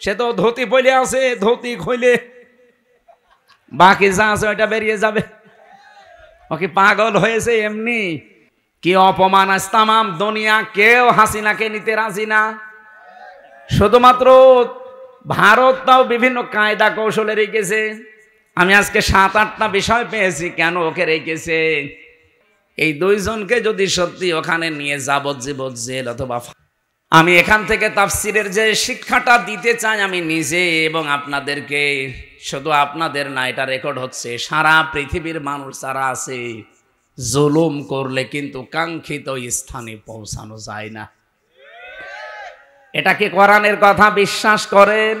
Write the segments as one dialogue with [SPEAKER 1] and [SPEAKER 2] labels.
[SPEAKER 1] সে তো ধুতি পরে আছে, ধুতি খুলে বাকি যা আছে ওইটা বেরিয়ে যাবে। ও কি পাগল হয়েছে এমনি? কি অপমান আজ তামাম দুনিয়া, কেউ হাসিনাকে নিতে রাজি না। শুধুমাত্র ভারত তাও বিভিন্ন কায়দা কৌশলে রেখেছে। আমি আজকে 7-8টা বিষয় পেয়েছি কেন ওকে রেখেছে। এই দুইজনকে যদি সত্যি ওখানে নিয়ে যাবজ্জীবন জেল অথবা, আমি এখান থেকে তাফসিরের যে শিক্ষাটা দিতে চাই আমি নিজে এবং আপনাদেরকে, শুধু আপনাদের না, এটা রেকর্ড হচ্ছে, সারা পৃথিবীর মানুষ যারা আছে, জুলুম করলে কিন্তু কাঙ্ক্ষিত স্থানে পৌঁছানো যায় না। এটা কি কোরআনের কথা বিশ্বাস করেন?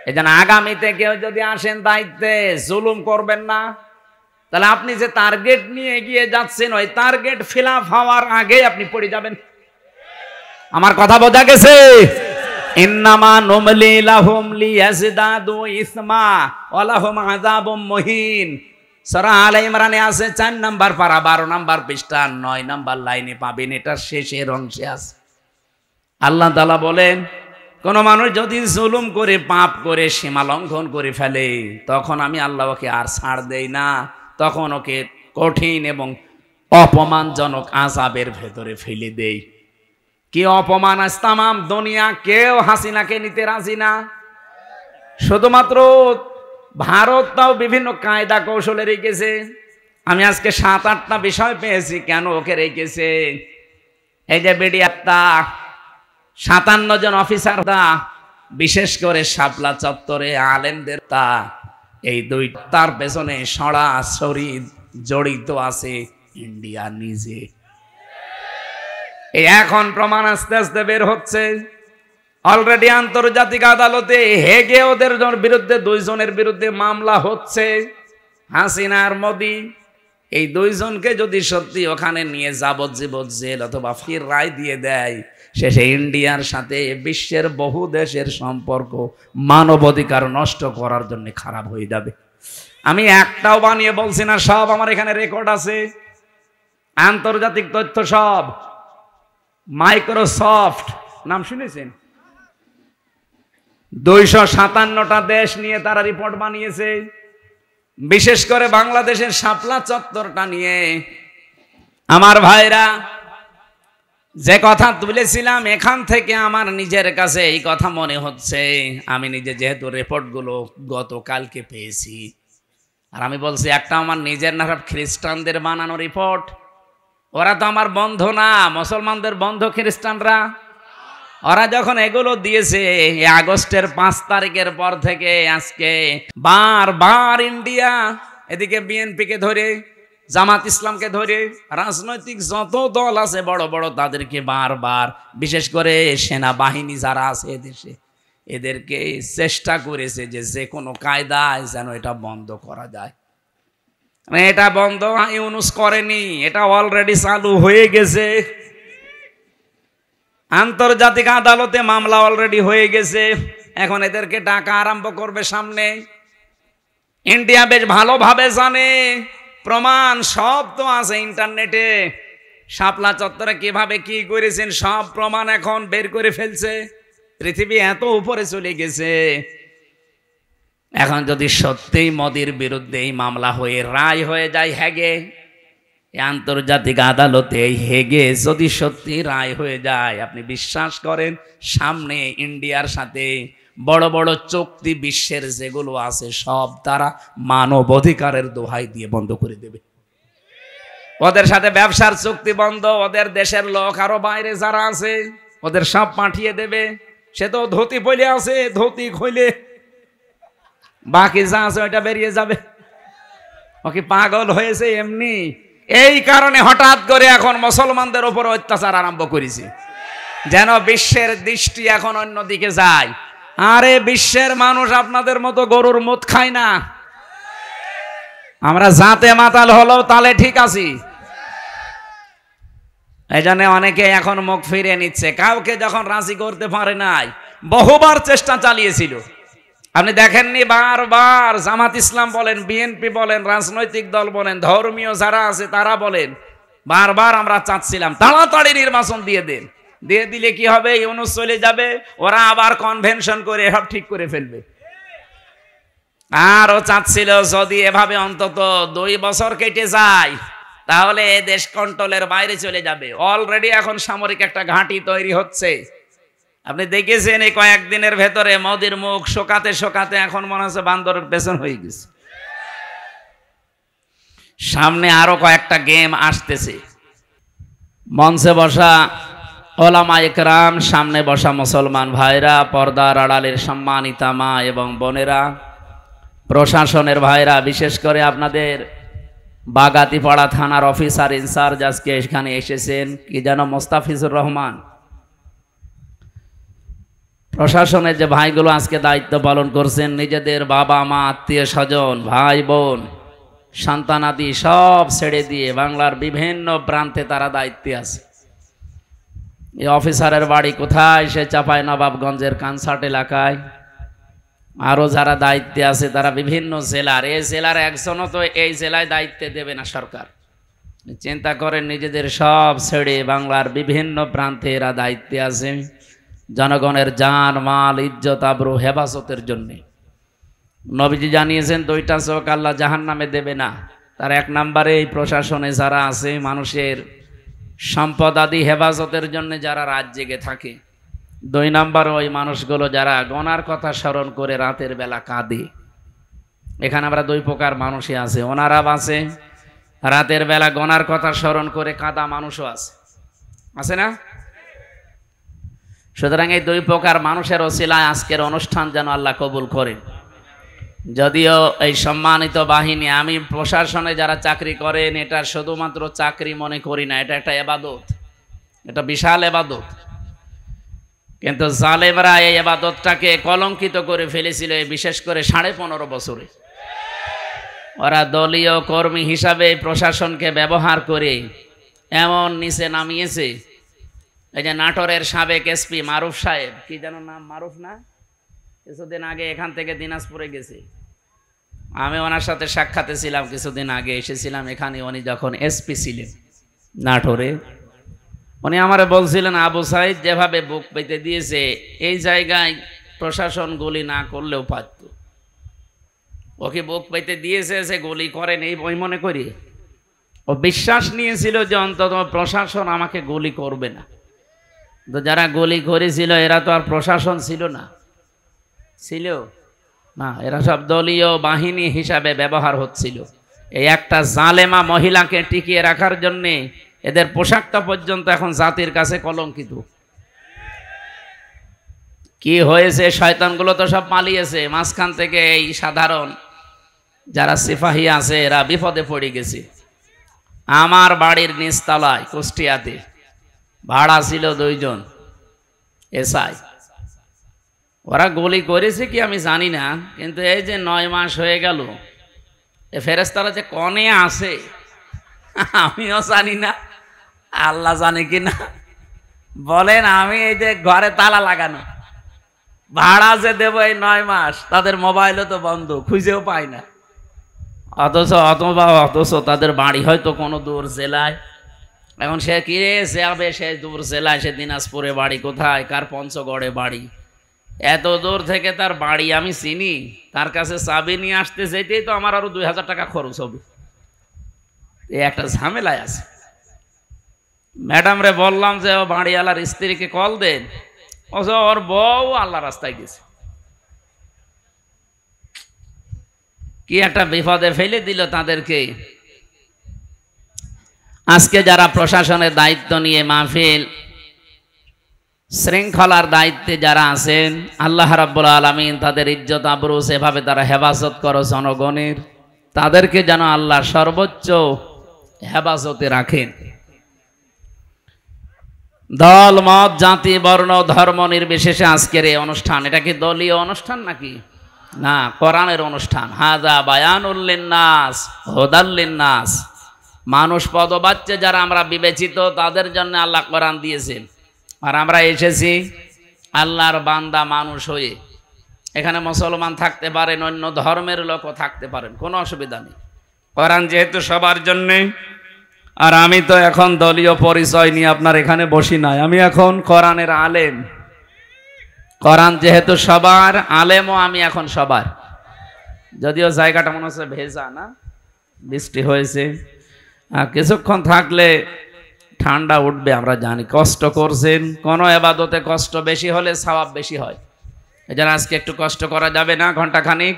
[SPEAKER 1] এজন্য আগামীতে কেউ যদি আসেন দায়িত্বে, জুলুম করবেন না। তাহলে আপনি যে টার্গেট নিয়ে এগিয়ে যাচ্ছেন, ওই টার্গেট ফিল আপ হওয়ার আগে আপনি পড়ে যাবেন। আমার কথা বোঝা গেছে? ইন্নামা নুমলি লাহুম লিয়াজদাদু ইসমা ওয়া লাহুম আযাবুম মুহিন। সূরা আলে ইমরানে আছে 4 নাম্বার পারা 12 নাম্বার পৃষ্ঠা 9 নাম্বার লাইনে পাবেন, এটা শেষের অংশে আছে। আল্লাহ তাআলা বলেন, কোন মানুষ যদি জুলুম করে, পাপ করে, সীমা লঙ্ঘন করে ফেলে, তখন আমি আল্লাহ ওকে আর ছাড় দেই না, তখন ওকে কঠিন এবং অপমানজনক আযাবের ভেতরে ফেলে দেই। কি অপমান আজ তামাম দুনিয়া, কেউ হাসিনাকে নিতে রাজি না। শুধুমাত্র ভারত তাও বিভিন্ন কায়দা কৌশলে রেখেছে। আমি আজকে 7-8টা বিষয় পেয়েছি কেন ওকে রেখেছে। এই যে বিডিআরটা 57 জন অফিসার, বিশেষ করে শাপলা চত্বরে আলেমদের, এই দুইটার পেছনে সরাসরি জড়িত আছে ইন্ডিয়া নিজে। এখন প্রমাণ আস্তে আস্তে বের হচ্ছে। অলরেডি আন্তর্জাতিক আদালতে হেগে ওদের বিরুদ্ধে, 2 জনের বিরুদ্ধে মামলা হচ্ছে, হাসিনা আর মোদি। এই 2 জনকে যদি সত্যি ওখানে নিয়ে যাবজ্জীবন জেল অথবা ফির রায় দিয়ে দেয়, শেষে ইন্ডিয়ার সাথে বিশ্বের বহু দেশের সম্পর্ক মানবাধিকার নষ্ট করার জন্য খারাপ হয়ে যাবে। আমি একটাও বানিয়ে বলছি না, সব আমার এখানে রেকর্ড আছে, আন্তর্জাতিক তথ্য সব। মাইক্রোসফট নাম শুনেছেন? 257টা দেশ নিয়ে তারা রিপোর্ট বানিয়েছে, বিশেষ করে বাংলাদেশের শাপলা চত্বরটা নিয়ে। আমার ভাইরা, যে কথা তুলেছিলাম, এখান থেকে আমার নিজের কাছে এই কথা মনে হচ্ছে, আমি নিজে যেহেতু রিপোর্টগুলো গতকালকে পেয়েছি, আর আমি বলছি একটা আমার নিজের না, খ্রিস্টানদের বানানো রিপোর্ট। ওরা তো আমার বন্ধু না, মুসলমানদের বন্ধু খ্রিস্টানরা। ওরা যখন এগুলো দিয়েছে, আগস্টের 5 তারিখের পর থেকে আজকে বারবার ইন্ডিয়া এদিকে বিএনপিকে ধরে, জামাত ইসলামকে ধরে, রাজনৈতিক যত দল আছে বড় বড়, তাদেরকে বারবার, বিশেষ করে সেনাবাহিনী যারা আছে এদেশে, এদেরকে চেষ্টা করেছে যে কোনো কায়দায় যেন এটা বন্ধ করা যায়। এটা বন্ধ ইউনুস করেনি, এটা অলরেডি চালু হয়ে গেছে। আন্তর্জাতিক আদালতে মামলা অলরেডি হয়ে গেছে, এখন এদেরকে ডাকা আরম্ভ করবে সামনে। ইন্ডিয়া বেশ ভালোভাবে জানে, প্রমাণ সব তো আছে ইন্টারনেটে। শাপলা চত্বরে কিভাবে কি করেছেন সব প্রমাণ এখন বের করে ফেলছে। পৃথিবী এত উপরে চলে গেছে। এখন যদি সত্যিই মোদির বিরুদ্ধে এই মামলা হয়ে রায় হয়ে যায় হেগে, আন্তর্জাতিক আদালতে হেগে যদি সত্যি রায় হয়ে যায়, আপনি বিশ্বাস করেন সামনে ইন্ডিয়ার সাথে বড় বড় চুক্তি বিশ্বের যেগুলো আছে সব তারা মানব অধিকারের দোহাই দিয়ে বন্ধ করে দেবে। ওদের সাথে ব্যবসার চুক্তি বন্ধ, ওদের দেশের লোক আরো বাইরে যারা আছে ওদের সব পাঠিয়ে দেবে। সে তো ধুতি পরে আছে, ধুতি খুলে বাকি যা আছে ওইটা বেরিয়ে যাবে। ও কি পাগল হয়েছে এমনি? এই কারণে হঠাৎ করে এখন মুসলমানদের উপর অত্যাচার আরম্ভ করেছে, যেন বিশ্বের দৃষ্টি এখন অন্যদিকে যায়। আরে বিশ্বের মানুষ আপনাদের মতো গরুর মুত খায় না, আমরা জাতে মাতাল হলেও তালে ঠিক আছি। এই জন্য অনেকে এখন মুখ ফিরিয়ে নিচ্ছে, কাউকে যখন রাজি করতে পারে নাই, বহুবার চেষ্টা চালিয়েছিল। আপনি দেখেননি, বারবার জামাত ইসলাম বলেন, বিএনপি বলেন, রাজনৈতিক দল বলেন, ধর্মীয় যারা আছে তারা বলেন, বারবার আমরা চাচ্ছিলাম তাড়াতাড়ি নির্বাচন দিয়ে দেন, দিয়ে দিলে কি হবে, ইউনূস চলে যাবে, ওরা আবার কনভেনশন করে সব ঠিক করে ফেলবে। আর ও চাচ্ছিল যদি এভাবে অন্তত 2 বছর কেটে যায় তাহলে এ দেশ কন্ট্রোলের বাইরে চলে যাবে। অলরেডি এখন সামরিক একটা ঘাঁটি তৈরি হচ্ছে। আপনি দেখেছেন এই কয়েকদিনের ভেতরে মোদির মুখ শোকাতে শোকাতে এখন মনে হচ্ছে বান্দরের পেছন হয়ে গেছে। সামনে আরো কয়েকটা গেম আসতেছে। মঞ্চে বসা ওলামা ইকরাম, সামনে বসা মুসলমান ভাইরা, পর্দার আড়ালের সম্মানিতা মা এবং বোনেরা, প্রশাসনের ভাইরা, বিশেষ করে আপনাদের বাগাতিপাড়া থানার অফিসার ইনচার্জ আজকে এখানে এসেছেন, কি যেন মোস্তাফিজুর রহমান। প্রশাসনের যে ভাইগুলো আজকে দায়িত্ব পালন করছেন, নিজেদের বাবা মা, আত্মীয় স্বজন, ভাই বোন, সন্তানাদি সব ছেড়ে দিয়ে বাংলার বিভিন্ন প্রান্তে তারা দায়িত্বে আছে। এই অফিসারের বাড়ি কোথায়? সে চাঁপাইনবাবগঞ্জের কানসার্ট এলাকায়। আরো যারা দায়িত্বে আছে তারা বিভিন্ন জেলার, এই জেলার একজনও তো এই জেলায় দায়িত্বে দেবে না সরকার। চিন্তা করেন, নিজেদের সব ছেড়ে বাংলার বিভিন্ন প্রান্তে এরা দায়িত্বে আছে জনগণের জান মাল ইজ্জত আবরু হেফাজতের জন্য। নবীজি জানিয়েছেন 2টা চোখ আল্লাহ জাহান্নামে দেবে না। তার 1 নম্বরে এই প্রশাসনে যারা আছে, মানুষের সম্পদ আদি হেফাজতের জন্য যারা রাত জেগে থাকে। 2 নম্বর ওই মানুষগুলো যারা গনার কথা স্মরণ করে রাতের বেলা কাঁদে। এখানে আমরা 2 প্রকার মানুষই আছে, ওনারা আছে রাতের বেলা গনার কথা স্মরণ করে কাঁদা মানুষও আছে, আছে না? সুতরাং এই 2 প্রকার মানুষের ওসিলায় আজকের অনুষ্ঠান যেন আল্লাহ কবুল করেন। যদিও এই সম্মানিত বাহিনী, আমি প্রশাসনে যারা চাকরি করেন এটা শুধুমাত্র চাকরি মনে করি না, এটা একটা ইবাদত, এটা বিশাল ইবাদত। কিন্তু জালেমরা এই ইবাদতটাকে কলঙ্কিত করে ফেলেছিল, বিশেষ করে 15.5 বছরে। ওরা দলীয় কর্মী হিসাবে প্রশাসনকে ব্যবহার করে এমন নিচে নামিয়েছে। এই যে নাটোরের সাবেক এসপি মারুফ সাহেব, কি যেন নাম, মারুফ না, কিছুদিন আগে এখান থেকে দিনাজপুরে গেছে। আমি ওনার সাথে সাক্ষাতে ছিলাম, কিছুদিন আগে এসেছিলাম এখানে, উনি যখন এসপি ছিলেন নাটোরে। উনি আমারে বলছিলেন, আবু সাইদ যেভাবে বুক পেতে দিয়েছে, এই জায়গায় প্রশাসন গুলি না করলেও পারত। ওকে বুক পেতে দিয়েছে, সে গুলি করেন এই বই মনে করি। ও বিশ্বাস নিয়েছিল যে অন্তত প্রশাসন আমাকে গুলি করবে না। তো যারা গুলি করেছিল এরা তো আর প্রশাসন ছিল না, ছিল না, এরা সব দলীয় বাহিনী হিসাবে ব্যবহার হচ্ছিল। এই একটা জালেমা মহিলাকে টিকিয়ে রাখার জন্যে এদের পোশাকটা পর্যন্ত এখন জাতির কাছে কলঙ্কিত। কি হয়েছে, শয়তানগুলো তো সব পালিয়েছে, মাঝখান থেকে এই সাধারণ যারা সিপাহী আছে এরা বিপদে পড়ে গেছে। আমার বাড়ির নিচতলায় কুষ্টিয়াতে ভাড়া ছিল 2 জন এসআই। ওরা গুলি করেছে কি আমি জানি না, কিন্তু এই যে 9 মাস হয়ে গেল, এ ফেরেশতারা যে কনে আছে আমিও জানি না, আল্লাহ জানে কিনা। বলেন, আমি এই যে ঘরে তালা লাগানো, ভাড়া যে দেবো এই 9 মাস, তাদের মোবাইলও তো বন্ধ, খুঁজেও পাই না। অথচ তাদের বাড়ি হয়তো কোনো দূর জেলায়। এখন সে কি যাবে, সে দূর জেলায়, সে দিনাজপুরে বাড়ি, কোথায় কার পঞ্চগড়ে বাড়ি, এত দূর থেকে তার বাড়ি আমি চিনি, তার কাছে চাবি নিয়ে আসতে যেতেই তো আমার আরো 2000 টাকা খরচ হবে। এই একটা ঝামেলায় আছে। ম্যাডাম রে বললাম যে ও বাড়িওয়ালার স্ত্রীকে কল দেন, ওর বউ আল্লাহ রাস্তায় গেছে। কি একটা বিপদে ফেলে দিল তাদেরকে। আজকে যারা প্রশাসনের দায়িত্ব নিয়ে মাহফিল শৃঙ্খলার দায়িত্বে যারা আছেন, আল্লাহ রাব্বুল আলামিন তাদের ইজ্জত আবরু সেভাবে তারা হেফাজত করো জনগণের, তাদেরকে যেন আল্লাহ সর্বোচ্চ হেফাজতে রাখেন। দল মত জাতি বর্ণ ধর্ম নির্বিশেষে আজকের এই অনুষ্ঠান, এটা কি দলীয় অনুষ্ঠান নাকি? না, কোরআনের অনুষ্ঠান। হাযা বায়ানুল লিন্নাস হুদাল লিন্নাস। মানুষ পদবাচ্য যারা আমরা বিবেচিত, তাদের জন্য আল্লাহ কোরআন দিয়েছেন। আর আমরা এসেছি আল্লাহর বান্দা মানুষ হয়ে। এখানে মুসলমান থাকতে পারেন, অন্য ধর্মের লোকও থাকতে পারেন, কোনো অসুবিধা নেই। কোরআন যেহেতু সবার জন্যে, আর আমি তো এখন দলীয় পরিচয় নিয়ে আপনার এখানে বসি নাই, আমি এখন কোরআনের আলেম। কোরআন যেহেতু সবার, আলেমও আমি এখন সবার। যদিও জায়গাটা মনে হচ্ছে ভেজা, না বৃষ্টি হয়েছে, আর কিছুক্ষণ থাকলে ঠান্ডা উঠবে, আমরা জানি। কষ্ট করছেন, কোনো এবাদতে কষ্ট বেশি হলে সওয়াব বেশি হয়। এজন্য আজকে একটু কষ্ট করা যাবে না, ঘন্টাখানিক।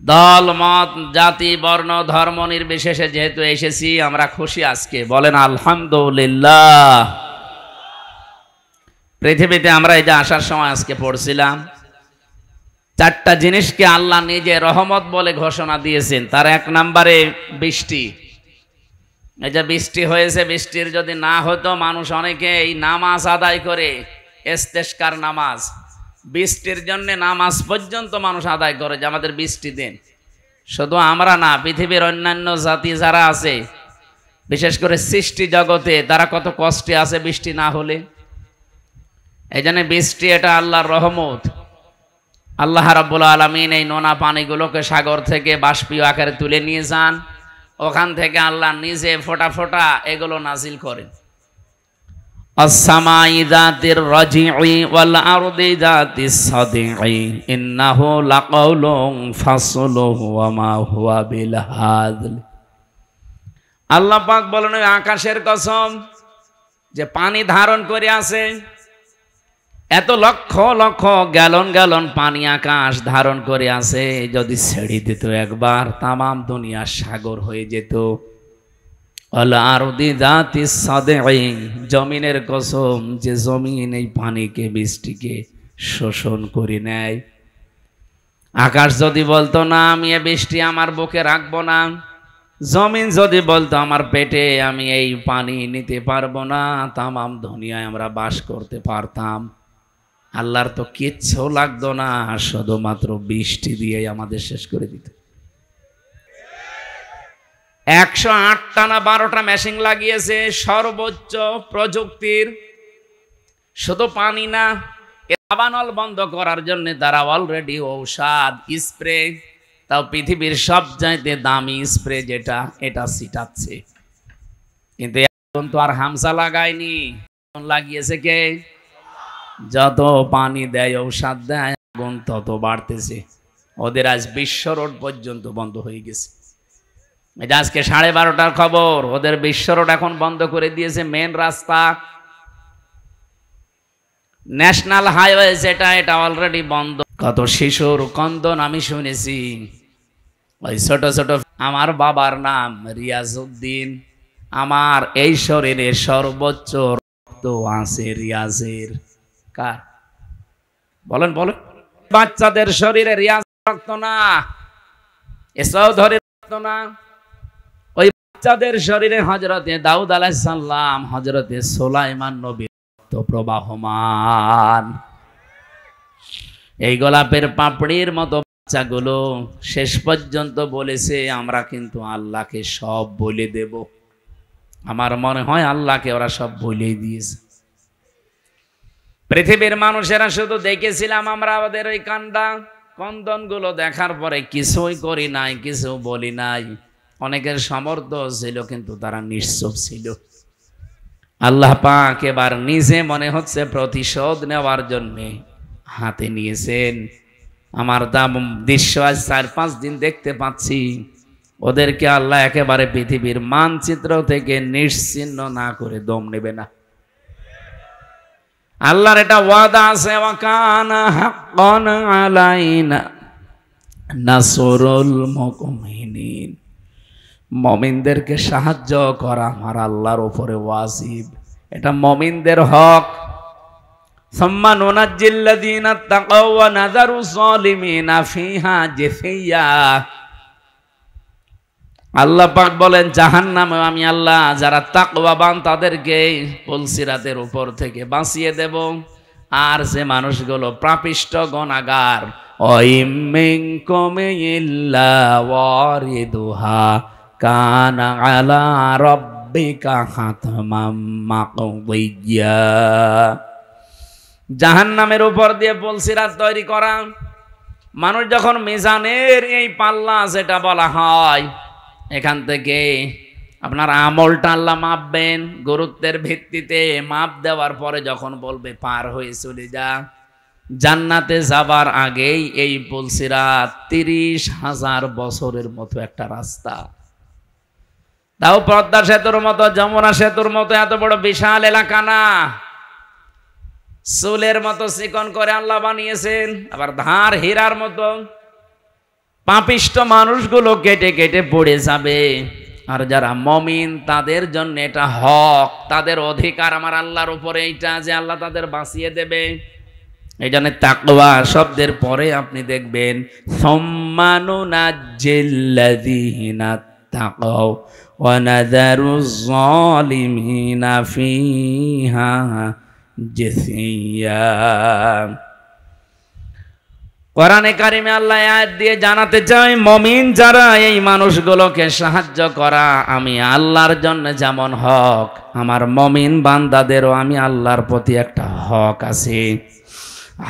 [SPEAKER 1] দল মত জাতি বর্ণ ধর্ম নির্বিশেষে যেহেতু এসেছি, আমরা খুশি আজকে, বলেন আলহামদুলিল্লাহ। পৃথিবীতে আমরা এই যে আসার সময় আজকে পড়ছিলাম, চারটা জিনিসকে আল্লাহ নিজে রহমত বলে ঘোষণা দিয়েছেন। তার এক নম্বরে বৃষ্টি। এই যে বৃষ্টি হয়েছে, বৃষ্টির যদি না হতো, মানুষ অনেকে এই নামাজ আদায় করে, ইস্তেসকার নামাজ, বৃষ্টির জন্য নামাজ পর্যন্ত মানুষ আদায় করে যে আমাদের বৃষ্টি দেন। শুধু আমরা না, পৃথিবীর অন্যান্য জাতি যারা আছে, বিশেষ করে সৃষ্টি জগতে, তারা কত কষ্টে আছে বৃষ্টি না হলে। এই জন্য বৃষ্টি এটা আল্লাহর রহমত। আল্লাহ রাব্বুল আলামিন এই নোনা পানিগুলোকে সাগর থেকে বাষ্পীয় আকারে তুলে নিয়ে যান, ওখান থেকে আল্লাহ নিজে ফোঁটা ফোঁটা এগুলো নাজিল করেন। আসসামাই যাতির রাজিই ওয়াল আরদি যাতিস সাদিই ইন্নাহু লাকাউলুন ফাসলুহু ওয়া মা হুয়া বিল হাযল। আল্লাহ পাক বলেন, ওই আকাশের কসম যে পানি ধারণ করে আছে, এত লক্ষ লক্ষ গ্যালন গ্যালন পানি আকাশ ধারণ করে আছে, যদি ছেড়ে দিত একবার, তামাম দুনিয়া সাগর হয়ে যেত। জমিনের কসম যে জমিন এই পানিকে, বৃষ্টিকে শোষণ করে নেয়। আকাশ যদি বলতো না, আমি এ বৃষ্টি আমার বুকে রাখবো না, জমিন যদি বলতো আমার পেটে আমি এই পানি নিতে পারবো না, তামাম দুনিয়ায় আমরা বাস করতে পারতাম। আল্লাহর তো কিচ্ছু লাগতো না, শুধুমাত্র বৃষ্টি দিয়ে আমাদের শেষ করে দিত। 108টা না 12টা মেশিন লাগিয়েছে সর্বোচ্চ প্রযুক্তির। শুধু পানি না, দাবানল বন্ধ করার জন্য তারা অলরেডি ঔষধ স্প্রে, তাও পৃথিবীর সবচাইতে দামি স্প্রে যেটা, এটা ছিটাচ্ছে। কিন্তু এখন তো আর হামসা লাগায়নি, লাগিয়েছে কে? যত পানি দেয়, ঔষধ দেয়, আগুন তত বাড়তেছে। ওদের আজ বিশ্ব রোড পর্যন্ত বন্ধ হয়ে গেছে। এটা আজকে 12:30টার খবর, ওদের বিশ্ব রোড এখন বন্ধ করে দিয়েছে। মেন রাস্তা, ন্যাশনাল হাইওয়ে যেটা, এটা অলরেডি বন্ধ। কত শিশুর কন্দন আমি শুনেছি। ওই ছোট ছোট, আমার বাবার নাম রিয়াজউদ্দিন, আমার এই শরীরে সর্বোচ্চ রক্ত আছে রিয়াজের। কার? বলেন বলেন। বাচ্চাদের শরীরে রিয়াজ রক্ত না, এ চৌধুরীর রক্ত না, ওই বাচ্চাদের শরীরে হযরতে দাউদ আলাইহিস সালাম, হযরতে সুলাইমান নবীর রক্ত প্রবাহমান। এই গোলাপের পাপড়ির মতো বাচ্চাগুলো শেষ পর্যন্ত বলেছে, আমরা কিন্তু আল্লাহকে সব বলে দেব। আমার মনে হয় আল্লাহকে ওরা সব বলেই দিয়েছে। পৃথিবীর মানুষেরা শুধু দেখেছিলাম আমরা, ওদের ওই কান্ডা কন্দন গুলো দেখার পরে কিছুই করি নাই, কিছু বলি নাই। অনেকের সামর্থ্য ছিল, কিন্তু তারা নিশ্চুপ ছিল। আল্লাহ পাক এবার নিজে মনে হচ্ছে প্রতিশোধ নেওয়ার জন্য হাতে নিয়েছেন। আমার দাম দৃশ্য আজ 4-5 দিন দেখতে পাচ্ছি, ওদেরকে আল্লাহ একেবারে পৃথিবীর মানচিত্র থেকে নিশ্চিহ্ন না করে দম নেবে না। আল্লাহর এটা ওয়াদা আছে, ওয়াকানা হাক্কান আলাইনা নাসরুল মুমিনিন। মুমিনদেরকে সাহায্য করা আমার আল্লাহর উপরে ওয়াজিব, এটা মুমিনদের হক। সুম্মা নুনাজ্জিল্লাযীনা তাকাও ওয়া নাযারু যালিমিনা ফিহা জিসিয়া। আল্লাহ পাক বলেন, জাহান্নামে আমি আল্লাহ যারা তাকওয়াবান তাদেরকে পুলসিরাতের উপর থেকে বাঁচিয়ে দেব। আর যে মানুষগুলো পাপিষ্ঠ গুনাহগার, ওয়াইম মিনকুম ইল্লা ওয়ারিদুহা কানা আলা রাব্বিকা হাতমাম মাকদিয়া। জাহান্নামের উপর দিয়ে পুলসিরাত তৈরি করা। মানুষ যখন মিজানের এই পাল্লা যেটা বলা হয়, এখান থেকে আপনার আমলটা আল্লাহ মাপবেন গুরুত্বের ভিত্তিতে। মাপ দেওয়ার পরে যখন বলবে পার হয়ে চলে যা, জান্নাতে যাবার আগেই এই পুলসিরাত 30,000 বছরের মতো একটা রাস্তা। তাও পদ্মা সেতুর মতো, যমুনা সেতুর মতো এত বড় বিশাল এলাকা না, চুলের মতো চিকন করে আল্লাহ বানিয়েছেন। আবার ধার হীরার মতো। পাপিষ্ট মানুষগুলো কেটে কেটে পড়ে যাবে, আর যারা মমিন তাদের জন্য এটা হক, তাদের অধিকার আমার আল্লাহর উপরে, এইটা যে আল্লাহ তাদের বাঁচিয়ে দেবে। এই জন্য তাকওয়া শব্দের পরে আপনি দেখবেন সম্মানুনাজ্জিল্লাযীনা তাকাও ওয়া নাযারুজ যালিমিনা ফিহা জিসিয়া। কোরআনে কারিমে আল্লাহ আয়াত দিয়ে জানাতে চাই, মুমিন যারা এই মানুষগুলোকে সাহায্য করা আমি আল্লাহর জন্য যেমন হক, আমার মুমিন বান্দাদেরও আমি আল্লাহর প্রতি একটা হক আছে।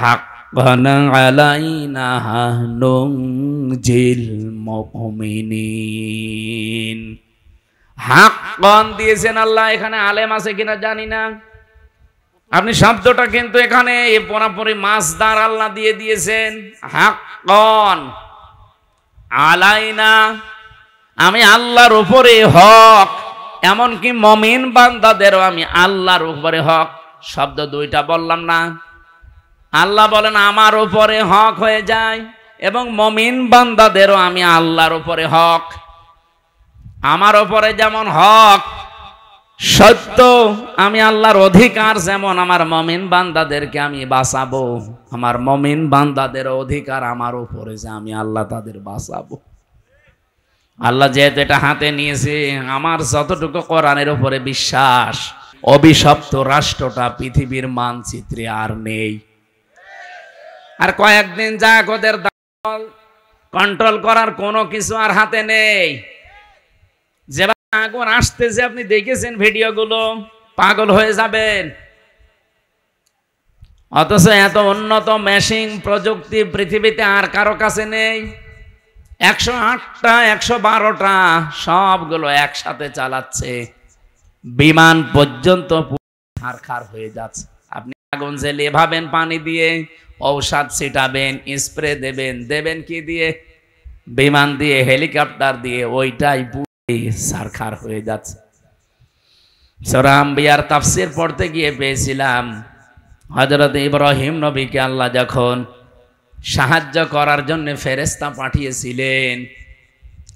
[SPEAKER 1] হাক্কান আলাইনা নুনজিল মুমিনিন। হাক্কান দিয়েছেন আল্লাহ, এখানে আলেম আছে কিনা জানি না। আপনি শব্দটা কিন্তু এখানে পুরোপুরি মাসদার আল্লাহ দিয়ে দিয়েছেন। হাক্কান আলাইনা, আমি আল্লাহর উপরে হক, এমনকি মুমিন বান্দাদেরও আমি আল্লাহর উপরে হক। শব্দ দুইটা বললাম না? আল্লাহ বলেন আমার উপরে হক হয়ে যায়, এবং মুমিন বান্দাদেরও আমি আল্লাহর উপরে হক। আমার উপরে যেমন হক সত্য, আমি আল্লাহর অধিকার যেমন আমার মুমিন বান্দাদেরকে আমি বাঁচাবো, আমার মুমিন বান্দাদের অধিকার আমার উপরে যে আমি আল্লাহ তাদের বাঁচাবো। আল্লাহ যেহেতু এটা হাতে নিয়েছে, আমার যতটুকু কোরআনের উপরে বিশ্বাস, অভিশপ্ত রাষ্ট্রটা পৃথিবীর মানচিত্রে আর নেই। আর কয়েকদিন যাক ওদের কন্ট্রোল করার কোনো কিছু আর হাতে নেই। যে আগুন আসতেছে আপনি দেখেছেন ভিডিওগুলো, পাগল হয়ে যাবেন। অথচ এত উন্নত মেশিন প্রযুক্তি পৃথিবীতে আর কারো কাছে নেই। 108টা 112টা সবগুলো একসাথে চালাচ্ছে, বিমান পর্যন্ত খার হয়ে যাচ্ছে। আপনি আগুন জ্বেলে ভাবেন পানি দিয়ে, ঔষধ ছিটাবেন, স্প্রে দেবেন, দেবেন কি দিয়ে? বিমান দিয়ে, হেলিকপ্টার দিয়ে, ওইটাই সারখার হয়ে যাচ্ছে। সূরা আম্বিয়ার তাফসীর পড়তে গিয়ে পেয়েছিলাম, হযরত ইব্রাহিম নবীকে আল্লাহ যখন সাহায্য করার জন্য ফেরেশতা পাঠিয়েছিলেন,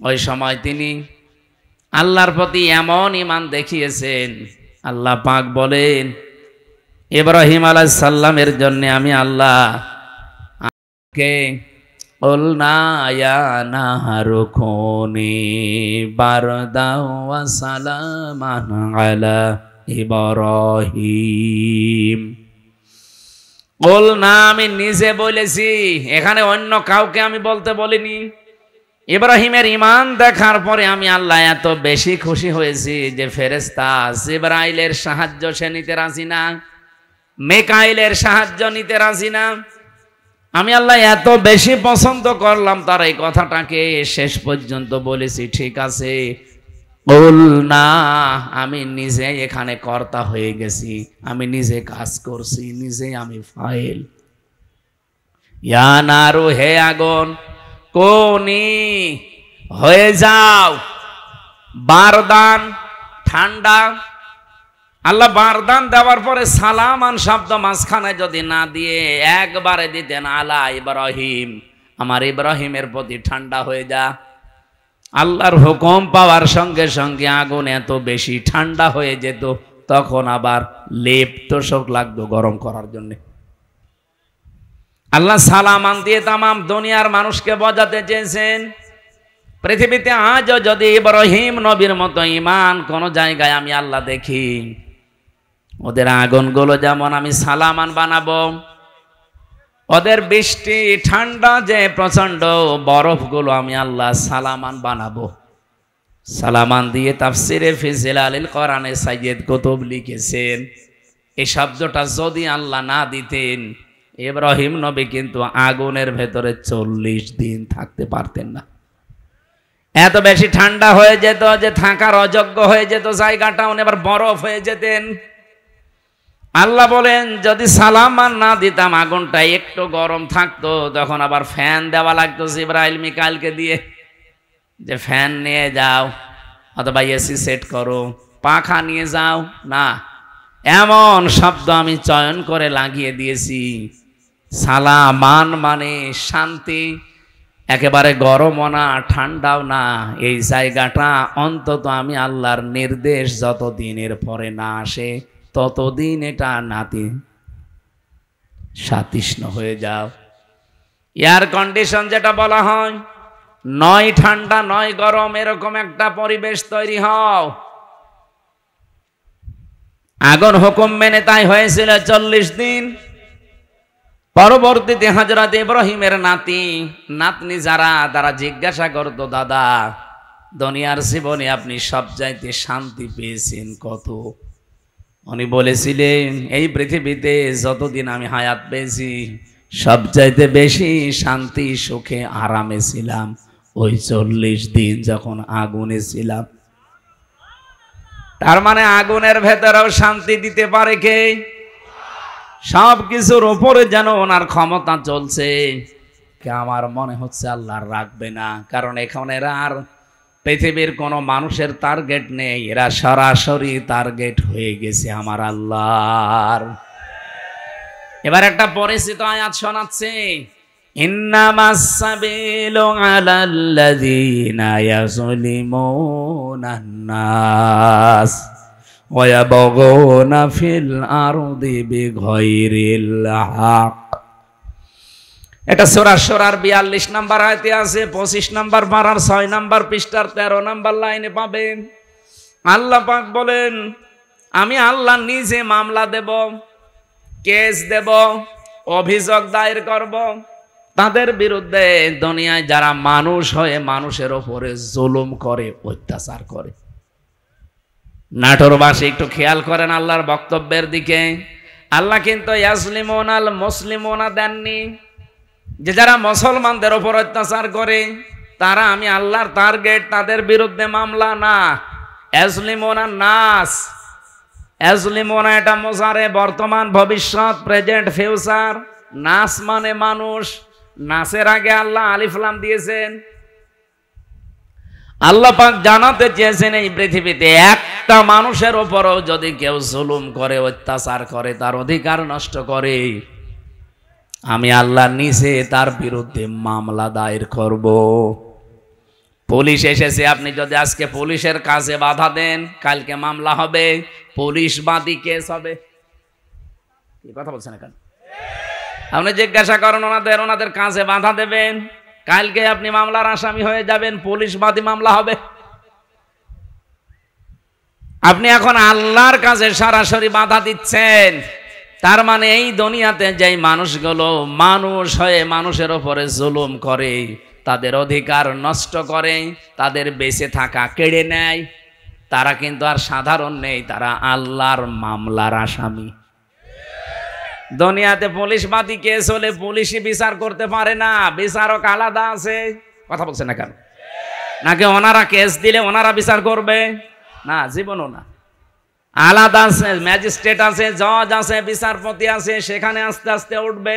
[SPEAKER 1] ওই সময় তিনি আল্লাহর প্রতি এমন ঈমান দেখিয়েছেন, আল্লাহ পাক বলেন ইব্রাহিম আলাইহিস সালামের জন্য আমি আল্লাহ কে কুলনা ইয়া নাহারু কুনি বারদাও ওয়া সালামান আলা ইব্রাহিম। কুলনা আমি নিজে বলেছি, এখানে অন্য কাউকে আমি বলতে বলিনি। ইব্রাহিমের ঈমান দেখার পরে আমি আল্লাহ এত বেশি খুশি হয়েছি যে ফেরেশতা জিবরাইলের সাহায্য সে নিতে রাজি না, মিকাইলের সাহায্য নিতে রাজি না। আমি আল্লাহ এত বেশি পছন্দ করলাম তার এই কথাটাকে, শেষ পর্যন্ত বলেছি ঠিক আছে বল না, আমি নিজে এখানে কর্তা হয়ে গেছি, আমি নিজে কাজ করছি, নিজে আমি ফাইল। ইয়া নারু, হে আগুন, কোনি হয়ে যাও বারদান, ঠান্ডা। আল্লাহ বারদান দেওয়ার পরে সালামান শব্দ মাঝখানে যদি না দিয়ে একবারে দিতেন আলা ইব্রাহিম, আমার ইব্রাহিমের প্রতি ঠান্ডা হয়ে যা। আল্লাহর হুকুম পাওয়ার সঙ্গে সঙ্গে আগুন এত বেশি ঠান্ডা হয়ে যেত, তখন আবার লেপ তোষক লাগতো গরম করার জন্য। আল্লাহ সালামান দিয়ে তামাম দুনিয়ার মানুষকে বোঝাতে চেয়েছেন, পৃথিবীতে আজও যদি ইব্রাহিম নবীর মতো ঈমান কোন জায়গায় আমি আল্লাহ দেখি, ওদের আগুনগুলো যেমন আমি সালামান বানাবো, ওদের বৃষ্টি ঠান্ডা যে প্রচন্ড বরফগুলো আমি আল্লাহ সালামান বানাবো। সালামান দিয়ে তাফসিরে ফি জিলালিল কোরআনে সাইয়্যিদ কুতুব লিখেছেন, এই শব্দটা যদি আল্লাহ না দিতেন ইব্রাহিম নবী কিন্তু আগুনের ভেতরে 40 দিন থাকতে পারতেন না। এত বেশি ঠান্ডা হয়ে যেত যে থাকার অযোগ্য হয়ে যেত জায়গাটা, উনি আবার বরফ হয়ে যেতেন। আল্লাহ বলেন যদি সালামান না দিতাম আগুনটা একটু গরম থাকতো, তখন আবার ফ্যান দেওয়া লাগতো জিবরাইল মিকাইলকে দিয়ে, যে ফ্যান নিয়ে যাও অথবা এসি সেট করো, পাখা নিয়ে যাও। না, এমন শব্দ আমি চয়ন করে লাগিয়ে দিয়েছি, সালামান মানে শান্তি, একেবারে গরমও না ঠান্ডাও না। এই জায়গাটা অন্তত আমি আল্লাহর নির্দেশ যতদিনের পরে না আসে ততদিন এটা নাতি সাতৃষ্ণ হয়ে যাও। এয়ার কন্ডিশন যেটা বলা হয়, নয় ঠান্ডা নয় গরম, এরকম একটা পরিবেশ তৈরি হও। আগুন হুকুম মেনে তাই হয়েছিল 40 দিন। পরবর্তীতে হযরত ইব্রাহিমের নাতনি যারা, তারা জিজ্ঞাসা করতো, দাদা দুনিয়ার জীবনে আপনি সবচাইতে শান্তি পেয়েছেন কত? উনি বলেছিলেন এই পৃথিবীতে যতদিন আমি হায়াত পেয়েছি সবচাইতে বেশি শান্তি সুখে আরামে ছিলাম ওই 40 দিন যখন আগুনে ছিলাম। তার মানে আগুনের ভেতরেও শান্তি দিতে পারে কে? সব কিছুর উপরে যেন ওনার ক্ষমতা চলছে। আমার মনে হচ্ছে আল্লাহ রাখবে না, কারণ এখানে আর পৃথিবীর কোন মানুষের টার্গেট নেই, এরা সরাসরি টার্গেট হয়ে গেছে আমার আল্লাহর। এবার একটা পরিচিত আয়াত শোনাচ্ছে, ইন্নামাস সাবিলু আলাল্লাযীনা ইয়াযলিমুনান নাস ওয়া ইয়াবগুনা ফিল আরদি বিগাইরিল হক। এটা সূরা শুরার 42 নম্বর আয়াতে আছে, 25 নম্বর পারার 6 নম্বর পৃষ্ঠার 13 নম্বর লাইনে পাবেন। আল্লাহ পাক বলেন, আমি আল্লাহ নিজে মামলা দেব, কেস দেব, অভিযোগ দায়ের করব তাদের বিরুদ্ধে দুনিয়ায় যারা মানুষ হয়ে মানুষের উপরে জুলুম করে, অত্যাচার করে। নাটোরবাসী একটু খেয়াল করেন আল্লাহর বক্তব্যের দিকে। আল্লাহ কিন্তু ইয়াজলিমুনাল মুসলিমুনা দেননি, যে যারা মুসলমানদের উপর অত্যাচার করে তারা আমি আল্লাহর টার্গেট, তাদের বিরুদ্ধে মামলা না। ইয়াজলিমুনা নাস, ইয়াজলিমুনা এটা মুজারে, বর্তমান ভবিষ্যৎ, প্রেজেন্ট ফিউচার। নাস মানে মানুষ, নাসের আগে আল্লাহ আলিফ লাম দিয়েছেন। আল্লাহ পাক জানাতে চেয়েছেন এই পৃথিবীতে একটা মানুষের উপরও যদি কেউ জুলুম করে, অত্যাচার করে, তার অধিকার নষ্ট করে, আমি আল্লাহ নিজে তার বিরুদ্ধে মামলা দায়ের করব। পুলিশ এসেছে, আপনি যদি আজকে পুলিশের কাজে বাধা দেন, কালকে মামলা হবে, পুলিশ বাদী কেস হবে। কি কথা বলছেন এখানে? আপনি জিজ্ঞাসা করেন ওনাদের কাজে বাধা দেবেন, কালকে আপনি মামলার আসামি হয়ে যাবেন, পুলিশ বাদী মামলা হবে। আপনি এখন আল্লাহর কাছে সরাসরি বাধা দিচ্ছেন, তার মানে এই দুনিয়াতে যেই মানুষগুলো মানুষ হয়ে মানুষের উপরে জুলুম করে, তাদের অধিকার নষ্ট করে, তাদের বেঁচে থাকা কেড়ে নেয়, তারা কিন্তু আর সাধারণ নেই, তারা আল্লাহর মামলার আসামি। দুনিয়াতে পুলিশ বাদী কেস হলে পুলিশই বিচার করতে পারে না, বিচারক আলাদা আছে। কথা বলছে না কেন? নাকি ওনারা কেস দিলে ওনারা বিচার করবে? না, জীবনও না। আলাদা আছে, ম্যাজিস্ট্রেট আছে, জজ আছে, বিচারপতি আছে, সেখানে আস্তে আস্তে উঠবে।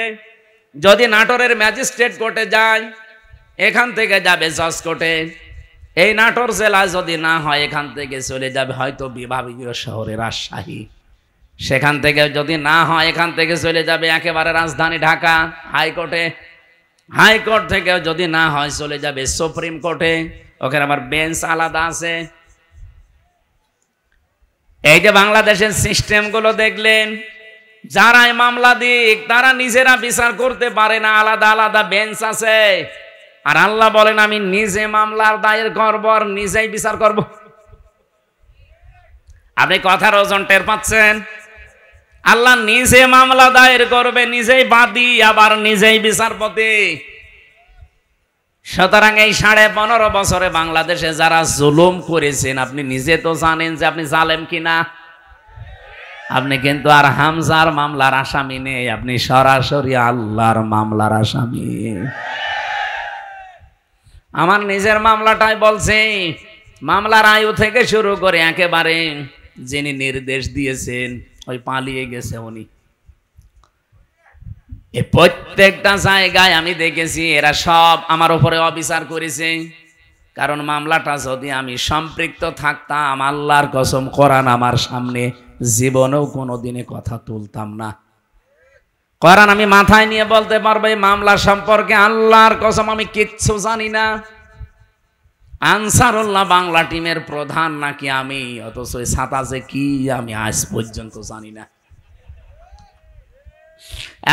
[SPEAKER 1] যদি নাটোরের ম্যাজিস্ট্রেট কোর্টে যায়, এখান থেকে যাবে জজ কোর্টে। এই নাটোর জেলা যদি না হয়, এখান থেকে চলে যাবে হয়তো বিভাগীয় শহরে রাজশাহী। সেখান থেকে যদি না হয়, এখান থেকে চলে যাবে একেবারে রাজধানী ঢাকা হাইকোর্টে। হাইকোর্ট থেকে যদি না হয়, চলে যাবে সুপ্রিম কোর্টে, ওখানে আবার বেঞ্চ আলাদা আছে। এই যে বাংলাদেশের সিস্টেমগুলো দেখলেন, যারাই মামলা দিক তারা নিজেরা বিচার করতে পারে না, আলাদা আলাদা বেঞ্চ আছে। আর আল্লাহ বলেন আমি নিজে মামলার দায়ের করব আর নিজেই বিচার করব। আপনি কথার ওজন টের পাচ্ছেন? আল্লাহ নিজে মামলা দায়ের করবে, নিজেই বাদী, আবার নিজেই বিচারপতি। সুতরাং এই 15.5 বছরে বাংলাদেশে যারা জুলুম করেছেন, আপনি নিজে তো জানেন যে আপনি জালেম কিনা। আপনি কিন্তু আর হামজার মামলার আসামি নেই, আপনি সরাসরি আল্লাহর মামলার আসামি। আমার নিজের মামলাটাই বলছে, মামলার আয়ু থেকে শুরু করে একেবারে যিনি নির্দেশ দিয়েছেন ওই পালিয়ে গেছে উনি। এই প্রত্যেকটা জায়গায় আমি দেখেছি এরা সব আমার উপরে অবিচার করেছে। কারণ মামলাটা যদি আমি সম্পৃক্ত থাকতাম, আল্লাহর কসম কোরআন আমার সামনে, জীবনেও কোনোদিনে কথা তুলতাম না। কোরআন আমি মাথায় নিয়ে বলতে পারবো এই মামলা সম্পর্কে আল্লাহর কসম আমি কিচ্ছু জানি না। আনসারুল্লাহ বাংলা টিমের প্রধান নাকি আমি, অথচ ছাতা যে কি আমি আজ পর্যন্ত জানি না।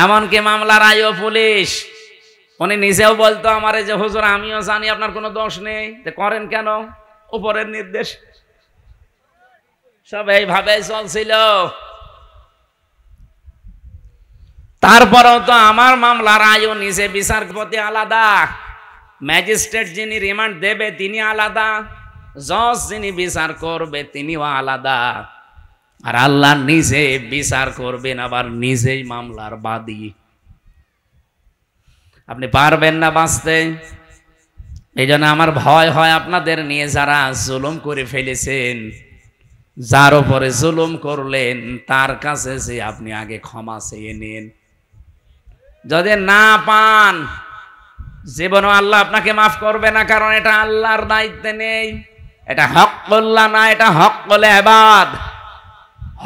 [SPEAKER 1] এমনকি মামলার আইও পুলিশ, উনি নিজেও বলতো আমারে যে হুজুর আমিও জানি আপনার কোনো দোষ নেই, করেন কেন? উপরের নির্দেশ। সব এইভাবে চলছিল। তারপরেও তো আমার মামলার আয়ও নিজে বিচারপতি আলাদা, ম্যাজিস্ট্রেট যিনি রিমান্ড দেবে তিনি আলাদা, জজ যিনি বিচার করবে তিনিও আলাদা, আর আল্লাহ নিজে বিচার করবেন, আবার নিজেই মামলার বাদী। আপনি পারবেন না বাঁচতে। এই জন্য আমার ভয় হয় আপনাদের নিয়ে, যারা জুলুম করে ফেলেছেন, যার উপরে জুলুম করলেন তার কাছে যে আপনি আগে ক্ষমা চেয়ে নিন। যদি না পান, জীবনও আল্লাহ আপনাকে মাফ করবে না, কারণ এটা আল্লাহর দায়িত্বে নেই। এটা হকুল্লাহ না, এটা হকুল ইবাদ।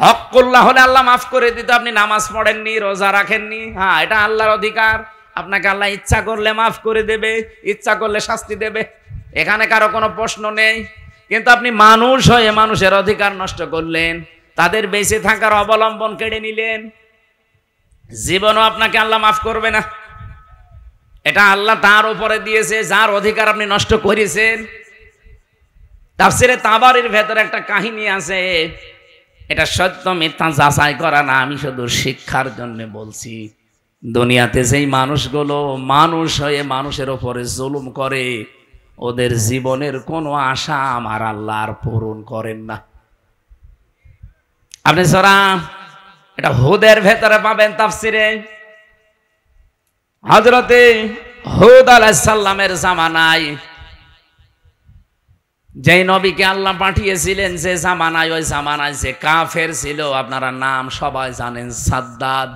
[SPEAKER 1] হকুল্লাহ হলে আল্লাহ মাফ করে দিত, আপনি নামাজ পড়েননি, রোজা রাখেননি, হ্যাঁ এটা আল্লাহর অধিকার। আপনাকে আল্লাহ ইচ্ছা করলে মাফ করে দেবে, ইচ্ছা করলে শাস্তি দেবে, এখানে কারো কোনো প্রশ্ন নেই। কিন্তু আপনি মানুষ হয়ে মানুষের অধিকার নষ্ট করলেন, তাদের বেঁচে থাকার অবলম্বন কেড়ে নিলেন, জীবনও আপনাকে আল্লাহ মাফ করবে না। এটা আল্লাহ তার উপরে দিয়েছে, যার অধিকার আপনি নষ্ট করেছেন। তাফসিরে তাবারির ভেতরে একটা কাহিনী আছে, এটা সত্য মিথ্যা যাচাই করা না, আমি শুধু শিক্ষার জন্য বলছি। দুনিয়াতে যেই মানুষগুলো মানুষ হয়ে মানুষের উপরে জুলুম করে, ওদের জীবনের কোনো আশা আমার আল্লাহ আর পূরণ করেন না। আপনি সরা এটা হুদের ভেতরে পাবেন তাফসিরে। হযরতে হুদ আলাইহিস সালামের জামানায় যেই নবীকে আল্লাহ পাঠিয়েছিলেন, যে জামানায়, ওই জামানায় যে কাফের ছিল, আপনারা নাম সবাই জানেন, সাদ্দাদ।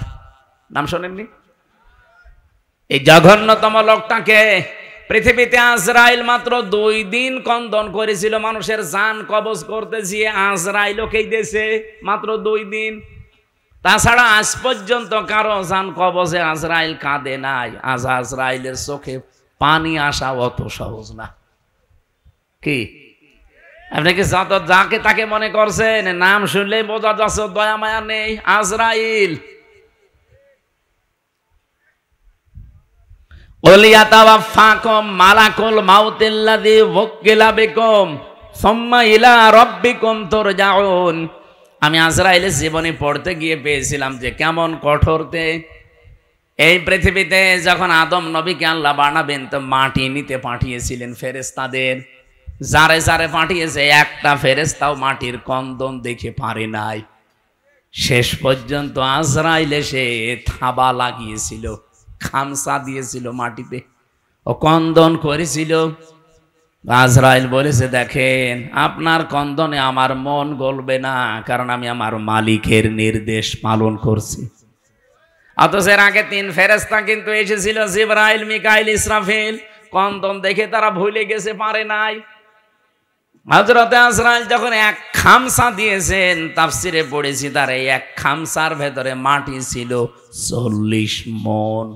[SPEAKER 1] নাম শোনেননি? এই জঘন্যতম লোকটাকে পৃথিবীতে আজরাইল মাত্র 2 দিন কন্দন করেছিল মানুষের জান কবজ করতে, যে আজরাইলকেই দিয়েছে মাত্র 2 দিন। তাছাড়া আজ পর্যন্ত কারো জান কবজে আজরাইল কাঁদে নাই। আজ আজরাইলের চোখে পানি আসা অত সহজ না। কি আপনি কি যত যাকে তাকে মনে করছেন? নাম শুনলেই বোঝা যাচ্ছে দয়া মায়া নেই। আজরাইল ওলিয়াতাওয়াফাকুম মালাকুল মাউতিল্লাযী ওয়াক্কিলা বিকুম সুম্মা ইলা রাব্বিকুম তুরজাউন। আমি আজরাইলের জীবনী পড়তে গিয়ে পেয়েছিলাম যে কেমন কঠোরতে। এই পৃথিবীতে যখন আদম নবীকে আল্লাহ বানাবেন, তো মাটি নিতে পাঠিয়েছিলেন ফেরেশতাদের। যারে যারে পাঠিয়েছে, একটা ফেরেশতাও মাটির কন্দন দেখে পারে নাই। শেষ পর্যন্ত আজরাইল এসে থাবা লাগিয়েছিল, খামসা দিয়েছিল মাটিতে, ও কন্দন করেছিল। আজরাইল বলেছে, দেখেন আপনার কন্দনে আমার মন গলবে না, কারণ আমি আমার মালিকের নির্দেশ পালন করছি। অথচ এর আগে 3 ফেরেশতা কিন্তু এসেছিল, জিবরাইল, মিকাইল, ইসরাফিল। কন্দন দেখে তারা ভুলে গেছে, পারে নাই। হযরতে আজরাইল যখন এক খামসা দিয়েছেন, তাফসিরে পড়েছি তার এই এক খামসার ভেতরে মাটি ছিল 40 মণ।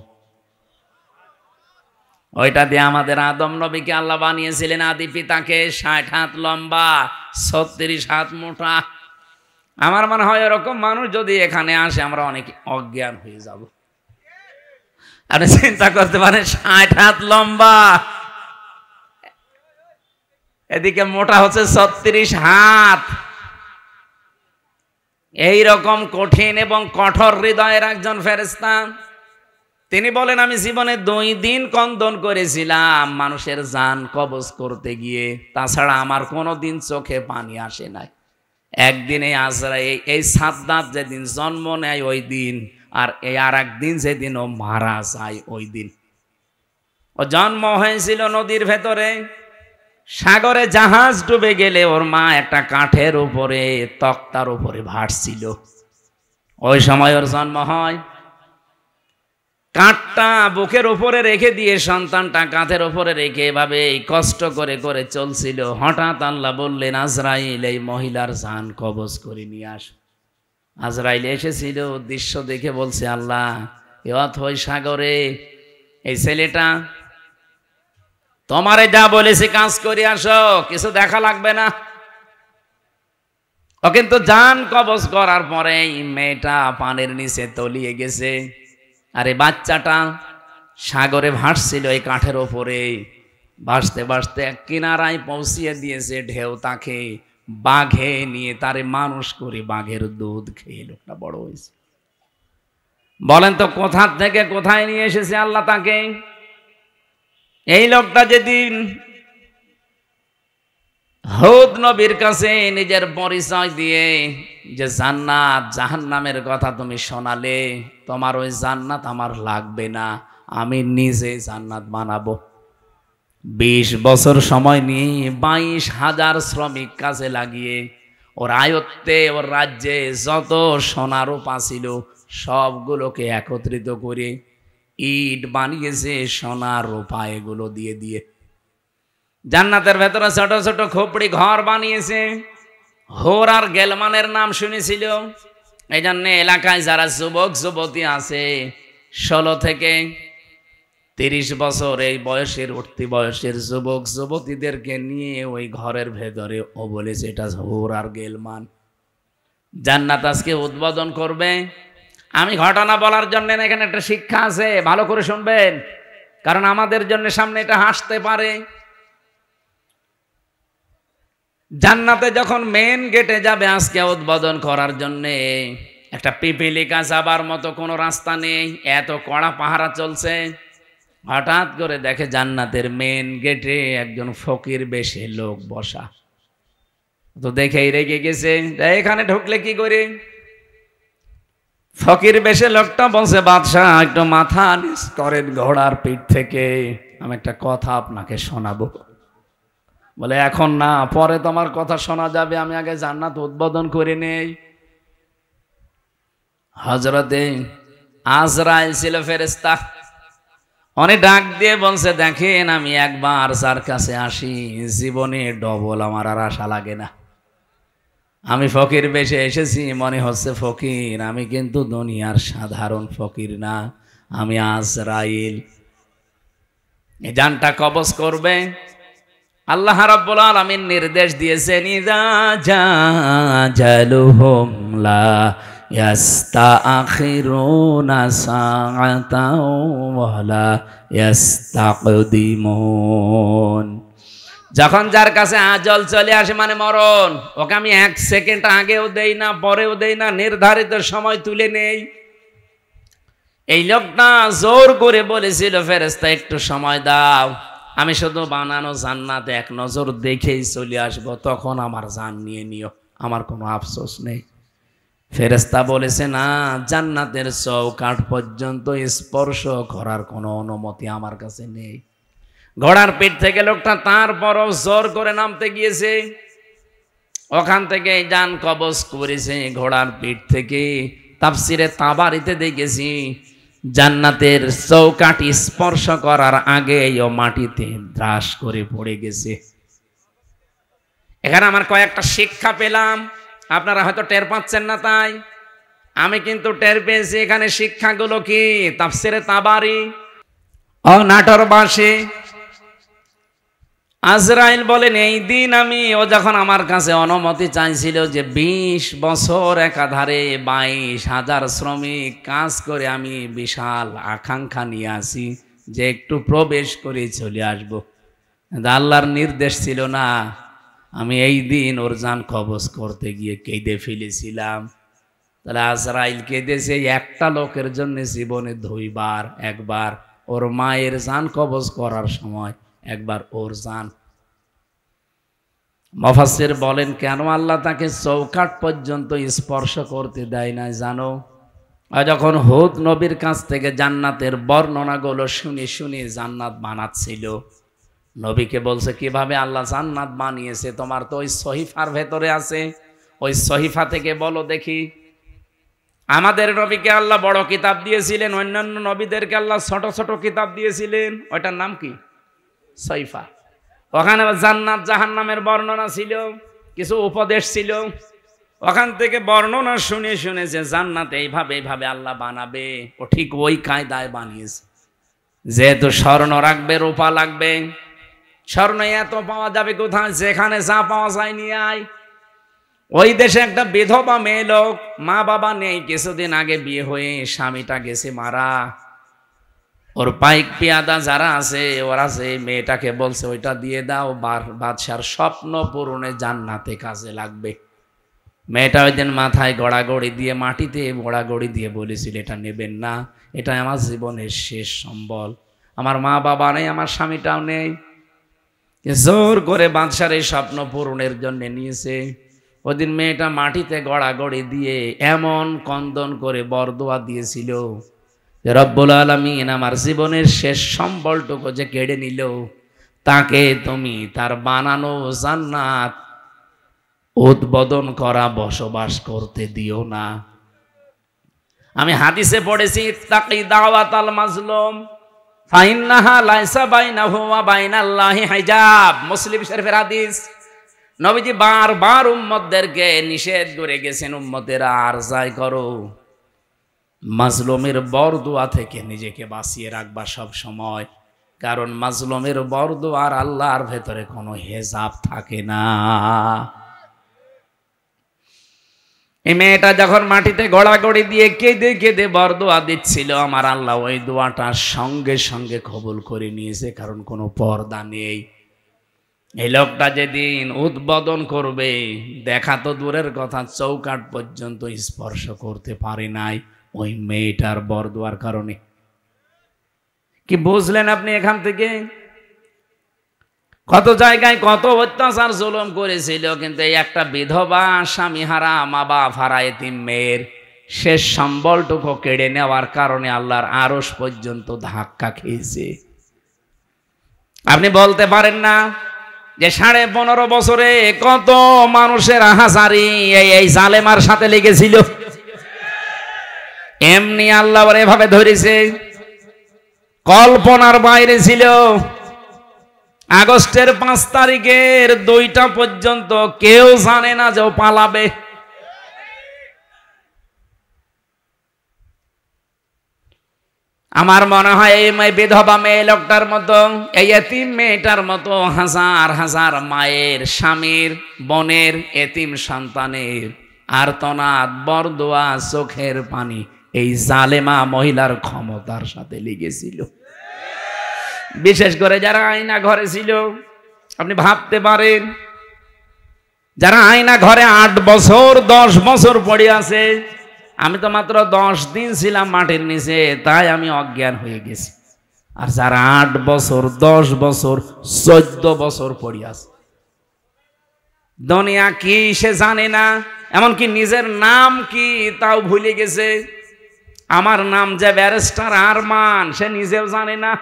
[SPEAKER 1] ওইটা দিয়ে আমাদের আদম নবীকে আল্লাহ বানিয়েছিলেন, আদি পিতাকে। 60 হাত লম্বা, 36 হাত মোটা। আমার মনে হয় এরকম মানুষ যদি এখানে আসে, আমরা অনেক অজ্ঞান হয়ে যাব। আপনি চিন্তা করতে পারেন, 60 হাত লম্বা, এদিকে মোটা হচ্ছে 36 হাত। এইরকম কঠিন এবং কঠোর হৃদয়ের একজন ফেরেশতা। তিনি বলেন, আমি জীবনে 2 দিন কন্দন করেছিলাম মানুষের জান কবজ করতে গিয়ে, তাছাড়া আমার কোনোদিন চোখে পানি আসে নাই। একদিনে আজরাইল, এই সাদ্দাত যেদিন জন্ম নেয় ওই দিন, আর এই আর একদিন যেদিন ও মারা যায় ওই দিন। ও জন্ম হয়েছিল নদীর ভেতরে, সাগরে জাহাজ ডুবে গেলে ওর মা একটা কাঠের উপরে তক্তার উপরে ভাসছিল, ওই সময় ওর জন্ম হয়। কাঠটা বুকের উপরে রেখে দিয়ে সন্তানটা কাঁধের উপরে রেখে এভাবে কষ্ট করে করে চলছিল। হঠাৎ আল্লাহ বললেন, আজরাইল এই মহিলার জান কবজ করে নিয়ে আস। আজরাইল এসেছিল, দৃশ্য দেখে বলছে, আল্লাহ এ অথই সাগরে এই ছেলেটা তোমারে যা বলেছে কাজ করে আসো, কিছু দেখা লাগবে না। ও কিন্তু জান কবজ করার পরে মেয়েটা পানির নিচে তলিয়ে গেছে, আরে বাচ্চাটা সাগরে ভাসছিল এই কাঠের ওপরে, ভাসতে ভাসতে এক কিনারায় পৌঁছিয়ে দিয়েছে ঢেউ তাকে, বাঘে নিয়ে তারে মানুষ করে বাঘের দুধ খেয়ে লোকটা বড় হয়েছে। বলেন তো কোথা থেকে কোথায় নিয়ে এসেছে আল্লাহ তাকে? এই লোকটা যেদিন হুদ নবীর কাছে নিজের পরিচয় দিয়ে যে জান্নাত জাহান্নামের কথা তুমি শোনালে, তোমার ওই জান্নাত আমার লাগবে না, আমি নিজে জান্নাত বানাবো। 20 বছর সময় নিয়ে 22,000 শ্রমিক কাজে লাগিয়ে ওর আয়ত্তে ওর রাজ্যে যত সোনা রূপা ছিল সবগুলোকে একত্রিত করে ইট বানিয়েছে সোনা রূপা এগুলো দিয়ে দিয়ে। জান্নাতের ভেতরে ছোট ছোট খোপড়ি ঘর বানিয়েছে। হোর আর গেলমানের নাম শুনেছিল, এই জন্য এলাকায় যারা যুবক যুবতী আছে 16 থেকে 30 বছর এই বয়সের উঠতি বয়সের যুবক যুবতীদেরকে নিয়ে ওই ঘরের ভেতরে ও বলেছে এটা হোর আর গেলমান। জান্নাত আজকে উদ্বোধন করবে। আমি ঘটনা বলার জন্য এখানে একটা শিক্ষা আছে, ভালো করে শুনবেন, কারণ আমাদের জন্য সামনে এটা হাসতে পারে। জান্নাতে যখন মেন গেটে যাবে আজকে উদ্বোধন করার জন্য, একটা পিপিলিকা যাবার মতো কোনো রাস্তা নেই, এত কড়া পাহারা চলছে। হঠাৎ করে দেখে জান্নাতের মেন গেটে একজন ফকির বেশে লোক বসা। তো দেখেই রেগে গেছে, এখানে ঢুকলে কি করে? ফকির বেশে লোকটা বলছে, বাদশাহ একটু মাথা নিচ করেন ঘোড়ার পিঠ থেকে, আমি একটা কথা আপনাকে শোনাবো। বলে এখন না, পরে তোমার কথা শোনা যাবে, আমি আগে জান্নাত উদ্বোধন করে নেই। হযরতে আজরাইল ছিল ফেরেশতা, অনেক ডাক দিয়ে বলছে, দেখেন আমি একবার যার কাছে আসি জীবনে ডবল আমার আর আশা লাগে না। আমি ফকির বেশে এসেছি, মনে হচ্ছে ফকির, আমি কিন্তু দুনিয়ার সাধারণ ফকির না, আমি আজরাইল। এই জানটা কবজ করবে। আল্লাহ রাব্বুল আলামিন নির্দেশ দিয়েছেন, ইযা জাজালুহুম লা ইয়াস্তাখিরুনা সাআতাও ওয়া লা ইস্তাকদিমুন। যখন যার কাছে আজল চলে আসে মানে মরণ, ওকে আমি 1 সেকেন্ড আগেও দেই না পরেও দেই না, নির্ধারিত সময় তুলে নেই। এই লোকটা জোর করে বলেছিল, ফেরেশতা একটু সময় দাও, আমি শুধু বানানো জান্নাত এক নজর দেখেই চলে আসব, তখন আমার জান নিয়ে নিও, আমার কোনো আফসোস নেই। ফেরেশতা বলেছে, না, জান্নাতের চৌকাঠ পর্যন্ত স্পর্শ করার কোনো অনুমতি আমার কাছে নেই। ঘোড়ার পিঠ থেকে লোকটা তারপরও জোর করে নামতে গিয়েছে, ওখান থেকে জান কবজ করেছে ঘোড়ার পিঠ থেকে। তাফসিরে তাবারিতে দেখেছি জান্নাতের চৌকাঠি স্পর্শ করার আগে ও মাটিতে ধ্রাস করে পড়ে গেছে। এখানে আমার কয়েকটা শিক্ষা পেলাম, আপনারা হয়তো টের পাচ্ছেন না, তাই আমি কিন্তু টের পেয়েছি। এখানে শিক্ষাগুলো কি? তাফসিরে তাবারি ও নাটোরবাসী আজরাইল বলেন, এই দিন ও যখন আমার কাছে অনুমতি চাইছিল যে 20 বছর একাধারে 22,000 শ্রমিক কাজ করে আমি বিশাল আকাঙ্ক্ষা নিয়ে আসি যে একটু প্রবেশ করে চলে আসবো, আল্লাহর নির্দেশ ছিল না। আমি এই দিন ওর জান কবজ করতে গিয়ে কেঁদে ফেলেছিলাম। তাহলে আজরাইল কেঁদেছে একটা লোকের জন্য জীবনে 2 বার, একবার ওর মায়ের জান কবজ করার সময়, একবার ওর জান। মুফাসসির বলেন, কেন আল্লাহ তাকে চৌকাঠ পর্যন্ত স্পর্শ করতে দেয় না জানো? আর যখন হুদ নবীর কাছ থেকে জান্নাতের বর্ণনাগুলো শুনে শুনে জান্নাত বানাচ্ছিল, নবীকে বলছে কিভাবে আল্লাহ জান্নাত বানিয়েছে, তোমার তো ওই সহিফার ভেতরে আছে, ওই সহিফা থেকে বলো দেখি। আমাদের নবীকে আল্লাহ বড় কিতাব দিয়েছিলেন, অন্যান্য নবীদেরকে আল্লাহ ছোট ছোট কিতাব দিয়েছিলেন, ওইটার নাম কি? সহিফা। ওখানে জান্নাত জাহান্নামের বর্ণনা ছিল, কিছু উপদেশ ছিল। ওখান থেকে বর্ণনা শুনে শুনে যে জান্নাত এইভাবে এইভাবে আল্লাহ বানাবে, ও ঠিক ওই কায়দায় বানিয়েছে। যেহেতু স্বর্ণ রাখবে, রূপা লাগবে, স্বর্ণ এত পাওয়া যাবে কোথায়, যেখানে যা পাওয়া যায় নিয়ে আয়। ওই দেশে একটা বিধবা মেয়ে লোক, মা বাবা নেই, কিছুদিন আগে বিয়ে হয়ে স্বামীটা গেছে মারা। ওর পাইক পিয়াদা যারা আছে ওরা যে মেয়েটাকে বলছে ওইটা দিয়ে দাও, বাদশার স্বপ্ন পূরণে জান্নাতে কাজে লাগবে। মেয়েটা ওই দিন মাথায় গড়াগড়ি দিয়ে, মাটিতে গড়াগড়ি দিয়ে বলেছিল এটা নেবেন না, এটা আমার জীবনের শেষ সম্বল, আমার মা বাবা নেই, আমার স্বামীটাও নেই। জোর করে বাদশার এই স্বপ্ন পূরণের জন্য নিয়েছে। ওদিন মেয়েটা মাটিতে গড়াগড়ি দিয়ে এমন কন্দন করে বরদোয়া দিয়েছিল যে রব্বুল আলামিন আমার জীবনের শেষ সম্বলটুকু যে কেড়ে নিল, তাকে তুমি তার বানানো জান্নাত উদ্বোধন করা বসবাস করতে দিও না। আমি হাদিসে পড়েছি তাকি দাওয়াতাল মাজলুম ফাইন্নাহা লাইসা বাইনাহু ওয়া বাইনাল্লাহি হিজাব, মুসলিম শরীফের হাদিস। নবীজি বারবার উম্মতদেরকে নিষেধ করে গেছেন, উম্মতেরা আর যাই করো, মাজলুমের বরদোয়া থেকে নিজেকে বাঁচিয়ে রাখবা সব সময়, কারণ মাজলুমের বরদোয়ার আল্লাহর ভেতরে কোনো হেজাব থাকে না। এই মেয়েটা যখন মাটিতে গড়াগড়ি দিয়ে কেঁদে কেঁদে বরদোয়া দিচ্ছিল, আমার আল্লাহ ওই দোয়াটা সঙ্গে সঙ্গে কবুল করে নিয়েছে, কারণ কোনো পর্দা নেই। এই লোকটা যেদিন উদ্বোধন করবে, দেখা তো দূরের কথা, চৌকাঠ পর্যন্ত স্পর্শ করতে পারে নাই ওই মেয়েটার বরদোয়ার কারণে। কি বুঝলেন আপনি এখান থেকে? কত জায়গায় কত অত্যাচার জুলুম করেছিল, কিন্তু এই একটা বিধবা স্বামী হারা মা বাপ হারা এতিম মেয়ের শেষ সম্বলটুকু কেড়ে নেওয়ার কারণে আল্লাহর আরশ পর্যন্ত ধাক্কা খেয়েছে। আপনি বলতে পারেন না যে 15.5 বছরে কত মানুষের হাজারি এই জালেমার সাথে লেগেছিল, এমনি আল্লাহ এভাবে ধরেছে, কল্পনার বাইরে ছিল। আগস্টের 5 তারিখের 2টা পর্যন্ত কেউ জানে না যে ও পালাবে। আমার মনে হয় এই বিধবা মেয়ে লোকটার মতো, এই এতিম মেয়েটার মতো হাজার হাজার মায়ের, স্বামীর, বোনের, এতিম সন্তানের আর্তনাদ, বরদোয়া, চোখের পানি এই জালেমা মহিলার ক্ষমতার সাথে লেগেছিল। বিশেষ করে যারা আয়না ঘরে ছিল, আপনি ভাবতে পারেন, যারা আয়না ঘরে 8 বছর 10 বছর পড়ে আছে। আমি তো মাত্র 10 দিন ছিলাম মাটির নিচে, তাই আমি অজ্ঞান হয়ে গেছি। আর যারা 8 বছর 10 বছর 14 বছর পড়ে আছে, দুনিয়া কি সে জানে না, এমনকি নিজের নাম কি তাও ভুলে গেছে। আমার নাম যে ব্যারিস্টার আরমান, সে নিজেও জানে না।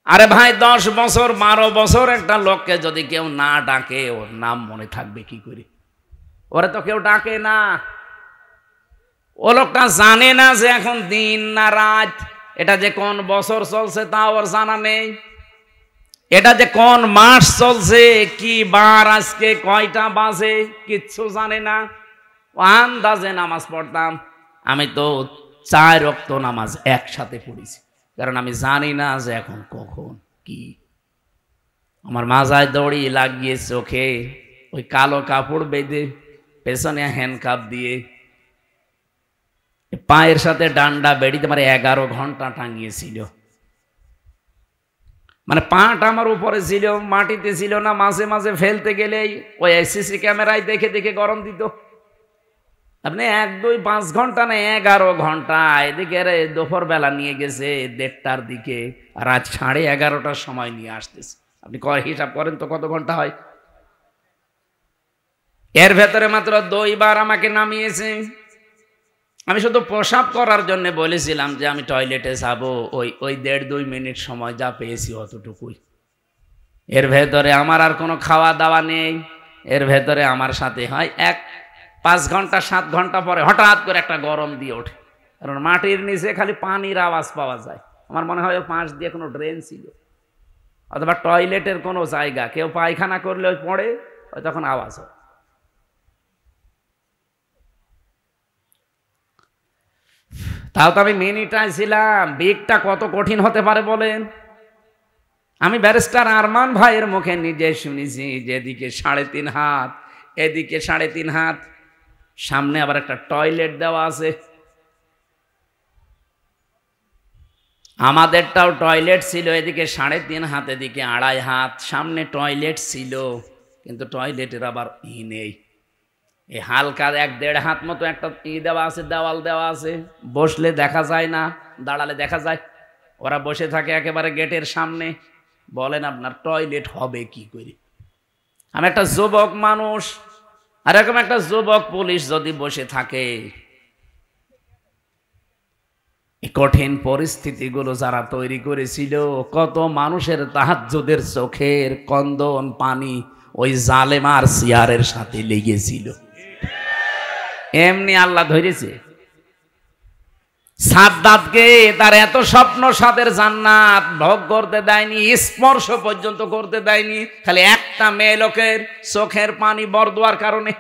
[SPEAKER 1] আরে ভাই, 10 বছর 12 বছর একটা লোককে যদি কেউ না ডাকে, ওর নাম মনে থাকবে কি করে? ওরা তো কেউ ডাকে না। ও লোকটা জানে না যে এখন দিন না রাত, এটা যে কোন বছর চলছে তা ওর জানা নেই, এটা যে কোন মাস চলছে, কি বার আজকে, কয়টা বাজে, কিচ্ছু জানে না। ও আন্দাজে নামাজ পড়তাম। আমি তো 4 ওয়াক্ত নামাজ একসাথে পড়েছি, কারণ আমি জানি না যে এখন কখন কি। আমার মাজায় দড়ি লাগিয়ে চোখে ওই কালো কাপড় বেঁধে, পেছনে হ্যান্ডকাপ দিয়ে, পায়ের সাথে ডান্ডা বেড়িতে মানে 11 ঘন্টা টাঙিয়েছিল। মানে পাটা আমার উপরে ছিল, মাটিতে ছিল না। মাঝে মাঝে ফেলতে গেলেই ওই সিসি ক্যামেরায় দেখে দেখে গরম দিত। আপনি 1, 2, 5 ঘন্টা না, 11 ঘন্টা। এদিকে দুপুর বেলা নিয়ে গেছে 1:30টার দিকে, আর রাত 11:30টার সময় নিয়ে আসতেছে। আপনি হিসাব করেন তো কত ঘন্টা হয়। এর ভেতরে মাত্র 2 বার আমাকে নামিয়েছে। আমি শুধু প্রসাব করার জন্য বলেছিলাম যে আমি টয়লেটে যাব, ওই 1.5-2 মিনিট সময় যা পেয়েছি অতটুকুই। এর ভেতরে আমার আর কোনো খাওয়া দাওয়া নেই। এর ভেতরে আমার সাথে হয় 5 ঘন্টা 7 ঘন্টা পরে হঠাৎ করে একটা গরম দিয়ে ওঠে, কারণ মাটির নিচে খালি পানির আওয়াজ পাওয়া যায়। আমার মনে হয় ওই পাশ দিয়ে কোনো ড্রেন ছিল, অথবা টয়লেটের কোনো জায়গা, কেউ পায়খানা করলে ওই পড়ে, ওই তখন আওয়াজ হয়। তাও তো আমি মিনিটায় ছিলাম। বিগটা কত কঠিন হতে পারে বলেন? আমি ব্যারিস্টার আরমান ভাইয়ের মুখে নিজে শুনেছি যে এদিকে 3.5 হাত, এদিকে 3.5 হাত, সামনে আবার একটা টয়লেট দেওয়া আছে। আমাদেরটাও টয়লেট ছিল, এদিকে 3.5 হাত, এদিকে 2.5 হাত, সামনে টয়লেট ছিল, কিন্তু টয়লেটের আবার নেই। এই হালকা 1-1.5 হাত মতো একটা দেওয়া আছে, দেওয়াল দেওয়া আছে, বসলে দেখা যায় না, দাঁড়ালে দেখা যায়। ওরা বসে থাকে একেবারে গেটের সামনে। বলেন আপনার টয়লেট হবে কি করে? আমি একটা যুবক মানুষ, আর এরকম একটা যুবক পুলিশ যদি বসে থাকে, কঠিন পরিস্থিতিগুলো যারা তৈরি করেছিল, কত মানুষের তাহাজ্জুদের চোখের কন্দন পানি ওই জালেমার চেয়ারের সাথে লেগেছিল। এমনি আল্লাহ ধরেছে। সাদ্দাতকে তার এত স্বপ্ন সাদের জান্নাত ভোগ করতে দেয়নি, স্পর্শ পর্যন্ত করতে দেয়নি, খালি একটা মেয়ে লোকের চোখের পানি বরদোয়ার কারণে।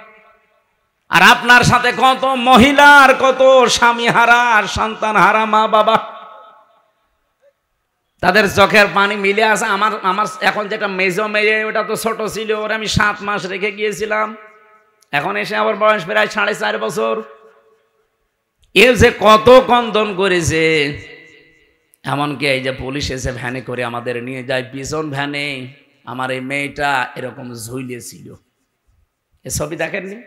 [SPEAKER 1] আর আপনার সাথে কত মহিলার, কত স্বামী হারা, সন্তান হারা মা বাবা, তাদের চোখের পানি মিলে আছে। আমার এখন যেটা মেজো মেয়ে, ওটা তো ছোট ছিল, ওর আমি 7 মাস রেখে গিয়েছিলাম, এখন এসে আমার বয়স প্রায় 4.5 বছর। এ যে কত কন্দন করেছে, এমনকি এই যে পুলিশ এসে ভ্যানে করে আমাদের নিয়ে যায়, পিছন ভ্যানে আমার এই মেয়েটা এরকম ঝুলিয়েছিল। এ ছবি দেখেননি?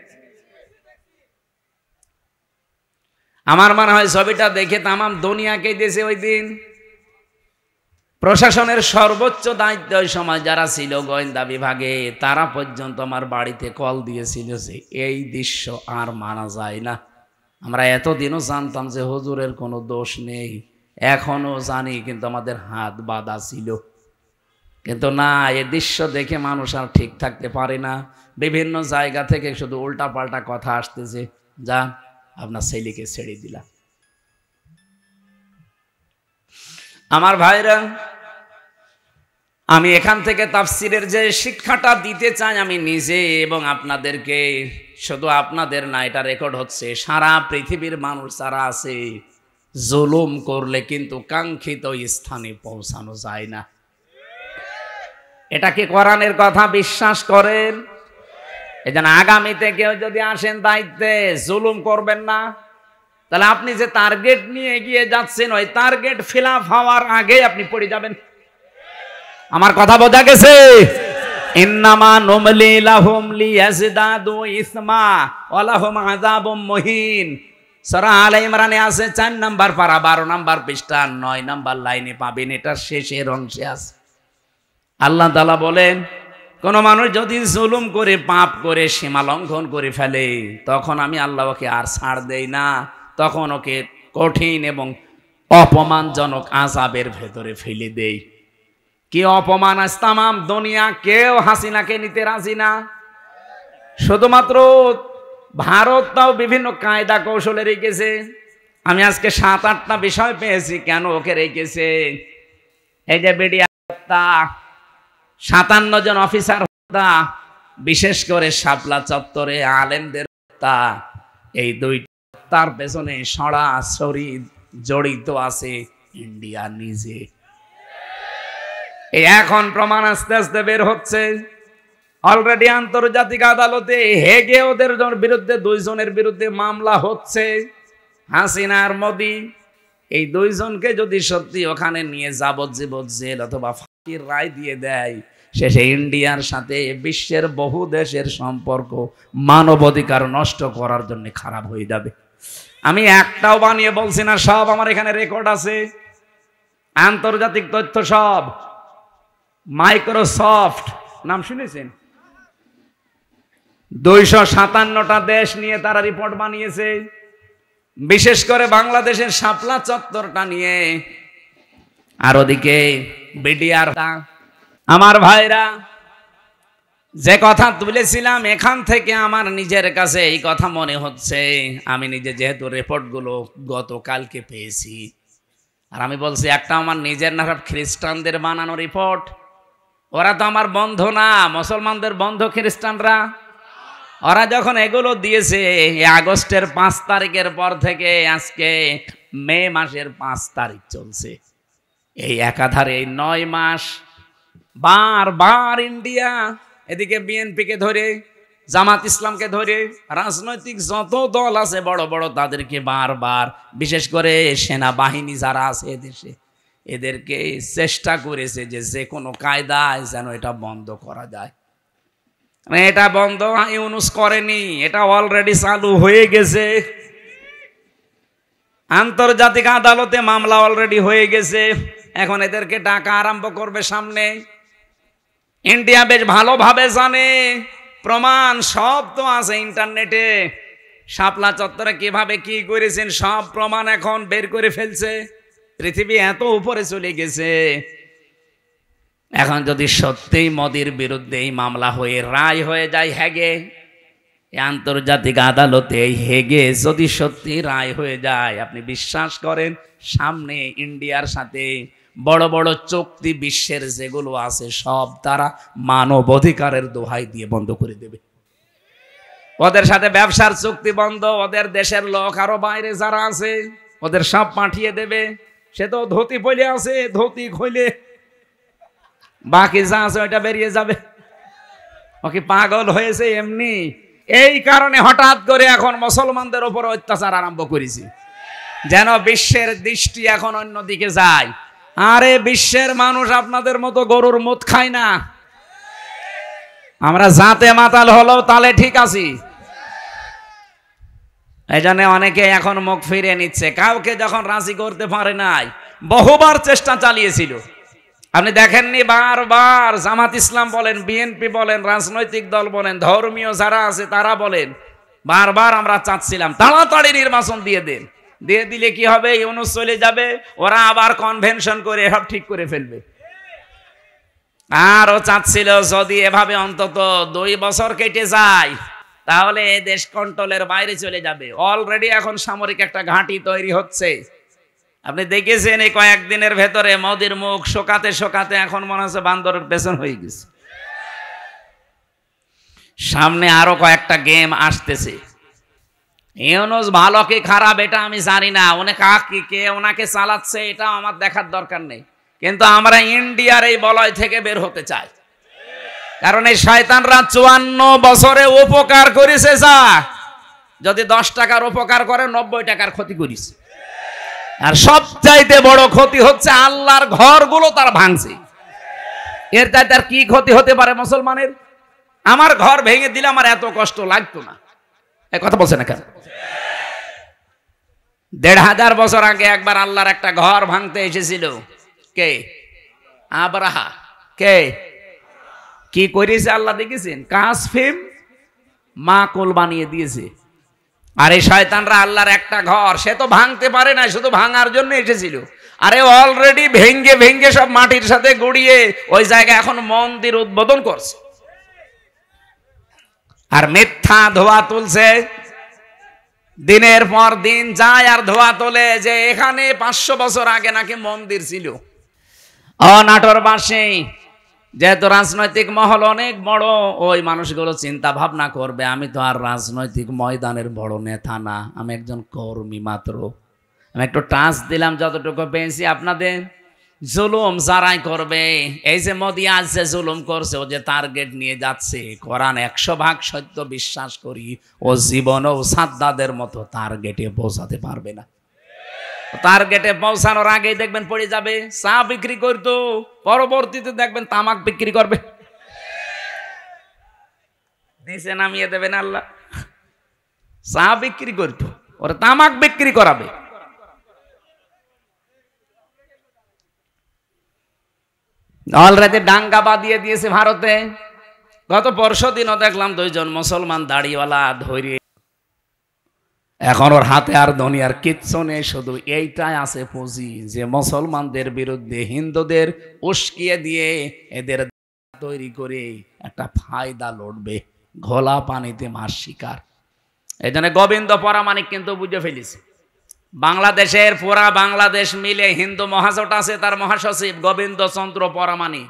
[SPEAKER 1] আমার মনে হয় ছবিটা দেখে তামাম দুনিয়াকে দিয়েছে ওই দিন। প্রশাসনের সর্বোচ্চ দায়িত্ব ওই সময় যারা ছিল গোয়েন্দা বিভাগে, তারা পর্যন্ত আমার বাড়িতে কল দিয়েছিল যে এই দৃশ্য আর মানা যায় না। আমরা এতদিনও জানতাম যে হুজুরের কোনো দোষ নেই, এখনো জানি, কিন্তু আমাদের হাত বাঁধা ছিল। কিন্তু না, এ দৃশ্য দেখে মানুষ আর ঠিক থাকতে পারে না। বিভিন্ন জায়গা থেকে শুধু উল্টা পাল্টা কথা আসতেছে, যা আপনার ছেলেকে ছেড়ে দিলাম। আমার ভাইরা, আমি এখান থেকে তাফসিরের যে শিক্ষাটা দিতে চাই আমি নিজে এবং আপনাদেরকে, শুধু আপনাদের না, এটা রেকর্ড হচ্ছে, সারা পৃথিবীর মানুষ যারা আছে, জুলুম করলে কিন্তু কাঙ্ক্ষিত স্থানে পৌঁছানো যায় না। এটা কি কোরআনের কথা বিশ্বাস করেন? এজন্য আগামীতে কেউ যদি আসেন দায়িত্বে, জুলুম করবেন না। তাহলে আপনি যে টার্গেট নিয়ে এগিয়ে যাচ্ছেন, ওই টার্গেট ফিল আপ হওয়ার আগে আপনি পড়ে যাবেন। আমার কথা বোঝা গেছে? ইন্নামা নুমলি লাহুম লিয়াজদাদু ইসমা ওয়া লাহুম আযাবুম মুহিন। সূরা আলে ইমরানে আছে 4 নাম্বার পারা 12 নাম্বার পৃষ্ঠা 9 নাম্বার লাইনে পাবেন, এটা শেষের অংশে আছে। আল্লাহ তাআলা বলেন, কোন মানুষ যদি জুলুম করে, পাপ করে, সীমা লঙ্ঘন করে ফেলে, তখন আমি আল্লাহ ওকে আর ছাড় দেই না, তখন ওকে কঠিন এবং অপমানজনক আযাবের ভেতরে ফেলে দেই। কি অপমান! আজ তামাম দুনিয়া কেউ হাসিনাকে নিতে রাজি না। শুধুমাত্র ভারত তাও বিভিন্ন কায়দা কৌশলে রেখেছে। আমি আজকে 7-8টা বিষয় পেয়েছি কেন ওকে রেখেছে। এই যে বিডিআর হত্যা, 57 জন অফিসার হত্যা, বিশেষ করে শাপলা চত্বরে আলেমদের হত্যা, এই 2টা হত্যার পেছনে সরাসরি জড়িত আছে ইন্ডিয়া নিজে। এখন প্রমাণ আস্তে আস্তে বের হচ্ছে। অলরেডি আন্তর্জাতিক আদালতে হেগে ওদের বিরুদ্ধে 2 জনের বিরুদ্ধে মামলা হচ্ছে, হাসিনা আর মোদি। এই 2 জনকে যদি সত্যি ওখানে নিয়ে যাবজ্জীবন জেল অথবা ফাঁসির রায় দিয়ে দেয়, শেষে ইন্ডিয়ার সাথে বিশ্বের বহু দেশের সম্পর্ক মানবাধিকার নষ্ট করার জন্য খারাপ হয়ে যাবে। আমি একটাও বানিয়ে বলছি না, সব আমার এখানে রেকর্ড আছে, আন্তর্জাতিক তথ্য সব। মাইক্রোসফট নাম শুনেছেন? 257টা দেশ নিয়ে তারা রিপোর্ট বানিয়েছে। বিশেষ করে বাংলাদেশের শাপলা চত্বরটা নিয়ে, আর ওদিকে বিডিআর। আমার ভাইরা, যে কথা তুলেছিলাম এখান থেকে আমার নিজের কাছে এই কথা মনে হচ্ছে, আমি নিজে যেহেতু রিপোর্টগুলো গতকালকে পেয়েছি, আর আমি বলছি একটা আমার নিজের না, খ্রিস্টানদের বানানো রিপোর্ট। ওরা তো আমার বন্ধু না, মুসলমানদের বন্ধু খ্রিস্টানরা। ওরা যখন এগুলো দিয়েছে আগস্টের 5 তারিখের পর থেকে আজকে মে মাসের 5 তারিখ চলছে, এই একাধারে এই 9 মাস বারবার ইন্ডিয়া এদিকে বিএনপিকে ধরে, জামাত ইসলামকে ধরে, রাজনৈতিক যত দল আছে বড় বড় তাদেরকে বারবার, বিশেষ করে সেনাবাহিনী যারা আছে এদেশে, এদেরকে চেষ্টা করেছে যে যে কোনো কায়দায় যেন এটা বন্ধ করা যায়। এটা বন্ধ ইউনুস করেনি, এটা অলরেডি চালু হয়ে গেছে। আন্তর্জাতিক আদালতে মামলা অলরেডি হয়ে গেছে, এখন এদেরকে ডাকা আরম্ভ করবে সামনে। ইন্ডিয়া বেশ ভালোভাবে জানে, প্রমাণ সব তো আছে ইন্টারনেটে। শাপলা চত্বরে কিভাবে কি করেছেন সব প্রমাণ এখন বের করে ফেলছে। পৃথিবী এত উপরে চলে গেছে। এখন যদি সত্যিই মোদির বিরুদ্ধে এই মামলা হয়ে রায় হয়ে যায় হেগে, আন্তর্জাতিক আদালতে এই হেগে যদি সত্যি রায় হয়ে যায়, আপনি বিশ্বাস করেন সামনে ইন্ডিয়ার সাথে বড় বড় চুক্তি বিশ্বের যেগুলো আছে সব তারা মানব অধিকারের দোহাই দিয়ে বন্ধ করে দেবে। ওদের সাথে ব্যবসার চুক্তি বন্ধ, ওদের দেশের লোক আরো বাইরে যারা আছে ওদের সব পাঠিয়ে দেবে। সে তো ধুতি পরে আছে, ধুতি খুলে বাকি যা আছে ওইটা বেরিয়ে যাবে। ও কি পাগল হয়েছে এমনি? এই কারণে হঠাৎ করে এখন মুসলমানদের উপর অত্যাচার আরম্ভ করেছি, যেন বিশ্বের দৃষ্টি এখন অন্যদিকে যায়। আরে বিশ্বের মানুষ আপনাদের মতো গরুর মুত খায় না, আমরা জাতে মাতাল হলেও তালে ঠিক আছি। এই জন্য অনেকে এখন মুখ ফিরিয়ে নিচ্ছে, কাউকে যখন রাজি করতে পারে নাই, বহুবার চেষ্টা চালিয়েছিল। আপনি দেখেননি বারবার জামাত ইসলাম বলেন, বিএনপি বলেন, রাজনৈতিক দল বলেন, ধর্মীয় যারা আছে তারা বলেন, বারবার আমরা চাচ্ছিলাম তাড়াতাড়ি নির্বাচন দিয়ে দেন, দিয়ে দিলে কি হবে, ইউনুস চলে যাবে, ওরা আবার কনভেনশন করে সব ঠিক করে ফেলবে। আর ও চাচ্ছিল যদি এভাবে অন্তত 2 বছর কেটে যায় তাহলে দেশ কন্ট্রোলের বাইরে চলে যাবে। অলরেডি এখন সামরিক একটা ঘাঁটি তৈরি হচ্ছে। আপনি দেখেছেন এই কয়েকদিনের ভেতরে মোদির মুখ শোকাতে শোকাতে এখন মনে হচ্ছে বান্দরের পেছন হয়ে গেছে। সামনে আরো কয়েকটা গেম আসতেছে। ইউনুস ভালো কি খারাপ এটা আমি জানি না, কে ওনাকে চালাচ্ছে এটা আমার দেখার দরকার নেই, কিন্তু আমরা ইন্ডিয়ার এই বলয় থেকে বের হতে চাই। কারণ এই শয়তানরা 54 বছরে উপকার করেছে, যা যদি 10 টাকার উপকার করে 90 টাকার ক্ষতি করেছে। আর সবচাইতে বড় ক্ষতি হচ্ছে আল্লাহর ঘরগুলো তার ভাঙছে। এর চাইতে আর কি ক্ষতি হতে পারে মুসলমানের? আমার ঘর ভেঙে দিলে আমার এত কষ্ট লাগতো না। এই কথা বলছে না কেন? 1500 বছর আগে একবার আল্লাহর একটা ঘর ভাঙতে এসেছিল। কে? আব্রাহা। কে? কি করেছে আল্লাহ দেখেছেন? কাসফিম মাকুল বানিয়ে দিয়েছে। আর এই শয়তানরা আল্লাহর একটা ঘর সে তো ভাঙতে পারে না, শুধু ভাঙার জন্য এসেছিল। আরে অলরেডি ভেঙ্গে ভেঙ্গে সব মাটির সাথে গড়িয়ে ওই জায়গায় এখন মন্দির উদ্বোধন করছে। আর মিথ্যা ধোয়া তুলছে, দিনের পর দিন যায় আর ধোয়া তোলে যে এখানে 500 বছর আগে নাকি মন্দির ছিল। নাটোরবাসী যেহেতু রাজনৈতিক মহল অনেক বড়, ওই মানুষগুলো চিন্তা ভাবনা করবে আমি তো আর রাজনৈতিক ময়দানের বড় নেতা না, আমি একজন কর্মী মাত্র। আমি একটু টাচ দিলাম যতটুকু পেয়েছি আপনাদের। জুলুম যারাই করবে, এই যে মোদি আজ যে জুলুম করছে, ও যে টার্গেট নিয়ে যাচ্ছে, কোরআন 100% সত্য বিশ্বাস করি, ও জীবনেও সাদ্দাদের মতো টার্গেটে পৌঁছাতে পারবে না। টার্গেটে পৌঁছানোর আগেই দেখবেন পড়ে যাবে। চা বিক্রি করতো, পরবর্তীতে দেখবেন তামাক বিক্রি করবে, নিচে নামিয়ে দেবেন আল্লাহ। চা বিক্রি করতো, ওরা তামাক বিক্রি করাবে। অলরেডি দাঙ্গা বাঁধিয়ে দিয়েছে ভারতে। গত পরশু দিনও দেখলাম 2 জন মুসলমান দাড়িওয়ালা ধরে এখন ওর হাতে আর দুনিয়ার কিচ্ছু নেই, শুধু এইটাই আছে পুঁজি যে মুসলমানদের বিরুদ্ধে হিন্দুদের উস্কিয়ে দিয়ে এদের তৈরি করে একটা ফায়দা লড়বে, ঘোলা পানিতে মাছ শিকার। এই জন্য গোবিন্দ পরামানিক কিন্তু বুঝে ফেলেছে, বাংলাদেশের পুরা বাংলাদেশ মিলে হিন্দু মহাজোট আছে, তার মহাসচিব গোবিন্দ চন্দ্র পরামানিক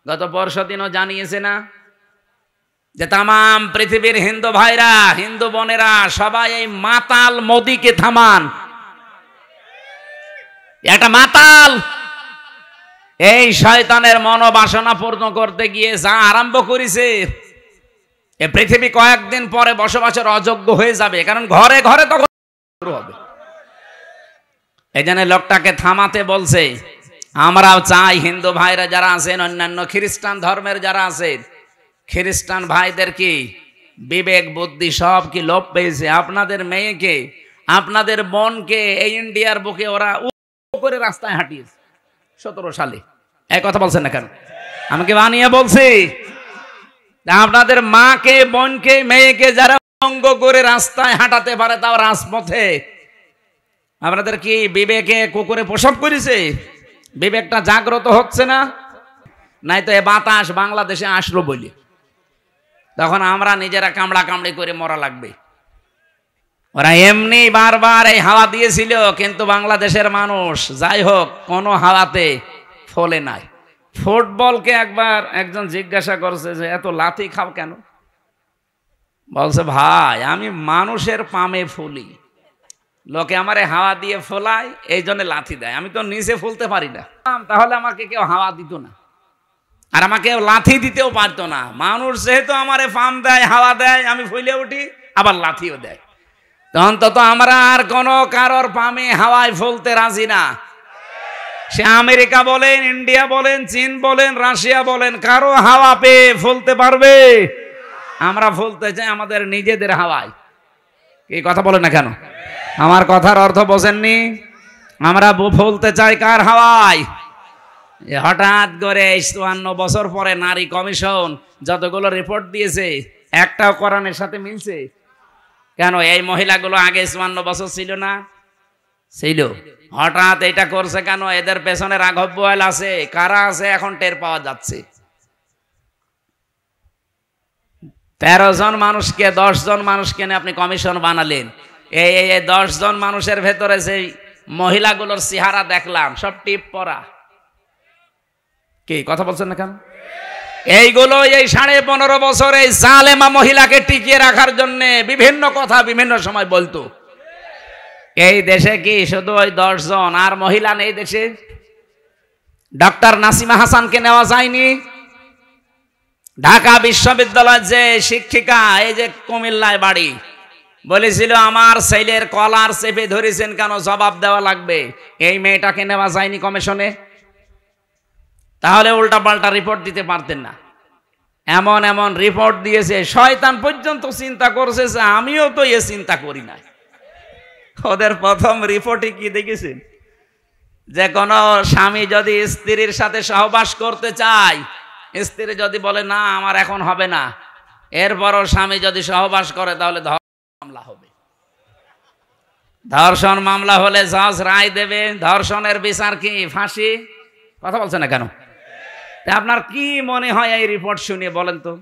[SPEAKER 1] গত পরশুদিনও জানিয়েছে না যে তামাম পৃথিবীর হিন্দু ভাইরা, হিন্দু বোনেরা সবাই এই মাতাল মোদিকে থামান। একটা মাতাল এই শয়তানের মনোবাসনা পূর্ণ করতে গিয়ে যা আরম্ভ করেছে, এই পৃথিবী কয়েকদিন পরে বসবাসের অযোগ্য হয়ে যাবে, কারণ ঘরে ঘরে তখন শুরু হবে। এই জন্য লোকটাকে থামাতে বলছে। আমরাও চাই হিন্দু ভাইরা যারা আছেন, অন্যান্য খ্রিস্টান ধর্মের যারা আছেন, খ্রিস্টান ভাইদের কি বিবেক বুদ্ধি সব কি লোপ পেয়েছে? আপনাদের মেয়েকে, আপনাদের বোনকে এই ইন্ডিয়ার বুকে ওরা করে রাস্তায় হাঁটিয়েছে 17 সালে। এই কথা বলছেন না কেন? আমাকে বানিয়ে বলছি, আপনাদের মাকে, বোনকে, মেয়েকে যারা অঙ্গ করে রাস্তায় হাঁটাতে পারে, তাও রাজপথে, আপনাদের কি বিবেকে কুকুরে প্রসব করেছে? বিবেকটা জাগ্রত হচ্ছে না? নাই তো এ বাতাস বাংলাদেশে আসলো বলি তখন আমরা নিজেরা কামড়া কামড়ি করে মরা লাগবে। ওরা এমনি বারবার এই হাওয়া দিয়েছিল, কিন্তু বাংলাদেশের মানুষ যাই হোক কোনো হাওয়াতে ফলে নাই। ফুটবলকে একবার একজন জিজ্ঞাসা করছে যে এত লাথি খাও কেন? বলছে ভাই আমি মানুষের পামে ফুলি, লোকে আমারে হাওয়া দিয়ে ফোলায়, এই জন্য লাথি দেয়, আমি তো নিচে ফুলতে পারি না, তাহলে আমাকে কেউ হাওয়া দিত না, আর আমাকে লাথি দিতেও পারতো না। মানুষ যেহেতু আমারে পাম দেয়, হাওয়া দেয়, আমি ফুলে উঠি, আবার লাথিও দেয়, তো অন্তত আমরা আর কোনো কারোর পামে হাওয়ায় ফুলতে রাজি না। সে আমেরিকা বলেন, ইন্ডিয়া বলেন, চীন বলেন, রাশিয়া বলেন, কারো হাওয়া পেয়ে ফুলতে পারবে? আমরা ফুলতে চাই আমাদের নিজেদের হাওয়ায়। এই কথা বলেন না কেন? আমার কথার অর্থ বোঝেননি? আমরা ফুলতে চাই কার হাওয়ায়? হঠাৎ করে 54 বছর পরে নারী কমিশন যতগুলো রিপোর্ট দিয়েছে, একটাও কোরআনের সাথে মিলছে? কেন এই মহিলাগুলো আগে 54 বছর ছিল না? ছিল। হঠাৎ এটা করছে কেন? এদের পেছনে রাঘব বোয়াল আছে, কারা আছে এখন টের পাওয়া যাচ্ছে। 13 জন মানুষকে, 10 জন মানুষকে নিয়ে আপনি কমিশন বানালেন। এই 10 জন মানুষের ভেতরে সেই মহিলাগুলোর চেহারা দেখলাম, সব টিপ পরা। কি কথা বলছেন না কেন? এইগুলো এই 15.5 বছর এই জালেমা মহিলাকে টিকিয়ে রাখার জন্য বিভিন্ন কথা বিভিন্ন সময় বলতো। এই দেশে কি শুধু ওই 10 জন আর মহিলা নেই দেশে? ডক্টর নাসিমা হাসানকে নেওয়া যায়নি? ঢাকা বিশ্ববিদ্যালয়ের যে শিক্ষিকা, এই যে কুমিল্লায় বাড়ি, বলেছিল আমার ছেলের কলার চেপে ধরেছেন কেন, জবাব দেওয়া লাগবে। এই মেয়েটাকে নেওয়া যায়নি কমিশনে? তাহলে উল্টা পাল্টা রিপোর্ট দিতে পারতেন না? এমন এমন রিপোর্ট দিয়েছে, শয়তান পর্যন্ত চিন্তা করছে যে আমিও তো এ চিন্তা করি না। ওদের প্রথম রিপোর্টে কি দেখেছেন? যে কোনো স্বামী যদি স্ত্রীর সাথে সহবাস করতে চায়, স্ত্রী যদি বলে না আমার এখন হবে না, এরপরও স্বামী যদি সহবাস করে, তাহলে ধর্ষণ মামলা হবে। ধর্ষণ মামলা হলে জজ রায় দেবে, ধর্ষণের বিচার কি ফাঁসি? কথা বলছে না কেন? আপনার কি মনে হয় এই রিপোর্ট শুনে বলেন তো?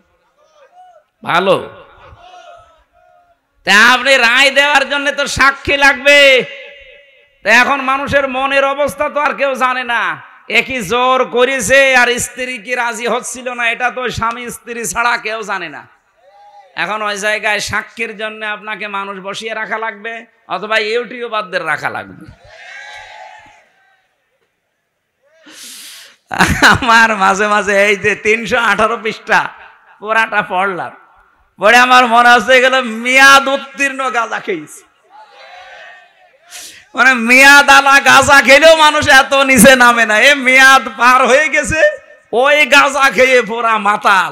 [SPEAKER 1] ভালো। তা আপনি রায় দেওয়ার জন্য তো সাক্ষী লাগবে। এখন মানুষের মনের অবস্থা তো আর কেউ জানে না। একই জোর করেছে আর স্ত্রী কি রাজি হচ্ছিল না, এটা তো স্বামী স্ত্রী ছাড়া কেউ জানে না। এখন ওই জায়গায় সাক্ষীর জন্য আপনাকে মানুষ বসিয়ে রাখা লাগবে, অথবা ইউটিউবারদের রাখা লাগবে। আমার মাঝে মাঝে এই যে 318 পৃষ্ঠা পুরাটা পড়লাম, পরে আমার মনে হচ্ছে এগুলো মেয়াদ উত্তীর্ণ গাঁজা খেয়েছে। মানে মেয়াদ আলা গাঁজা খেলেও মানুষ এত নিচে নামে না, এ মেয়াদ পার হয়ে গেছে, ওই গাঁজা খেয়ে পুরা মাতাল।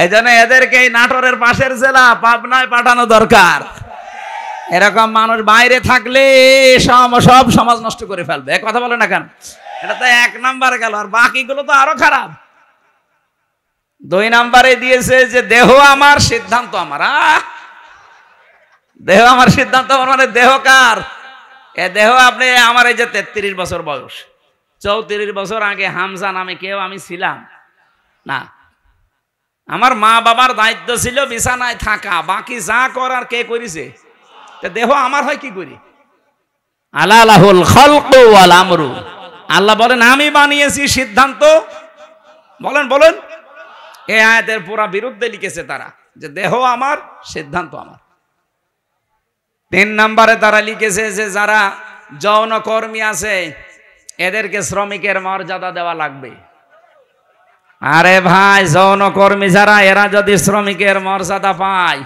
[SPEAKER 1] এই জন্য এদেরকে এই নাটোরের পাশের জেলা পাবনায় পাঠানো দরকার। এরকম মানুষ বাইরে থাকলে সব সমাজ নষ্ট করে ফেলবে। কথা বলে না কেন? এটা তো 1 নাম্বার গেল, আর বাকিগুলো তো আরো খারাপ। 2 নাম্বারে দিয়েছে যে দেহ আমার, সিদ্ধান্ত আমার। দেহ আমার সিদ্ধান্ত, মানে দেহ কার? এ দেহ আপনি, আমার এই যে 33 বছর বয়স, 34 বছর আগে হামজা নামে কেউ আমি ছিলাম না। আমার মা বাবার দায়িত্ব ছিল বিছানায় থাকা, বাকি যা করার কে করেছে? দেহ আমার হয় কি করি? আলালাহুল খালকু ওয়াল আমরু, আল্লাহ বলেন আমি বানিয়েছি, সিদ্ধান্ত বলেন বলেন। এই আয়াতের পুরা বিরুদ্ধে লিখেছে তারা, যে দেহ আমার, সিদ্ধান্ত আমার। 3 নম্বরে তারা লিখেছে যে যারা যৌন কর্মী আছে এদেরকে শ্রমিকের মর্যাদা দেওয়া লাগবে। আরে ভাই, যৌন কর্মী যারা, এরা যদি শ্রমিকের মর্যাদা পায়,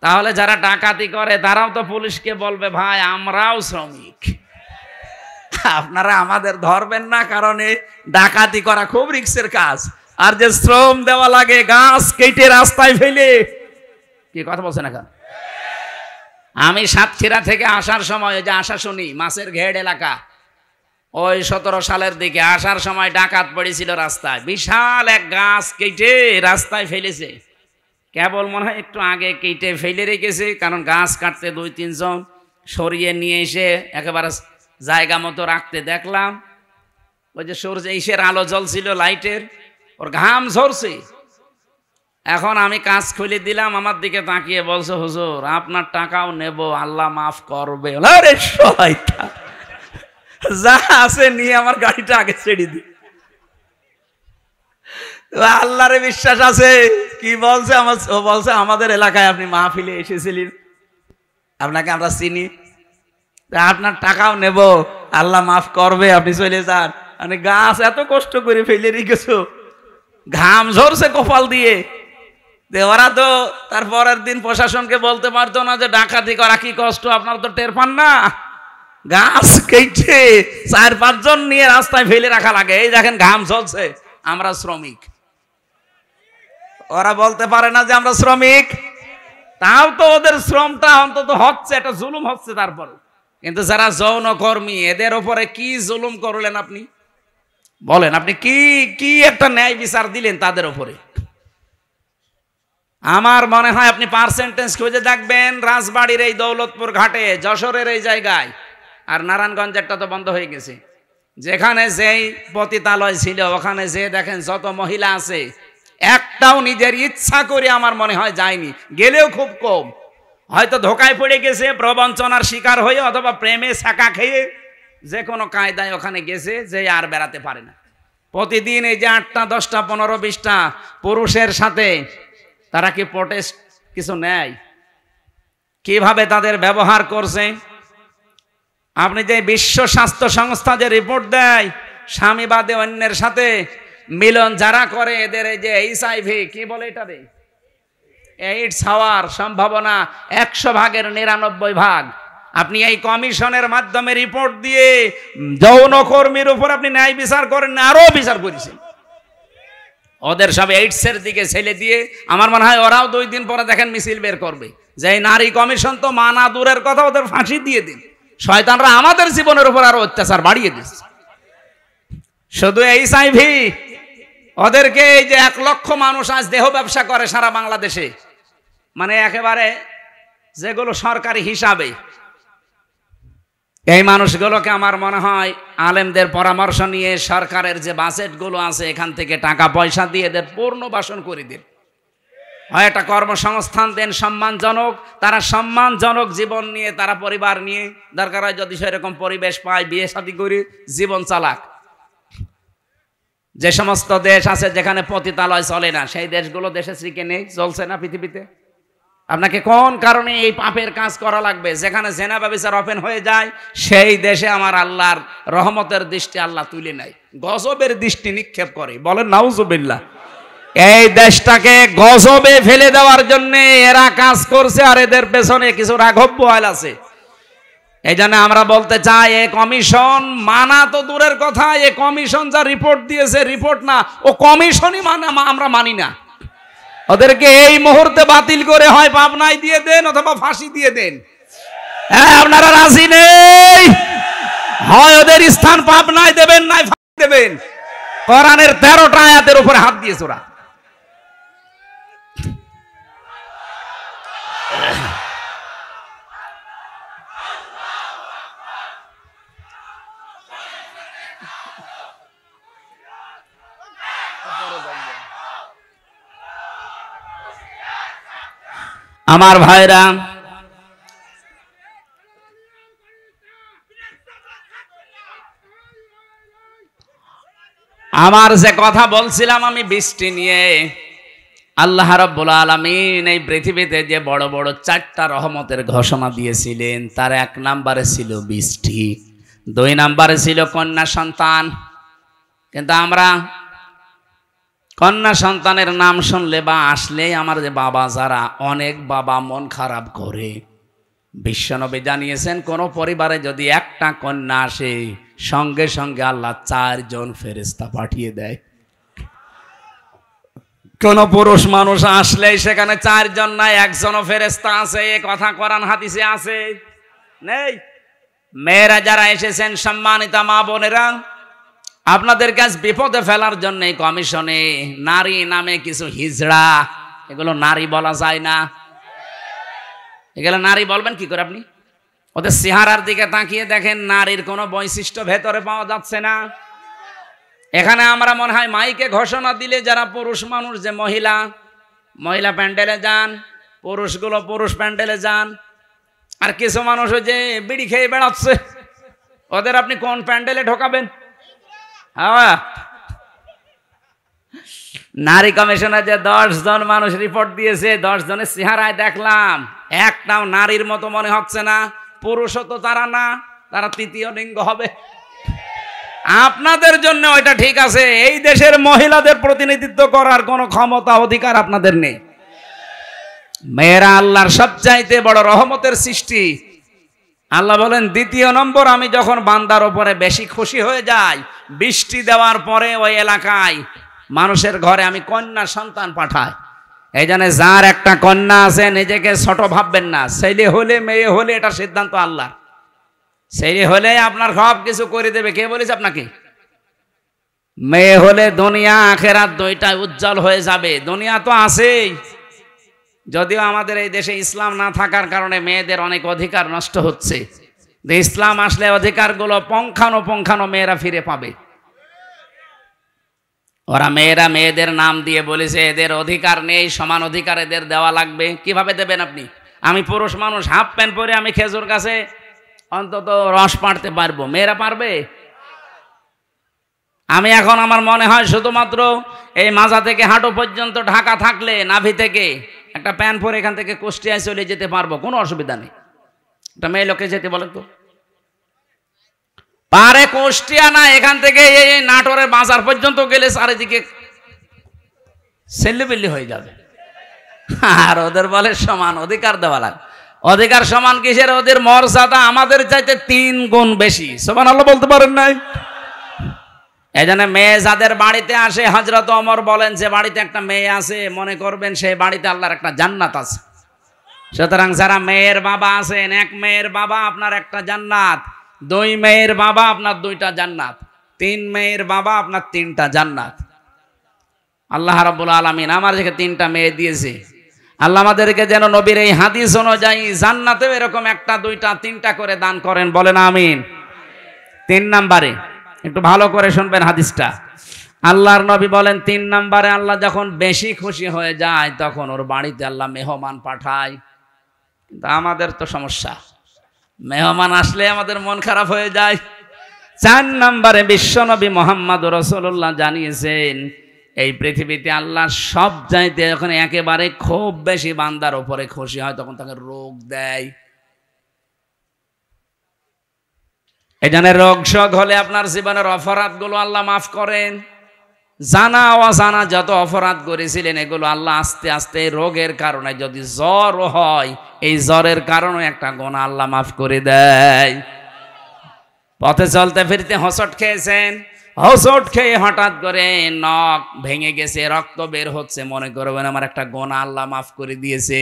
[SPEAKER 1] তাহলে যারা ডাকাতি করে তারাও তো পুলিশকে বলবে ভাই আমরাও শ্রমিক, আপনারা আমাদের ধরবেন না, কারণ এই ডাকাতি করা খুব রিস্কের কাজ। আর যে শ্রম দেওয়া লাগে গাছ কেটে রাস্তায় ফেলে, কি কথা বলছেন এখন? আমি সাতক্ষীরা থেকে আসার সময়, ওই যে আশাশুনি মাছের ঘেড এলাকা, ওই 17 সালের দিকে আসার সময় ডাকাত পড়েছিল রাস্তায়, বিশাল এক গাছ কেটে রাস্তায় ফেলেছে। কেবল মনে হয় একটু আগে কেটে ফেলে রেখেছে, কারণ গাছ কাটতে 2-3 জন সরিয়ে নিয়ে এসে একেবারে জায়গা মতো রাখতে দেখলাম। ওই যে সূর্য ইসের আলো জ্বলছিল লাইটের, ওর ঘাম ঝরছে। এখন আমি কাজ খুলে দিলাম, আমার দিকে তাকিয়ে বলছে হুজুর আপনার টাকাও নেব, আল্লাহ মাফ করবে। আরে শয়তান, যা আছে নিয়ে আমার গাড়িটা আগে ছেড়ে দি। আল্লাহরে বিশ্বাস আছে। কি বলছে? ও বলছে আমাদের এলাকায় আপনি মাহফিলে এসেছিলেন, আপনাকে আমরা চিনি, আপনার টাকাও নেব, আল্লাহ মাফ করবে, আপনি চলে যান। মানে গাছ এত কষ্ট করে ফেলে রেখেছো, ঘাম ঝরছে কপাল দিয়ে। ওরা তো তার পরের দিন প্রশাসনকে বলতে পারতো না যে ডাকাতি করা কি কষ্ট, আপনারা তো টের পান না? গাছ কেটে 4-5 জন নিয়ে রাস্তায় ফেলে রাখা লাগে। এই দেখেন ঘাম ঝরছে, আমরা শ্রমিক। ওরা বলতে পারে না যে আমরা শ্রমিক, তাও তো ওদের শ্রমটা অন্তত হচ্ছে, এটা জুলুম হচ্ছে তারপর। কিন্তু যারা যৌন কর্মী, এদের উপরে কি জুলুম করলেন আপনি? বলেন, আপনি কি কি একটা ন্যায় বিচার দিলেন তাদের উপরে? আমার মনে হয় আপনি পার্সেন্টেজ খুঁজে দেখবেন, রাজবাড়ির এই দৌলতপুর ঘাটে, যশোরের এই জায়গায়, আর নারায়ণগঞ্জেরটা তো বন্ধ হয়ে গেছে, যেখানে যেই পতিতালয় ছিল ওখানে যে দেখেন যত মহিলা আছে, একটাও নিজের ইচ্ছা করে আমার মনে হয় যায়নি, গেলেও খুব কম। হয়তো ধোকায় পড়ে গেছে, প্রবঞ্চনার শিকার হয়ে, অথবা প্রেমে ছাকা খেয়ে যে কোনো কায়দায় ওখানে গেছে, যে আর বেড়াতে পারে না। প্রতিদিন এই যে 8টা 10টা 15 20টা পুরুষের সাথে তারা কি প্রোটেস্ট কিছু নেয়? কিভাবে তাদের ব্যবহার করছে? আপনি যে বিশ্ব স্বাস্থ্য সংস্থা যে রিপোর্ট দেয়, স্বামী বাদে অন্যের সাথে মিলন যারা করে, এদের এই যে HIV কি বলে এটা রে, এইডস হওয়ার সম্ভাবনা 100 ভাগের 99 ভাগ। আপনি এই কমিশনের মাধ্যমে রিপোর্ট দিয়ে যৌনকর্মীর উপর আপনি ন্যায় বিচার করেন না, আরো বিচার করেছেন। ওদের সব এইডসের দিকে ছেলে দিয়ে, আমার মনে হয় ওরাও 2 দিন পরে দেখেন মিছিল বের করবে যে এই নারী কমিশন তো মানা দূরের কথা, ওদের ফাঁসি দিয়ে দিন। শয়তানরা আমাদের জীবনের উপর আরো অত্যাচার বাড়িয়ে দিচ্ছে। শুধু HIV, ওদেরকে এই যে 1 লক্ষ মানুষ আজ দেহ ব্যবসা করে সারা বাংলাদেশে, মানে একেবারে যেগুলো সরকারি হিসাবে, এই মানুষগুলোকে আমার মনে হয় আলেমদের পরামর্শ নিয়ে সরকারের যে বাজেটগুলো আছে এখান থেকে টাকা পয়সা দিয়ে এদের পুনর্বাসন করে দিন, হয় একটা কর্মসংস্থান দেন সম্মানজনক, তারা সম্মানজনক জীবন নিয়ে, তারা পরিবার নিয়ে, দরকার হয় যদি সেরকম পরিবেশ পায় বিয়ে শাদী করে জীবন চালাক। যে সমস্ত দেশ আছে যেখানে পতিতালয় চলে না, সেই দেশগুলো দেশে শ্রীকে নেই, চলছে না পৃথিবীতে। আপনাকে কোন কারণে এই পাপের কাজ করা লাগবে? যেখানে জেনা ব্যভিচার ওপেন হয়ে যায় সেই দেশে আমার আল্লাহর রহমতের দৃষ্টি আল্লাহ তুলে নেয়, গজবের দৃষ্টি নিক্ষেপ করে। বলেন নাউজুবিল্লাহ। এই দেশটাকে গজবে ফেলে দেওয়ার জন্য এরা কাজ করছে, আর এদের পেছনে কিছু রাঘব বোয়াল আছে। এই জন্য আমরা বলতে চাই, এ কমিশন মানা তো দূরের কথা, এ কমিশন যা রিপোর্ট দিয়েছে রিপোর্ট না, ও কমিশনই মানে আমরা মানি না। ওদেরকে এই মুহূর্তে বাতিল করে হয় পাবনায় দিয়ে দেন অথবা ফাঁসি দিয়ে দেন। হ্যাঁ, আপনারা রাজি নেই? হয় ওদের স্থান পাবনায় দেবেন, নাই ফাঁসি দেবেন। কোরআনের 13টা আয়াতের উপরে হাত দিয়েছে ওরা। আমার ভাইরা, আমার যে কথা বলছিলাম আমি বৃষ্টি নিয়ে, আল্লাহ রাব্বুল আলামিন এই পৃথিবীতে যে বড় বড় 4টা রহমতের ঘোষণা দিয়েছিলেন, তার 1 নম্বরে ছিল বৃষ্টি, 2 নম্বরে ছিল কন্যা সন্তান। কিন্তু আমরা কন্যা সন্তানের নাম শুনলে বা আসলেই আমার যে বাবা যারা, অনেক বাবা মন খারাপ করে। বিশ্বনবী জানিয়েছেন, কোন পরিবারে যদি একটা কন্যা আসে, সঙ্গে সঙ্গে আল্লাহ 4 জন ফেরেশতা পাঠিয়ে দেয়। কোন পুরুষ মানুষ আসলেই সেখানে 4 জন নাই, 1 জনও ফেরেশতা আছে। এ কথা কোরআন হাদিসে আছে? নেই। মেয়েরা যারা এসেছেন, সম্মানিতা মা বোনেরা, আপনাদের কাছে বিপদে ফেলার জন্য এই কমিশনে নারী নামে কিছু হিজড়া, এগুলো নারী বলা যায় না। এগুলো নারী বলবেন কি করে আপনি? ওদের চেহারার দিকে তাকিয়ে দেখেন, নারীর কোনো বৈশিষ্ট্য ভেতরে পাওয়া যাচ্ছে না। এখানে আমরা মনে হয় মাইকে ঘোষণা দিলে যারা পুরুষ মানুষ, যে মহিলা মহিলা প্যান্ডেলে যান, পুরুষগুলো পুরুষ প্যান্ডেলে যান, আর কিছু মানুষ ওই যে বিড়ি খেয়ে বেড়াচ্ছে, ওদের আপনি কোন প্যান্ডেলে ঢোকাবেন? হ্যাঁ, নারী কমিশনে যে 10 জন মানুষ রিপোর্ট দিয়েছে, 10 জনের চেহারায় দেখলাম একটাও নারীর মতো মনে হচ্ছে না। পুরুষও তো তারা না, তারা তৃতীয় লিঙ্গ হবে। আপনাদের জন্য ওইটা ঠিক আছে, এই দেশের মহিলাদের প্রতিনিধিত্ব করার কোনো ক্ষমতা অধিকার আপনাদের নেই। মেয়েরা আল্লাহর সবচাইতে বড় রহমতের সৃষ্টি। আল্লাহ বলেন, 2 নম্বর, আমি যখন বান্দার উপরে বেশি খুশি হয়ে যাই, বৃষ্টি দেওয়ার পরে ওই এলাকায় মানুষের ঘরে আমি কন্যা সন্তান পাঠাই। এই জন্য যার একটা কন্যা আছে, নিজেকে ছোট ভাববেন না। ছেলে হলে মেয়ে হলে এটা সিদ্ধান্ত আল্লাহ। ছেলে হলে আপনার সব কিছু করে দেবে, কে বলেছে আপনাকে? মেয়ে হলে দুনিয়া আখেরাত দুইটাই উজ্জ্বল হয়ে যাবে। দুনিয়া তো আছেই, যদিও আমাদের এই দেশে ইসলাম না থাকার কারণে মেয়েদের অনেক অধিকার নষ্ট হচ্ছে। ইসলাম আসলে অধিকারগুলো পঙ্খানো মেয়েরা ফিরে পাবে। ওরা মেয়েরা মেয়েদের নাম দিয়ে বলেছে এদের অধিকার নেই, সমান অধিকার এদের দেওয়া লাগবে। কিভাবে দেবেন আপনি? আমি পুরুষ মানুষ, হাফ প্যান্ট পরে আমি খেজুর গাছে অন্তত রস পাড়তে পারবো, মেয়েরা পারবে? আমি এখন আমার মনে হয় শুধুমাত্র এই মাজা থেকে হাঁটু পর্যন্ত ঢাকা থাকলে, নাভি থেকে একটা প্যান্ট পরে এখান থেকে কুষ্টিয়ায় চলে যেতে পারবো, কোনো অসুবিধা নেই। একটা মেয়ে লোকে যেতে বলেন তো পারে? কুষ্টিয়া না, এখান থেকে এই নাটোরের বাজার পর্যন্ত গেলে চারিদিকে সেল্লিবিল্লি হয়ে যাবে। আর ওদের বলে সমান অধিকার দেওয়া লাগে। অধিকার সমান কিসের? ওদের মর্যাদা আমাদের চাইতে 3 গুণ বেশি। সুবহানাল্লাহ বলতে পারেন নাই? এই জন্য মেয়ে যাদের বাড়িতে আসে, হযরত ওমর বলেন, যে বাড়িতে একটা মেয়ে আছে, মনে করবেন সেই বাড়িতে আল্লাহর একটা জান্নাত আছে। সুতরাং যারা মেয়ের বাবা আছেন, 1 মেয়ের বাবা আপনার একটা জান্নাত, 2 মেয়ের বাবা আপনার 2টা জান্নাত, 3 মেয়ের বাবা আপনার 3টা জান্নাত। আল্লাহ রাব্বুল আলামিন আমাদেরকে 3টা মেয়ে দিয়েছে। আল্লাহ আমাদেরকে যেন নবীর এই হাদিস অনুযায়ী জান্নাতেও এরকম 1টা 2টা 3টা করে দান করেন, বলেন আমিন। 3 নম্বরে একটু ভালো করে শুনবেন হাদিসটা। আল্লাহর নবী বলেন, 3 নম্বরে আল্লাহ যখন বেশি খুশি হয়ে যায়, তখন ওর বাড়িতে আল্লাহ মেহমান পাঠায়। কিন্তু আমাদের তো সমস্যা, মেহমান আসলে আমাদের মন খারাপ হয়ে যায়। 4 নম্বরে বিশ্বনবী মুহাম্মদ রাসূলুল্লাহ জানিয়েছেন, এই পৃথিবীতে আল্লাহ সব চাইতে যখন একেবারে খুব বেশি বান্দার উপরে খুশি হয়, তখন তাকে রোগ দেয়। এই জন্য রোগ শোক হলে আপনার জীবনের অপরাধগুলো আল্লাহ মাফ করেন। জানা অজানা যত অপরাধ করেছিলেন, এগুলো আল্লাহ আস্তে আস্তে রোগের কারণে, যদি জ্বর হয়, এই জ্বরের কারণে একটা গুনাহ আল্লাহ মাফ করে দেয়। পথে চলতে ফিরতে হোঁচট খেয়েছেন, হোঁচট খেয়ে হঠাৎ করে নখ ভেঙে গেছে, রক্ত বের হচ্ছে, মনে করবেন আমার একটা গুনাহ আল্লাহ মাফ করে দিয়েছে।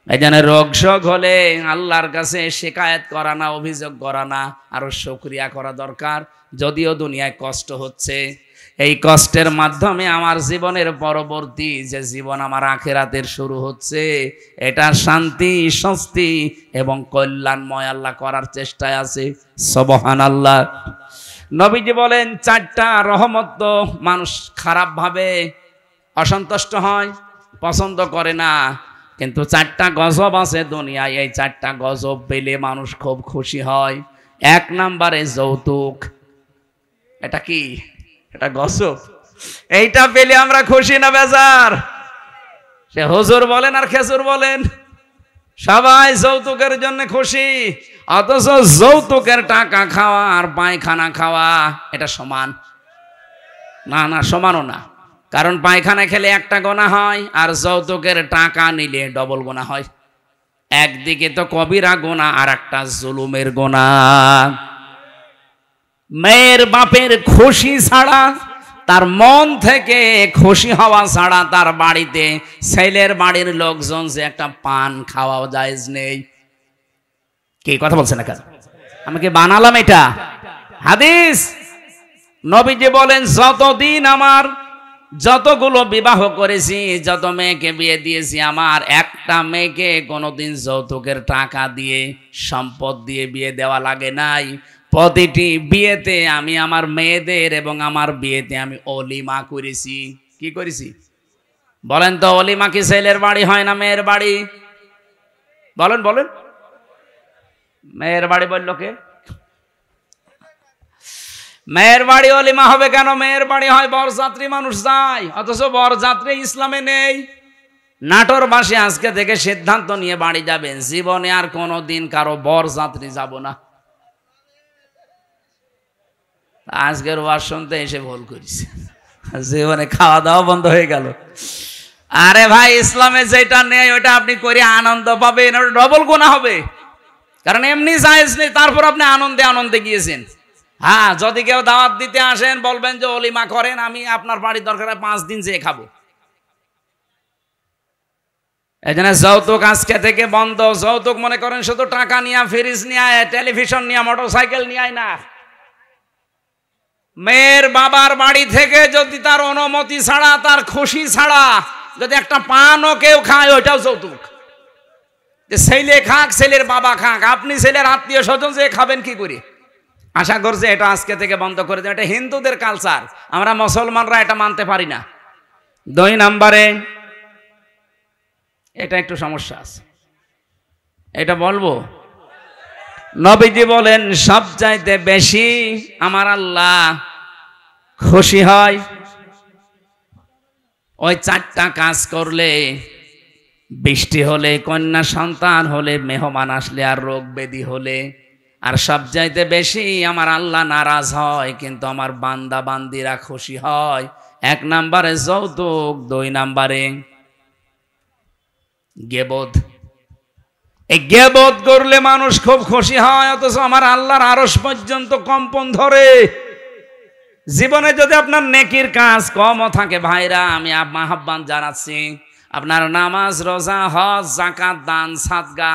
[SPEAKER 1] এই জন্য রোগ শোক হলে আল্লাহর কাছে শিকায়েত করা না, অভিযোগ করা না, আরো শুকরিয়া করা দরকার। যদিও দুনিয়ায় কষ্ট হচ্ছে, এই কষ্টের মাধ্যমে আমার জীবনের পরবর্তী যে জীবন আমার আখিরাতের শুরু হচ্ছে, এটা শান্তি, স্বস্তি এবং কল্যাণময় আল্লাহ করার চেষ্টায় আছে। সুবহানাল্লাহ। নবীজি বলেন, 4টা রহমত তো মানুষ খারাপ ভাবে অসন্তুষ্ট হয়, পছন্দ করে না। কিন্তু 4টা গজব আছে দুনিয়ায়, এই 4টা গজব পেলে মানুষ খুব খুশি হয়। 1 নম্বরে যৌতুক। এটা কি? এটা গজব। এইটা পেলে আমরা খুশি না বেজার? সে হুজুর বলেন আর খেজুর বলেন, সবাই যৌতুকের জন্য খুশি। অথচ যৌতুকের টাকা খাওয়া আর পায়খানা খাওয়া এটা সমান না? না, সমানও না। কারণ পায়খানা খেলে একটা গোনা হয়, আর যৌতুকের টাকা নিলে ডবল গোনা হয়। একদিকে তো কবিরা গোনা, আর একটা জুলুমের গোনা। মেয়ের বাপের খুশি ছাড়া, তার মন থেকে খুশি হওয়া ছাড়া তার বাড়িতে ছেলের বাড়ির লোকজন যে একটা পান খাওয়াও জায়েজ নেই। কি কথা বলছেন না? আমি কি বানালাম এটা? হাদিস। নবীজি বলেন, যতদিন আমার যতগুলো বিবাহ করেছি, যত মেয়েকে বিয়ে দিয়েছি, আমার একটা মেয়েকে কোনোদিন যৌতুকের টাকা দিয়ে, সম্পদ দিয়ে বিয়ে দেওয়া লাগে নাই। প্রতিটি বিয়েতে আমি আমার মেয়েদের এবং আমার বিয়েতে আমি অলিমা করেছি। কি করেছি বলেন তো? অলিমা কি ছেলের বাড়ি হয় না মেয়ের বাড়ি? বলেন বলেন। মেয়ের বাড়ি বলল কে? মেয়ের বাড়ি অলিমা হবে কেন? মেয়ের বাড়ি হয় বরযাত্রী মানুষ যায়, অথচ বরযাত্রী ইসলামে নেই। নাটোরবাসী আজকে থেকে সিদ্ধান্ত নিয়ে বাড়ি যাবেন, জীবনে আর কোনোদিন কারো বরযাত্রী যাব না। আজকের ওয়াজ শুনতে এসে ভুল করেছে, জীবনে খাওয়া দাওয়া বন্ধ হয়ে গেল। আরে ভাই, ইসলামে যেটা নেই ওটা আপনি করে আনন্দ পাবেন, ওটা ডবল গুনাহ হবে। কারণ এমনি জায়েজ নেই, তারপর আপনি আনন্দে আনন্দে গিয়েছেন। হ্যাঁ, যদি কেউ দাওয়াত দিতে আসেন বলবেন যে অলিমা করেন, আমি আপনার বাড়ির দরকার 5 দিন যেয়ে খাবো। এই জন্য যৌতুক আজকে থেকে বন্ধ। যৌতুক মনে করেন শুধু টাকা নিয়ে, ফ্রিজ নিয়ে, টেলিভিশন নিয়ে, মোটরসাইকেল নিয়ে না। মেয়ের বাবার বাড়ি থেকে যদি তার অনুমতি ছাড়া, তার খুশি ছাড়া যদি একটা পানও কেউ খায়, ওইটাও যৌতুক। ছেলে খাক, ছেলের বাবা খাক, আপনি ছেলের আত্মীয় স্বজন যে খাবেন কি করে? আশা করছে এটা আজকে থেকে বন্ধ করে দেন। এটা হিন্দুদের কালচার, আমরা মুসলমানরা এটা মানতে পারি না। 2 নম্বরে এটা একটু সমস্যা আছে, এটা বলবো। নবীজি বলেন, সবচাইতে বেশি আমার আল্লাহ খুশি হয় ওই 4টা কাজ করলে। বৃষ্টি হলে, কন্যা সন্তান হলে, মেহমান আসলে, আর রোগ ব্যাধি হলে। আর সবচাইতে বেশি আমার আল্লাহ নারাজ হয়, কিন্তু আমার বান্দা বান্দিরা খুশি হয়। 1 নম্বরে যৌতুক, 2 নম্বরে গীবত। এই গীবত করলে মানুষ খুব খুশি হয়, অথচ আমার আল্লাহর আরশ পর্যন্ত কম্পন ধরে। জীবনে যদি আপনার নেকির কাজ কমও থাকে ভাইরা, আমি আহ্বান জানাচ্ছি, আপনার নামাজ, রোজা, হজ, যাকাত, দান, সাদগা,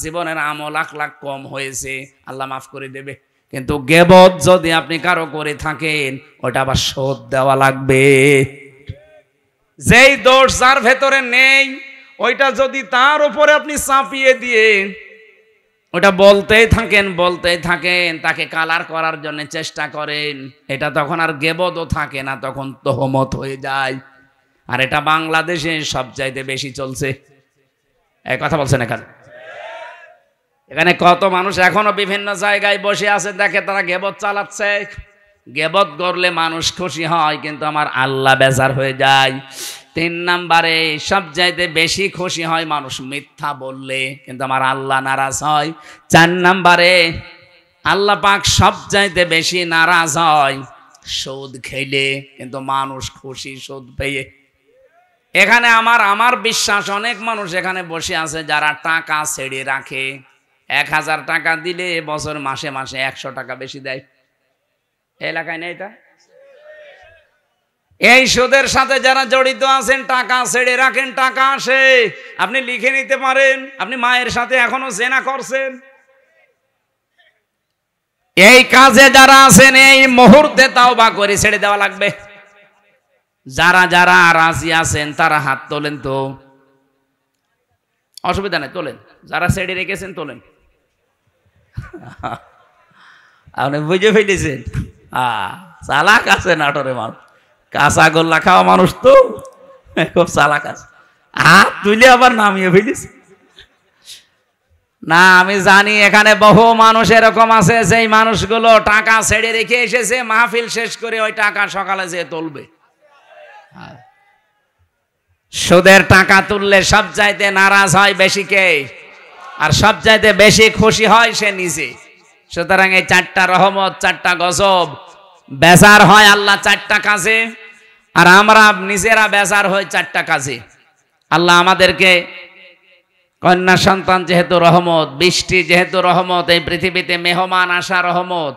[SPEAKER 1] জীবনের আমল আখলাক কম হয়েছে, আল্লাহ মাফ করে দেবে। কিন্তু গীবত যদি আপনি কারো করে থাকেন, ওটা আবার শোধ দেওয়া লাগবে। যেই দোষ যার ভেতরে নেই, ওইটা যদি তার উপরে আপনি চাপিয়ে দিয়ে ওটা বলতেই থাকেন, তাকে কালার করার জন্য চেষ্টা করেন, এটা তখন আর গীবতও থাকে না, তখন তোহমত হয়ে যায়। আর এটা বাংলাদেশে সবচাইতে বেশি চলছে। এই কথা বলছেন এখানে কত মানুষ এখনো বিভিন্ন জায়গায় বসে আছে, দেখে তারা গীবত চালাচ্ছে। গীবত করলে মানুষ খুশি হয়, কিন্তু আমার আল্লাহ বেজার হয়ে যায়। 3 নম্বরে সবচাইতে বেশি খুশি হয় মানুষ মিথ্যা বললে, কিন্তু আমার আল্লাহ নারাজ হয়। 4 নম্বরে আল্লাহ পাক সবচাইতে বেশি নারাজ হয় সুদ খেলে, কিন্তু মানুষ খুশি সুদ পেয়ে। এখানে আমার বিশ্বাস অনেক মানুষ এখানে বসে আছে যারা টাকা ছেড়ে রাখে। 1000 টাকা দিলে বছর মাসে মাসে 100 টাকা বেশি দেয়। এলাকায় নেই এটা? এই সুদের সাথে যারা জড়িত আছেন, টাকা ছেড়ে রাখেন, টাকা আসে, আপনি লিখে নিতে পারেন আপনি মায়ের সাথে এখনো জেনা করছেন। এই কাজে যারা আছেন, এই মুহূর্তে তাওবা করে ছেড়ে দেওয়া লাগবে। যারা যারা রাজি আছেন তারা হাত তোলেন তো, অসুবিধা নেই, তোলেন। যারা ছেড়ে রেখেছেন তোলেন। আপনি বুঝে ফেলেছেন, চালাক আছে নাটোরে মানুষ, কাঁচা গোল্লা খাওয়া মানুষ তো খুব চালাক আছে। হাত তুলে আবার নামিয়ে ফেলিস। না, আমি জানি এখানে বহু মানুষ এরকম আছে, যেই মানুষগুলো টাকা ছেড়ে রেখে এসেছে, মাহফিল শেষ করে ওই টাকা সকালে যেয়ে তুলবে। সুদের টাকা তুললে সব চাইতে নারাজ হয় বেশি কে? আর সব চাইতে বেশি খুশি হয় সে নিজে। সুতরাং এই 4টা রহমত, 4টা গজব বেজার হয় আল্লাহ 4টা কাজে, আর আমরা নিজেরা বেজার হই 4টা কাজে। আল্লাহ আমাদেরকে কন্যা সন্তান যেহেতু রহমত, বৃষ্টি যেহেতু রহমত, এই পৃথিবীতে মেহমান আসা রহমত,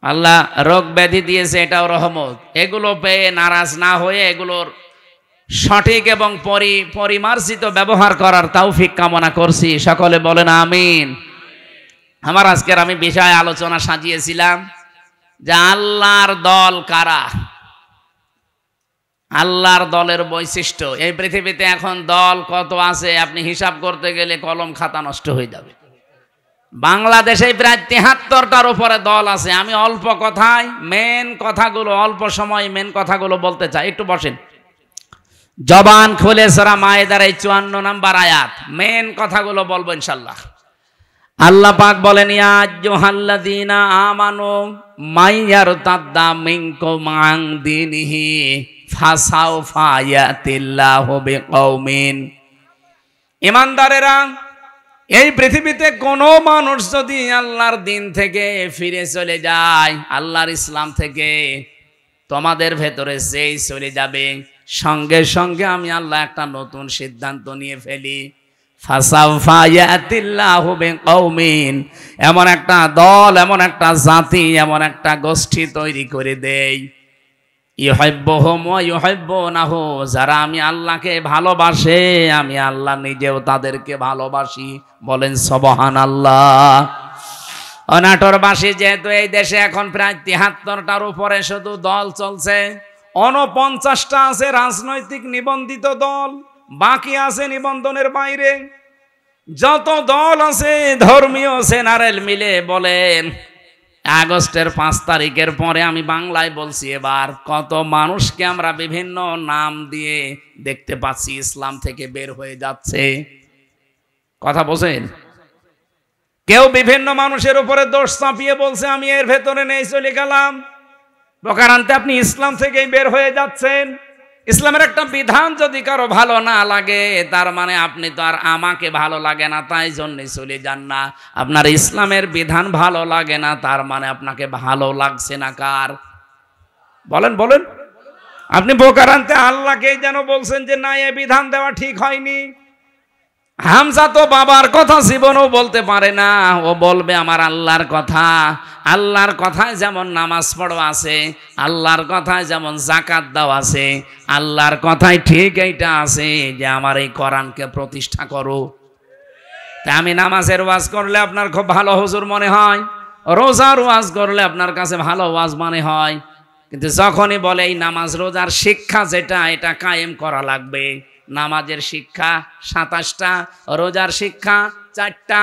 [SPEAKER 1] আল্লাহ রোগ ব্যাধি দিয়েছে এটাও রহমত। এগুলো পেয়ে নারাজ না হয়ে এগুলোর সঠিক এবং পরিমার্জিত ব্যবহার করার তৌফিক কামনা করছি। সকলে বলেন আমিন। আমার আজকের আমি বিষয় আলোচনা সাজিয়েছিলাম যে আল্লাহর দল কারা, আল্লাহর দলের বৈশিষ্ট্য। এই পৃথিবীতে এখন দল কত আছে আপনি হিসাব করতে গেলে কলম খাতা নষ্ট হয়ে যাবে। বাংলাদেশে প্রায় 73টার উপরে দল আছে। আমি অল্প কথায় মেন কথাগুলো, অল্প সময় মেন কথাগুলো বলতে চাই। একটু বসেন, জবান খুলে সূরা মায়েদার এই 54 নম্বর আয়াত, মেন কথাগুলো বলবো ইনশাআল্লাহ। আল্লাহ পাক বলেন, ইয়া আইয়ুহাল্লাযীনা আমানু মাইয়ারতাদ্দা মিনকুম আন দীনিহি ফাসাউফা ইয়াতিল্লাহু বিকওমিন। ঈমানদারেরা, এই পৃথিবীতে কোনো মানুষ যদি আল্লাহর দিন থেকে ফিরে চলে যায়, আল্লাহর ইসলাম থেকে, তোমাদের ভেতরে যেই চলে যাবে, সঙ্গে সঙ্গে আমি আল্লাহ একটা নতুন সিদ্ধান্ত নিয়ে ফেলি। ফাসাউফা ইয়াতিল্লাহু বিকওমিন, এমন একটা দল, এমন একটা জাতি, এমন একটা গোষ্ঠী তৈরি করে দেই, ইউহিব্বুহুম ওয়া ইউহিব্বুনাহু, যারা আমি আল্লাহকে ভালোবাসে, আমি আল্লাহ নিজেও তাদেরকে ভালোবাসি। বলেন সুবহানাল্লাহ। অনাটোরবাসী যেহেতু এই দেশে এখন প্রায় 73টার উপরে শুধু দল চলছে, 49টা আছে রাজনৈতিক নিবন্ধিত দল, বাকি আছে নিবন্ধনের বাইরে। যত দল আছে ধর্মীয় জেনারেল মিলে বলেন, আগস্টের 5 তারিখের পরে আমি বাংলায় বলছি, এবার কত মানুষকে আমরা বিভিন্ন নাম দিয়ে দেখতে পাচ্ছি ইসলাম থেকে বের হয়ে যাচ্ছে। কথা বোঝেন? কেউ বিভিন্ন মানুষের উপরে দোষ চাপিয়ে বলছে আমি এর ভেতরে নেই, চলে গেলাম। প্রকারান্তে আপনি ইসলাম থেকেই বের হয়ে যাচ্ছেন। ইসলামের একটা বিধান যদি কারো ভালো না লাগে, তার মানে আপনি তো আর আমাকে ভালো লাগে না তাই জন্য চলে যান না। আপনার ইসলামের বিধান ভালো লাগে না, তার মানে আপনাকে ভালো লাগছে না কার? বলেন বলেন। আপনি প্রকারান্তে আল্লাহকেই যেন বলছেন যে না, এ বিধান দেওয়া ঠিক হয়নি। হামজা তো বাবার কথা জীবনেও বলতে পারে না, ও বলবে আমার আল্লাহর কথা। আল্লাহর কথায় যেমন নামাজ পড়ো আছে, আল্লাহর কথায় যেমন যাকাত দাও আছে, আল্লাহর কথায় ঠিক এইটা আছে যে আমার এই কোরআনকে প্রতিষ্ঠা করো। তাই আমি নামাজের ওয়াজ করলে আপনার খুব ভালো হুজুর মনে হয়, রোজার ওয়াজ করলে আপনার কাছে ভালো ওয়াজ মনে হয়, কিন্তু যখনই বলে এই নামাজ রোজার শিক্ষা যেটা, এটা কায়েম করা লাগবে। নামাজের শিক্ষা 27টা, রোজার শিক্ষা 4টা।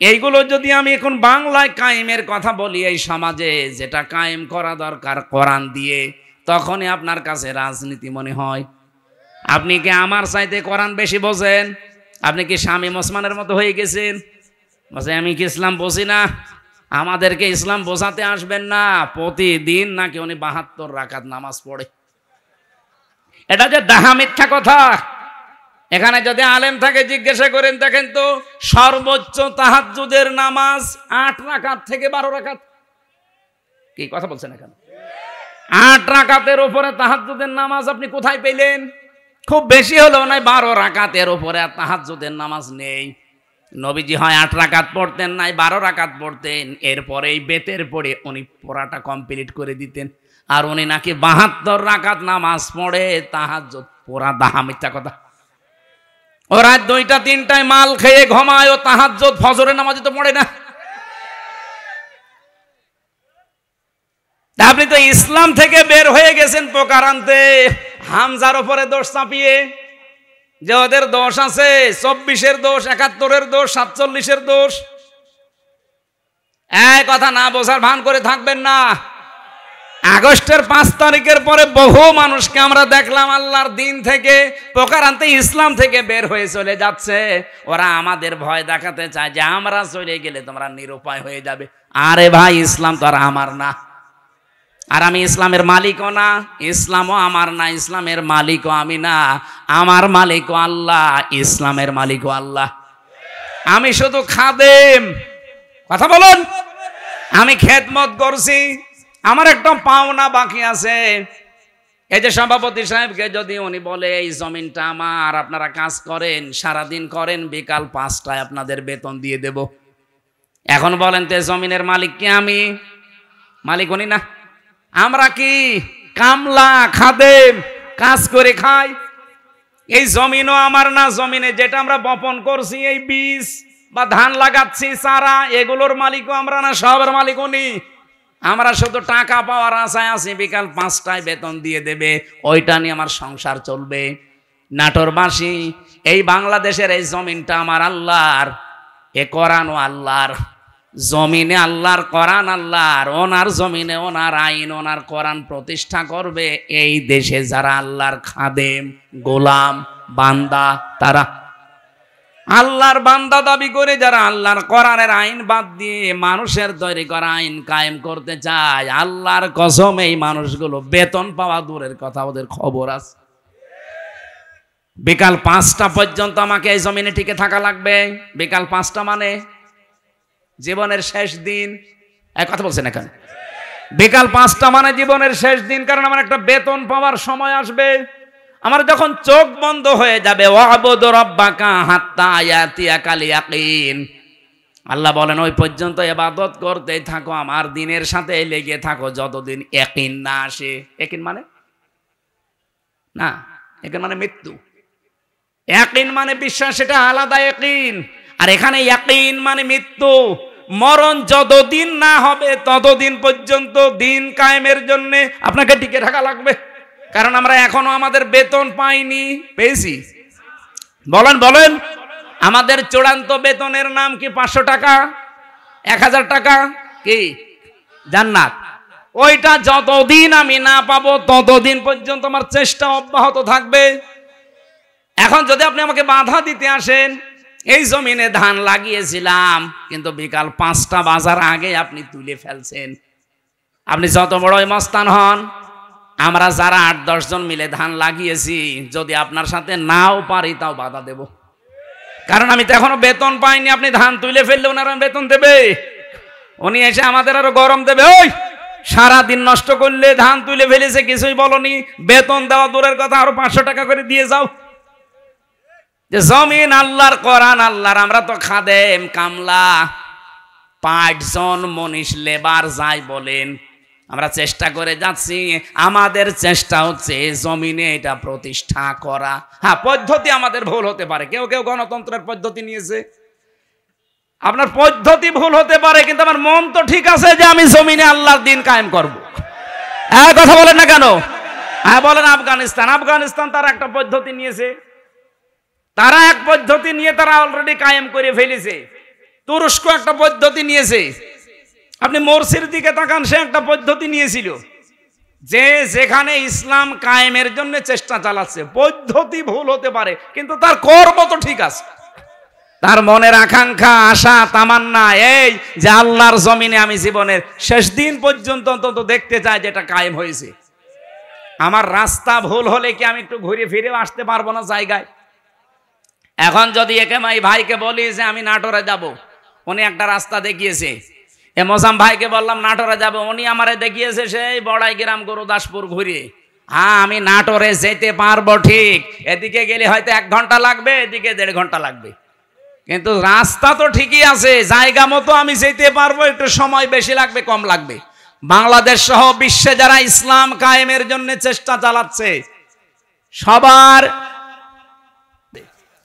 [SPEAKER 1] এইগুলো যদি আমি এখন বাংলায় কায়েমের কথা বলি এই সমাজে, যেটা কায়েম করা দরকার কোরআন দিয়ে, তখনই আপনার কাছে রাজনীতি মনে হয়। আপনি কি আমার চাইতে কোরআন বেশি বোঝেন? আপনি কি শামীম ওসমানের মতো হয়ে গেছেন? বলছে আমি কি ইসলাম বুঝি না? আমাদেরকে ইসলাম বোঝাতে আসবেন না। প্রতিদিন নাকি উনি 72 রাকাত নামাজ পড়ে। এটা যে ডাহা মিথ্যা কথা। এখানে যদি আলেম থাকে জিজ্ঞাসা করেন, দেখেন তো সর্বোচ্চ তাহাজ্জুদের নামাজ 8 রাকাত থেকে 12 রাকাত। কি কথা বলছেন? এখানে 8 রাকাতের উপরে তাহাজ্জুদের নামাজ আপনি কোথায় পেলেন? খুব বেশি হলেও নাই 12 রাকাতের উপরে তাহাজ্জুদের নামাজ নেই। নবীজি হয় 8 রাকাত পড়তেন, নাই 12 রাকাত পড়তেন। এরপরে এই বেতের পড়ে উনি পড়াটা কমপ্লিট করে দিতেন। আর উনি নাকি 72 রাকাত নামাজ পড়ে তাহাজ্জুদ। পুরা দাহা মিথ্যা কথা। ও রাত 2টা 3টায় মাল খেয়ে ঘুমায়, ও তাহাজ্জুদ ফজরের নামাজই তো পড়ে না। আপনি তো ইসলাম থেকে বের হয়ে গেছেন প্রকারান্তে হামজার উপরে দোষ চাপিয়ে, যে ওদের দোষ আছে, 24-এর দোষ, 71-এর দোষ, 47-এর দোষ। এই কথা না বোঝার ভান করে থাকবেন না। আগস্টের 5 তারিখের পরে বহু মানুষকে আমরা দেখলাম আল্লাহর দিন থেকে প্রকারান্তে ইসলাম থেকে বের হয়ে চলে যাচ্ছে। ওরা আমাদের ভয় দেখাতে চায় যে আমরা চলে গেলে তোমরা নিরুপায় হয়ে যাবে। আরে ভাই, ইসলাম তো আর আমার না, আর আমি ইসলামের মালিকও না, ইসলামও আমার না, ইসলামের মালিকও আমি না, আমার মালিকও আল্লাহ, ইসলামের মালিকও আল্লাহ। আমি শুধু খাদেম। কথা বলুন, আমি খেদমত করছি, আমার একটা পাওনা বাকি আছে। এই যে সভাপতি সাহেবকে যদি উনি বলে এই জমিনটা আমার, আপনারা কাজ করেন, সারাদিন করেন, বিকাল 5টায় আপনাদের বেতন দিয়ে দেব। এখন বলেন তো জমিনের মালিক কি আমি? মালিক উনি না, আমরা কি কামলা খাদেম, কাজ করে খাই। এই জমিনও আমার না, জমিনে যেটা আমরা বপন করছি, এই বীজ বা ধান লাগাচ্ছি, চারা, এগুলোর মালিকও আমরা না, সবের মালিক উনি। আমরা শুধু টাকা পাওয়ার আশায় আছি, বিকাল 5টায় বেতন দিয়ে দেবে, ওইটা নিয়ে আমার সংসার চলবে। নাটোরবাসী, এই বাংলাদেশের এই জমিনটা আমার আল্লাহর, এ কোরআনও আল্লাহর, জমিনে আল্লাহর, কোরআন আল্লাহর, ওনার জমিনে ওনার আইন, ওনার কোরআন প্রতিষ্ঠা করবে এই দেশে যারা আল্লাহর খাদেম, গোলাম, বান্দা, তারা আল্লাহর বান্দা দাবি করে যারা আল্লাহর কোরআনের আইন বাদ দিয়ে মানুষের তৈরি করা আইন কায়েম করতে চায়, আল্লাহর কসম এই মানুষগুলো বেতন পাওয়া দূরের কথা, ওদের খবর আছে। বিকাল 5টা পর্যন্ত আমাকে এই জমিনে টিকে থাকা লাগবে। বিকাল 5টা মানে জীবনের শেষ দিন। এক কথা বলছেন এখন, বিকাল 5টা মানে জীবনের শেষ দিন, কারণ আমার একটা বেতন পাওয়ার সময় আসবে। আমার যখন চোখ বন্ধ হয়ে যাবে, ওয়াবুদু রাব্বাকা হাত্তা ইয়াতিয়াকাল ইয়াকিন, আল্লাহ বলেন ওই পর্যন্ত ইবাদত করতেই থাকো, আমার দিনের সাথে লেগে থাকো যতদিন ইয়াকিন না আসে। ইয়াকিন মানে না, ইয়াকিন মানে মৃত্যু। ইয়াকিন মানে বিশ্বাস, সেটা আলাদা ইয়াকিন। আর এখানে ইয়াকিন মানে মৃত্যু। মরণ যতদিন না হবে ততদিন পর্যন্ত দিন কায়েমের জন্য আপনাকে টিকে থাকা লাগবে। কারণ আমরা এখনো আমাদের বেতন পাইনি, পেয়েছি? বলেন বলেন, আমাদের চূড়ান্ত বেতনের নাম কি? 500 টাকা, 1000 টাকা, কি জান্নাত। ওইটা যতদিন আমি না পাবো ততদিন পর্যন্ত আমার চেষ্টা অব্যাহত থাকবে। এখন যদি আপনি আমাকে বাধা দিতে আসেন, এই জমিনে ধান লাগিয়েছিলাম কিন্তু বিকাল 5টা বাজার আগে আপনি তুলে ফেলছেন, আপনি যত বড়ই মস্তান হন, আমরা যারা 8-10 জন মিলে ধান লাগিয়েছি, যদি আপনার সাথে নাও পারি তাও বাধা দেব। কারণ আমি তো এখনো বেতন পাইনি। আপনি ধান তুলে ফেললে ওনারা বেতন দেবে, উনি এসে আমাদের আরো গরম দেবে। ওই সারাদিন নষ্ট করলে, ধান তুলে ফেলেছে, কিছুই বলনি, বেতন দেওয়া দূরের কথা, আরো 500 টাকা করে দিয়ে যাও। যে জমিন আল্লাহর, কোরআন আল্লাহর, আমরা তো খাদেম, কামলা, 5 জন মনীষ, লেবার যাই বলেন, আমরা চেষ্টা করে যাচ্ছি। আমাদের চেষ্টা হচ্ছে জমিনে এটা প্রতিষ্ঠা করা। হ্যাঁ, পদ্ধতি আমাদের ভুল হতে পারে, কেউ কেউ গণতন্ত্রের পদ্ধতি নিয়েছে, আপনার পদ্ধতি ভুল হতে পারে, কিন্তু আমার মন তো ঠিক আছে যে আমি জমিনে আল্লাহর দিন কায়েম করব। হ্যাঁ, কথা বলেন না কেন? হ্যাঁ বলেন। আফগানিস্তান, আফগানিস্তান তারা একটা পদ্ধতি নিয়েছে, তারা এক পদ্ধতি নিয়ে তারা অলরেডি কায়েম করে ফেলেছে। তুরস্ক একটা পদ্ধতি নিয়েছে, আপনি মোরসির দিকে তাকান, সে একটা পদ্ধতি নিয়েছিল, যে যেখানে ইসলাম কায়েমের জন্য চেষ্টা চালাচ্ছে। পদ্ধতি ভুল হতে পারে কিন্তু তার কর্ম তো ঠিক আছে, তার মনের আকাঙ্ক্ষা, আশা, তামান্না এই যে আল্লাহর জমিনে আমি জীবনের শেষ দিন পর্যন্ত অন্তত দেখতে চাই যেটা কায়েম হয়েছে। আমার রাস্তা ভুল হলে কি আমি একটু ঘুরে ফিরে আসতে পারবো না জায়গায়? এখন যদি একে ভাইকে বলি যে আমি নাটোরে যাব, উনি একটা রাস্তা দেখিয়েছে, এ মোসাম ভাইকে বললাম নাটোরে যাব, উনি আমারে দেখিয়েছে সেই বড়াই গ্রাম গুরুদাসপুর ঘুরে। হ্যাঁ, আমি নাটোরে যেতে পারবো ঠিক, এদিকে গেলে হয়তো 1 ঘন্টা লাগবে, এদিকে 1.5 ঘন্টা লাগবে, কিন্তু রাস্তা তো ঠিকই আছে, জায়গা মতো আমি যেতে পারবো। একটু সময় বেশি লাগবে, কম লাগবে। বাংলাদেশ সহ বিশ্বে যারা ইসলাম কায়েমের জন্য চেষ্টা চালাচ্ছে সবার,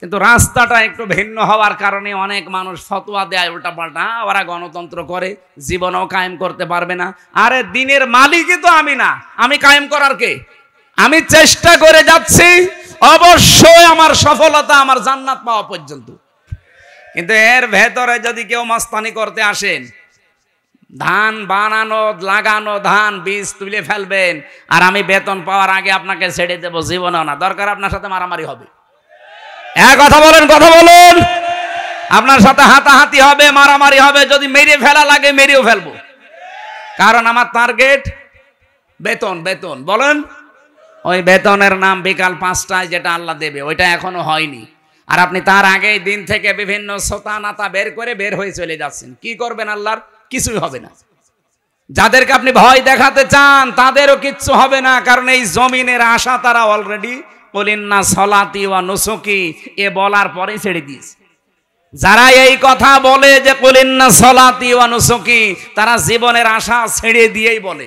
[SPEAKER 1] কিন্তু রাস্তাটা একটু ভিন্ন হওয়ার কারণে অনেক মানুষ ফতোয়া দেয় উল্টাপাল্টা, ওরা গণতন্ত্র করে, জীবনও কায়েম করতে পারবে না। আরে দিনের মালিকই তো আমি না, আমি কায়েম করার কে? আমি চেষ্টা করে যাচ্ছি, অবশ্যই আমার সফলতা আমার জান্নাত পাওয়া পর্যন্ত। কিন্তু এর ভেতরে যদি কেউ মাস্তানি করতে আসেন, ধান বানানো লাগানো, ধান বীজ তুলে ফেলবেন, আর আমি বেতন পাওয়ার আগে আপনাকে ছেড়ে দেবো, জীবনেও না। দরকার আপনার সাথে মারামারি হবে। কথা বলেন, কথা বলুন। আপনার সাথে হাতাহাতি হবে, মারামারি হবে। যদি মেরে ফেলা লাগে মেরেও ফেলবো, কারণ আমার টার্গেট বেতন। বেতন বলেন, ওই বেতনের নাম বিকাল 5টায় যেটা আল্লাহ দেবে, ওইটা এখনো হয়নি। আর আপনি তার আগেই দিন থেকে বিভিন্ন সোতা নাতা বের করে বের হয়ে চলে যাচ্ছেন। কি করবেন? আল্লাহর কিছুই হবে না। যাদেরকে আপনি ভয় দেখাতে চান তাদেরও কিচ্ছু হবে না, কারণ এই জমিনের আশা তারা অলরেডি কুলিন্না সলাতি ওয়া নুসুকি এ বলার পরে ছেড়ে দিয়েছে। যারা এই কথা বলে যে কুলিন্না সলাতি ওয়া নুসুকি, তারা জীবনের আশা ছেড়ে দিয়েই বলে।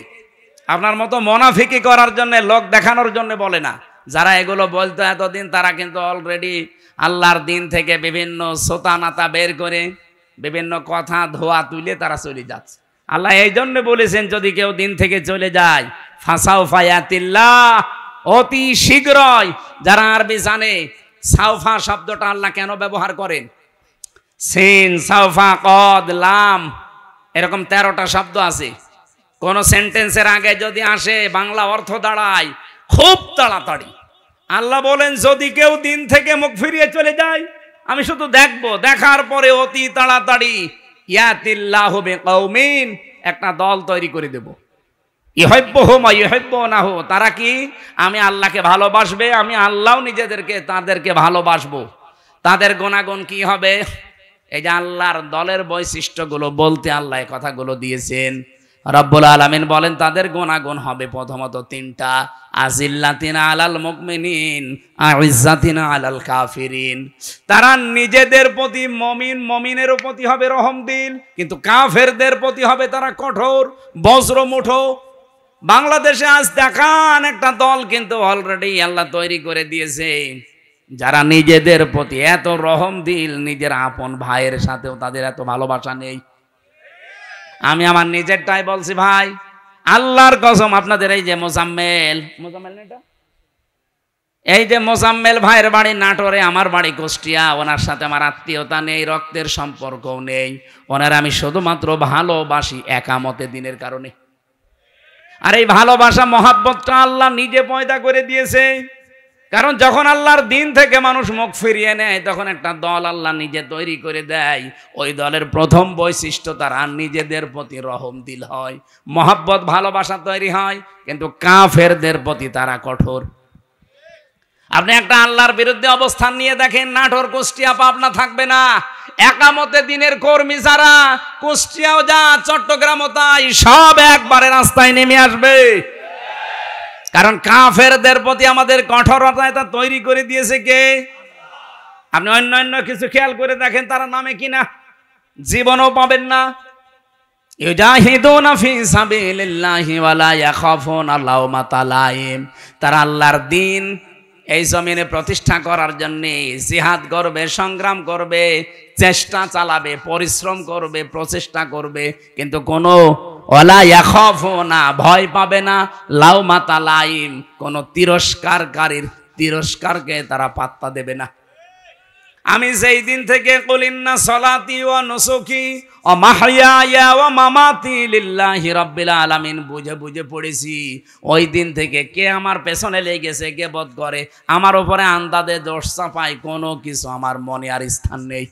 [SPEAKER 1] আপনার মতো মুনাফিকি করার জন্য, লোক দেখানোর জন্য বলে না। যারা এগুলো বলতো এতদিন, তারা কিন্তু অলরেডি আল্লাহর দিন থেকে বিভিন্ন সোতা নাতা বের করে বিভিন্ন কথা ধোয়া তুলে তারা চলে যাচ্ছে। আল্লাহ এই জন্য বলেছেন, যদি কেউ দিন থেকে চলে যায়, ফাসাউফা ইয়াতিল্লাহ, অতি শীঘ্রই। যারা আরবি জানে, সাউফা শব্দটা আল্লাহ কেন ব্যবহার করেন? সিন, সাউফা, কদ, লাম, এরকম 13টা শব্দ আছে। কোন সেন্টেন্সের আগে যদি আসে, বাংলা অর্থ দাঁড়ায় খুব তাড়াতাড়ি। আল্লাহ বলেন, যদি কেউ দিন থেকে মুখ ফিরিয়ে চলে যায়, আমি শুধু দেখবো, দেখার পরে অতি তাড়াতাড়ি ইয়াতিল্লাহু বিকৌমিন, একটা দল তৈরি করে দেব। ইউহিব্বুহুম ওয়া ইউহিব্বুনাহু, তারা কি? আমি আল্লাহকে ভালোবাসবে, আমি আল্লাহও তাদেরকে ভালোবাসবো। তাদের গুণাগুণ কি হবে? এই যে আল্লাহর দলের বৈশিষ্ট্যগুলো বলতে আল্লাহ এই কথাগুলো দিয়েছেন। রব্বুল আলামিন বলেন, তাদের গুণাগুণ হবে প্রথমত 3টা। আজিল্লাতিনা আলাল মুমিনিন, আইজ্জাতিনা আলাল কাফিরিন। তারা নিজেদের প্রতি মুমিনের প্রতি হবে রহমদিল, কিন্তু কাফেরদের প্রতি হবে তারা কঠোর, বজ্রমুঠো। বাংলাদেশে আজ দেখান একটা দল কিন্তু অলরেডি আল্লাহ তৈরি করে দিয়েছে, যারা নিজেদের প্রতি এত রহমদিল, নিজের আপন ভাইয়ের সাথেও তাদের এত ভালোবাসা নেই। আমি আমার নিজেরটাই বলছি ভাই, আল্লাহর কসম। আপনাদের এই যে মোজাম্মেল এই যে মোজাম্মেল ভাইয়ের বাড়ি নাটোরে, আমার বাড়ি কুষ্টিয়া। ওনার সাথে আমার আত্মীয়তা নেই, রক্তের সম্পর্কও নেই। ওনার আমি শুধুমাত্র ভালোবাসি একামতে দিনের কারণে। আর এই ভালোবাসা মহাব্বতটা আল্লাহ নিজে পয়দা করে দিয়েছে। কারণ যখন আল্লাহর দিন থেকে মানুষ মুখ ফিরিয়ে নেয়, তখন একটা দল আল্লাহ নিজে তৈরি করে দেয়। ওই দলের প্রথম বৈশিষ্ট্য তারা নিজেদের প্রতি রহমদিল হয়, মহাব্বত ভালোবাসা তৈরি হয়, কিন্তু কাফেরদের প্রতি তারা কঠোর। আপনি একটা আল্লাহর বিরুদ্ধে অবস্থান নিয়ে দেখেন, নাটোর, কুষ্টিয়া, পাবনা থাকবে না। একামতে দিনের কর্মী যারা, কুষ্টিয়াও যা, চট্টগ্রামও তাই, সব একবারে রাস্তায় নেমে আসবে। কারণ কাফেরদের প্রতি আমাদের কঠোরতা এটা তৈরি করে দিয়েছে কে? আপনি অন্য কিছু খেয়াল করে দেখেন, তারা নামে কিনা জীবনও পাবেন না। ইউজাহিদুনা ফি সাবিলিল্লাহি ওয়া লা ইয়াখাফুনা লাওমাতা লাইম। তারা আল্লাহর দিন এই জমিনে প্রতিষ্ঠা করার জন্য জিহাদ করবে, সংগ্রাম করবে, চেষ্টা চালাবে, পরিশ্রম করবে, প্রচেষ্টা করবে, কিন্তু কোনো ওয়ালা ইয়াখাফুনা, ভয় পাবে না, লাওমাতা লাইম, কোনো তিরস্কারকারীর তিরস্কারকে তারা পাত্তা দেবে না। আমি যেই দিন থেকে কুলিন্না সলাতি ওয়া নুসুকি ওয়া মাহইয়ায়া ওয়া মামাতি লিল্লাহি রাব্বিল আলামিন বুঝে বুঝে পড়েছি, ওই দিন থেকে কে আমার পেছনে লেগেছে, কে বদ করে, আমার উপরে আন্দাজে দোষ চাপায়, কোনো কিছু আমার মনে আর স্থান নেই।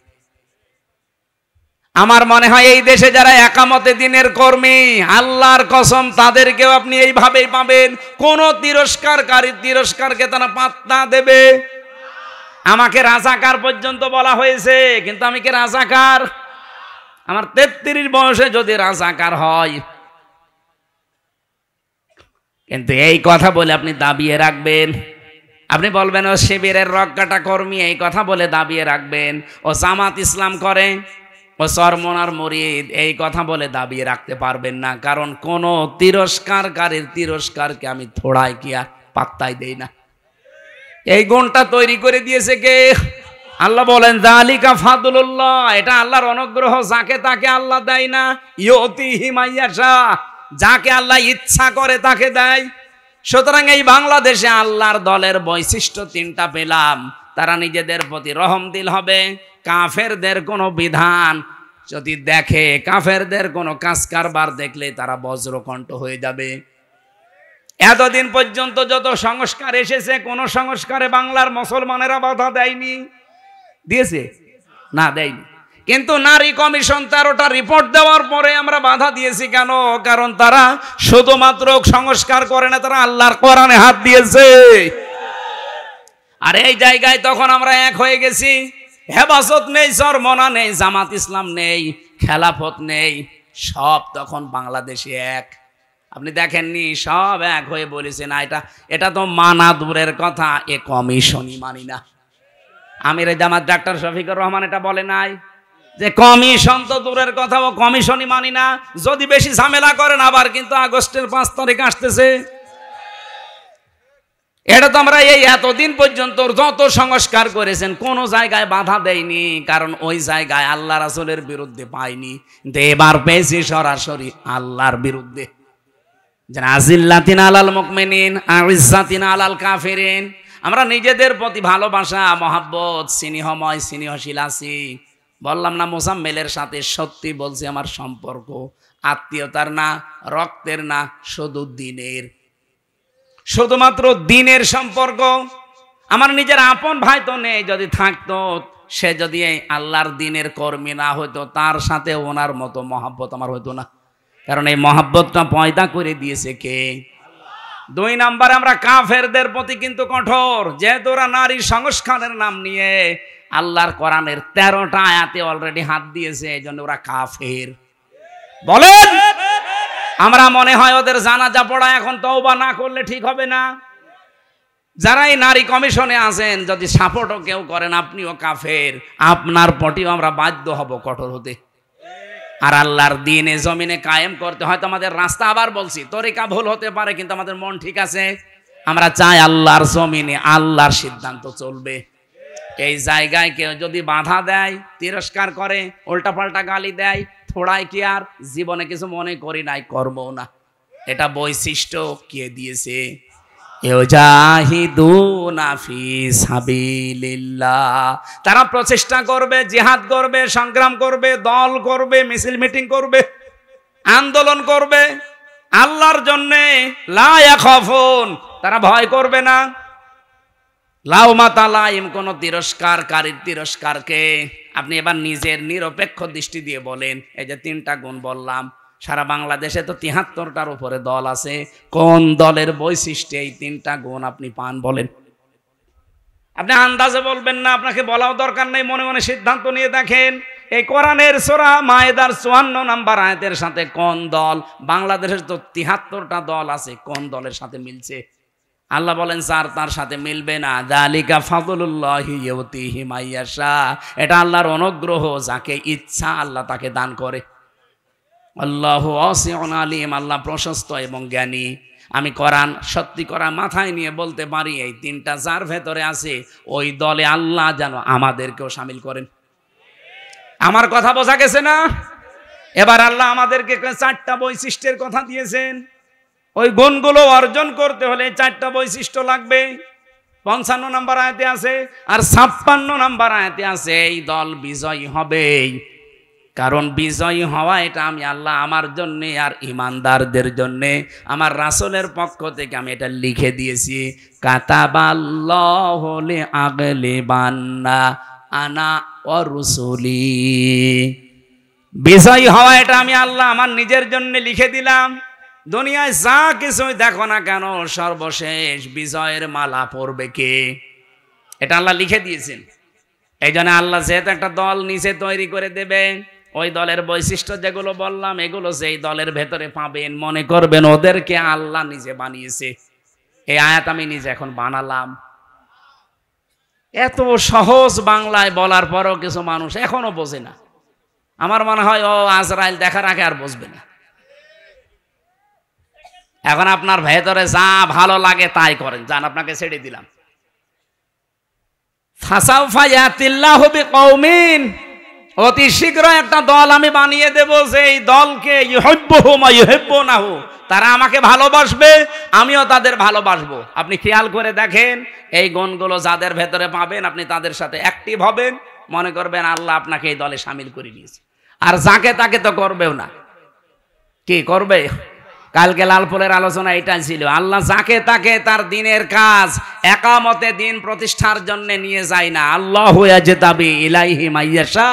[SPEAKER 1] আমার মনে হয় এই দেশে যারা একামতে দিনের কর্মী, আল্লাহর কসম তাদেরকেও আপনি এইভাবেই পাবেন। কোন তিরস্কারকারীর তিরস্কারকে তারা পাত্তা দেবে। আমাকে রাজাকার পর্যন্ত বলা হয়েছে, কিন্তু আমি কি রাজাকার? আমার 33 বয়সে যদি রাজাকার হয়, কিন্তু এই কথা বলে আপনি দাবিয়ে রাখবেন, আপনি বলবেন ও শিবিরের রক্কাটা কর্মী, এই কথা বলে দাবিয়ে রাখবেন। ও জামাত ইসলাম করে, ও চরমনার মুরিদ, এই কথা বলে দাবিয়ে রাখতে পারবেন না। কারণ কোন তিরস্কারকারীর তিরস্কারকে আমি থোড়াই কি আর পাত্তাই দেই না। এই গুণটা তৈরি করে দিয়েছে কে? আল্লাহ বলেন যালিকা ফাদলুল্লাহ, এটা আল্লাহর অনুগ্রহ, যাকে তাকে আল্লাহ দেয় না। ইউতিহি মাইয়াশা, যাকে আল্লাহ ইচ্ছা করে তাকে দেয়। সুতরাং এই বাংলাদেশে আল্লাহর দলের বৈশিষ্ট্য 3টা পেলাম। তারা নিজেদের প্রতি রহমদিল হবে, কাফেরদের কোনো বিধান যদি দেখে কাফেরদের কোনো কাজ কারবার দেখলে তারা বজ্রকণ্ঠ হয়ে যাবে। এতদিন পর্যন্ত যত সংস্কার এসেছে কোন সংস্কারে বাংলার মুসলমানেরা বাধা দেয়নি, দিয়েছে না? দেয়নি। কিন্তু নারী কমিশন 13টা রিপোর্ট দেওয়ার পরে আমরা বাধা দিয়েছি কেন? কারণ তারা শুধুমাত্র সংস্কার করে না, তারা আল্লাহর কোরআনে হাত দিয়েছে। আর এই জায়গায় তখন আমরা এক হয়ে গেছি। হেফাজত নেই, চরমনা নেই, জামাত ইসলাম নেই, খেলাফত নেই, সব তখন বাংলাদেশে এক। আপনি দেখেননি, সব এক হয়ে বলেছে না এটা তো মানা দূরের কথা, এ কমিশনই মানি না। আমির জামাত ডাক্তার শফিকুর রহমান এটা বলে নাই যে কমিশন তো দূরের কথা, ও কমিশনই মানি না। যদি বেশি ঝামেলা করেন আবার কিন্তু আগস্টের 5 তারিখ আসতেছে। এটা তো আমরা এই এতদিন পর্যন্ত যত সংস্কার করেছেন কোন জায়গায় বাধা দেয়নি, কারণ ওই জায়গায় আল্লাহ রাসূলের বিরুদ্ধে পাইনি। কিন্তু এবার পেয়েছি সরাসরি আল্লাহর বিরুদ্ধে। যেন আজিল্লাতিন আলাল মুমিনিন আইজ্জাতিন আলাল কাফিরিন। আমরা নিজেদের প্রতি ভালোবাসা, মহাব্বত, স্নেহময় স্নেহশীল আছি। বললাম না মোজাম্মেলের সাথে, সত্যি বলছি, আমার সম্পর্ক আত্মীয়তার না, রক্তের না, শুধু দিনের, শুধুমাত্র দিনের সম্পর্ক। আমার নিজের আপন ভাই তো নেই, যদি থাকতো সে যদি আল্লাহর দিনের কর্মী না হইতো, তার সাথে ওনার মতো মহাব্বত আমার হইতো না। কারণ এই মহাব্বতটা পয়দা করে দিয়েছে কে? 2 নম্বরে আমরা কাফেরদের প্রতি কিন্তু কঠোর, যেহেতু ওরা নারী সংস্কারের নাম নিয়ে আল্লাহর কোরআনের 13টা আয়াতে অলরেডি হাত দিয়েছে, এই জন্য ওরা কাফের। বলেন, আমরা মনে হয় ওদের জানাজা পড়া এখন তওবা না করলে ঠিক হবে না। যারা এই নারী কমিশনে আছেন, যদি সাপোর্টও কেউ করেন, আপনিও কাফের, আপনার প্রতিও আমরা বাধ্য হব কঠোর হতে। আর আল্লাহর দ্বীনে জমিনে কায়েম করতে হয়তো আমাদের রাস্তা, আবার বলছি, তরিকা ভুল হতে পারে, কিন্তু আমাদের মন ঠিক আছে। আমরা চাই আল্লাহর জমিনে আল্লাহর সিদ্ধান্ত চলবে। এই জায়গায় কেউ যদি বাধা দেয়, তিরস্কার করে, উল্টাপাল্টা গালি দেয়, থোড়াই কি আর জীবনে কিছু মনে করি নাই, করবো না। এটা বৈশিষ্ট্য কে দিয়েছে? ইউজাহিদুনা ফি সাবিলিল্লাহ। তারা প্রচেষ্টা করবে, জিহাদ করবে, সংগ্রাম করবে, দল করবে, মিছিল মিটিং করবে, আন্দোলন করবে আল্লাহর জন্যে। লা ইয়াখাফুন, তারা ভয় করবে না। লাউমাতা লাইম, কোন তিরস্কারকারীর তিরস্কারকে আপনি এবার নিজের নিরপেক্ষ দৃষ্টি দিয়ে বলেন। এই যে 3টা গুণ বললাম, সারা বাংলাদেশে তো 73টার উপরে দল আছে। কোন দলের বৈশিষ্ট্যে এই 3টা গুণ আপনি পান বলেন? আপনি আন্দাজে বলবেন না, আপনাকে বলাও দরকার নেই, মনে মনে সিদ্ধান্ত নিয়ে দেখেন। এই কোরআনের সূরা মায়েদার 54 নম্বর আয়াতের সাথে কোন দল, বাংলাদেশের তো 73টা দল আছে, কোন দলের সাথে মিলছে? আল্লাহ বলেন যার তার সাথে মিলবে না। যালিকা ফাদলুল্লাহি ইউতিহি মাইয়াশা, এটা আল্লাহর অনুগ্রহ, যাকে ইচ্ছা আল্লাহ তাকে দান করে। আল্লাহু ওয়াসিউন আলিম, আল্লাহ প্রশস্ত এবং জ্ঞানী। আমি কোরআন সত্যি করা মাথায় নিয়ে বলতে পারি, এই 3টা যার ভেতরে আছে ওই দলে আল্লাহ যেন আমাদেরকেও শামিল করেন। আমার কথা বোঝা গেছে না? এবার আল্লাহ আমাদেরকে 4টা বৈশিষ্ট্যের কথা দিয়েছেন। ওই গুণগুলো অর্জন করতে হলে 4টা বৈশিষ্ট্য লাগবে। 55 নম্বর আয়াতে আছে, আর 56 নম্বর আয়াতে আছে এই দল বিজয়ী হবে। কারণ বিজয়ী হওয়া এটা আমি আল্লাহ আমার জন্যে আর ইমানদারদের জন্যে আমার রাসূলের পক্ষ থেকে আমি এটা লিখে দিয়েছি। কাতাবাল্লাহু লিআগলিবান্না আনা ওয়া রুসুলি। বিজয়ী হওয়া এটা আমি আল্লাহ আমার নিজের জন্য লিখে দিলাম। দুনিয়ায় যা কিছুই দেখো না কেন, সর্বশেষ বিজয়ের মালা পরবে কে? এটা আল্লাহ লিখে দিয়েছেন। এই জন্য আল্লাহ যেহেতু একটা দল নিচে তৈরি করে দেবে, ওই দলের বৈশিষ্ট্য যেগুলো বললাম এগুলো যেই দলের ভেতরে পাবেন, মনে করবেন ওদেরকে আল্লাহ নিজে বানিয়েছে। এই আয়াত আমি নিজে এখন বানালাম। এত সহজ বাংলায় বলার পরও কিছু মানুষ এখনো বোঝে না। আমার মনে হয় ও আজরাইল দেখার আগে আর বুঝবে না। এখন আপনার ভেতরে যা ভালো লাগে তাই করেন, যান, আপনাকে ছেড়ে দিলাম। ফাসাউফা ইয়াতিল্লাহু বিকওমিন, অতি শীঘ্র একটা দল আমি বানিয়ে দেব, যে এই দলকে ইউহিব্বুহুম ওয়া ইউহিব্বুনাহু, তারা আমাকে ভালোবাসবে, আমিও তাদের ভালোবাসবো। আপনি খেয়াল করে দেখেন, এই গুণগুলো যাদের ভেতরে পাবেন আপনি তাদের সাথে অ্যাক্টিভ হবেন, মনে করবেন আল্লাহ আপনাকে এই দলে শামিল করে নিয়েছে। আর যাকে তাকে তো করবেও না। কি করবে? কালকে লালপুরের আলোচনা এটাই ছিল, আল্লাহ যাকে তাকে তার দিনের কাজ একামতে দিন প্রতিষ্ঠার জন্য নিয়ে যায় না। আল্লাহু ইয়াজতাবি ইলাইহি মাইয়াশা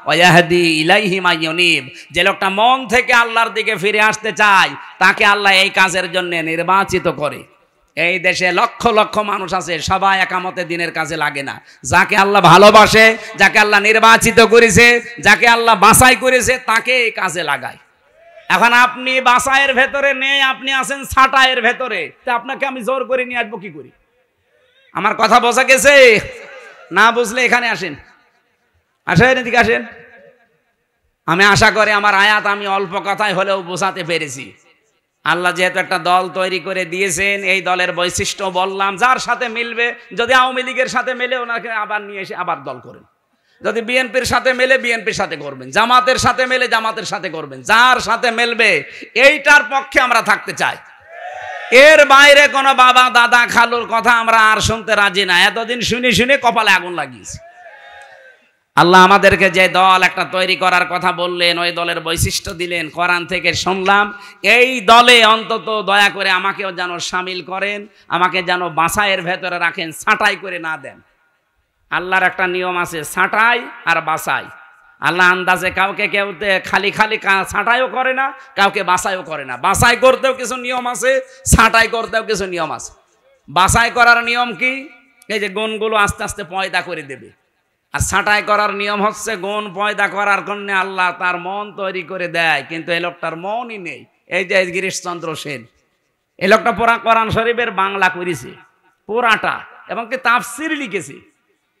[SPEAKER 1] ওয়া ইয়াহদি ইলাইহি মাইয়ুনিব। যে লোকটা মন থেকে আল্লাহর দিকে ফিরে আসতে চায় তাকে আল্লাহ এই কাজের জন্য নির্বাচিত করে। এই দেশে লক্ষ লক্ষ মানুষ আছে, সবাই একামতে দিনের কাজে লাগে না। যাকে আল্লাহ ভালোবাসে, যাকে আল্লাহ নির্বাচিত করেছে, যাকে আল্লাহ বাছাই করেছে, তাকে এই কাজে লাগায়। এখন আপনি বাসায়ের ভেতরে নেই, আপনি আছেন ছাটায়ের ভেতরে, তা আপনাকে আমি জোর করে নিয়ে আসবো কি করি? আমার কথা বোঝা গেছে? না বুঝলে এখানে আসেন, আসেন, এদিকে আসেন। আমি আশা করি আমার আয়াত আমি অল্প কথায় হলেও বোঝাতে পেরেছি। আল্লাহ যেহেতু একটা দল তৈরি করে দিয়েছেন, এই দলের বৈশিষ্ট্য বললাম, যার সাথে মিলবে, যদি আওয়ামী লীগের সাথে মেলে ওনাকে আবার নিয়ে এসে আবার দল করেন, যদি বিএনপির সাথে মেলে বিএনপির সাথে করবেন, জামাতের সাথে মেলে জামাতের সাথে করবেন, যার সাথে মেলবে এইটার পক্ষে আমরা থাকতে চাই। এর বাইরে কোনো বাবা দাদা খালুর কথা আমরা আর শুনতে রাজি না। এতদিন শুনে শুনে কপালে আগুন লাগিয়েছি। আল্লাহ আমাদেরকে যে দল একটা তৈরি করার কথা বললেন, ওই দলের বৈশিষ্ট্য দিলেন, কোরআন থেকে শুনলাম। এই দলে অন্তত দয়া করে আমাকেও যেন সামিল করেন, আমাকে যেন বাছাইয়ের ভেতরে রাখেন, ছাঁটাই করে না দেন। আল্লাহর একটা নিয়ম আছে, ছাঁটাই আর বাছাই। আল্লাহ আন্দাজে কাউকে কেউ খালি খালি ছাঁটাইও করে না, কাউকে বাছাইও করে না। বাছাই করতেও কিছু নিয়ম আছে, ছাঁটাই করতেও কিছু নিয়ম আছে। বাছাই করার নিয়ম কি? এই যে গুণগুলো আস্তে আস্তে পয়দা করে দেবে। আর ছাঁটাই করার নিয়ম হচ্ছে গুণ পয়দা করার জন্য আল্লাহ তার মন তৈরি করে দেয়, কিন্তু এই লোকটার মনই নেই। এই যে গিরিশচন্দ্র সেন, এই লোকটা পুরা কোরআন শরীফের বাংলা করেছে পুরাটা, এবং কি তাফসির লিখেছে,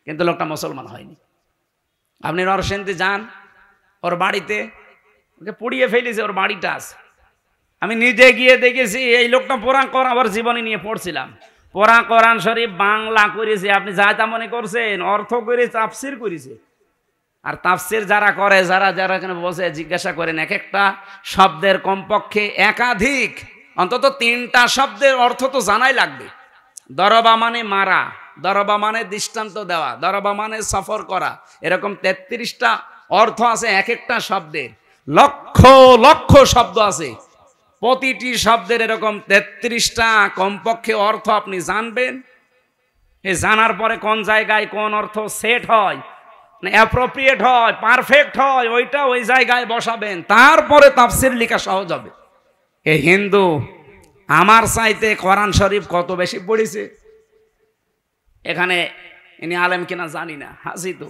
[SPEAKER 1] কিন্তু লোকটা মুসলমান হয়নি। আপনি নরসিংদী যান, ওর বাড়িতে ওকে পুড়িয়ে ফেলেছে, ওর বাড়িটা আছে। আমি নিজে গিয়ে দেখেছি। এই লোকটা পুরা কোরআন, আবার জীবনী নিয়ে পড়ছিলাম, পুরা কোরআন শরীফ বাংলা করেছে। আপনি যা তা মনে করছেন, অর্থ করে তাফসির করেছে। আর তাফসির যারা করে, যারা যারা এখানে বসে জিজ্ঞাসা করেন, এক একটা শব্দের কমপক্ষে একাধিক, অন্তত 3টা শব্দের অর্থ তো জানাই লাগবে। দরবা মানে মারা, দরবা মানে দৃষ্টান্ত দেওয়া, দরবা মানে সফর করা, এরকম 33টা অর্থ আছে এক একটা শব্দের। লক্ষ লক্ষ শব্দ আছে, প্রতিটি শব্দের এরকম 33টা কমপক্ষে অর্থ আপনি জানবেন। এই জানার পরে কোন জায়গায় কোন অর্থ সেট হয়, অ্যাপ্রোপ্রিয়েট হয়, পারফেক্ট হয়, ওইটা ওই জায়গায় বসাবেন, তারপরে তাফসির লেখা সহজ হবে। এই হিন্দু আমার চাইতে কোরআন শরীফ কত বেশি পড়েছে। এখানে ইনি আলেম কিনা জানি না, হাসি তো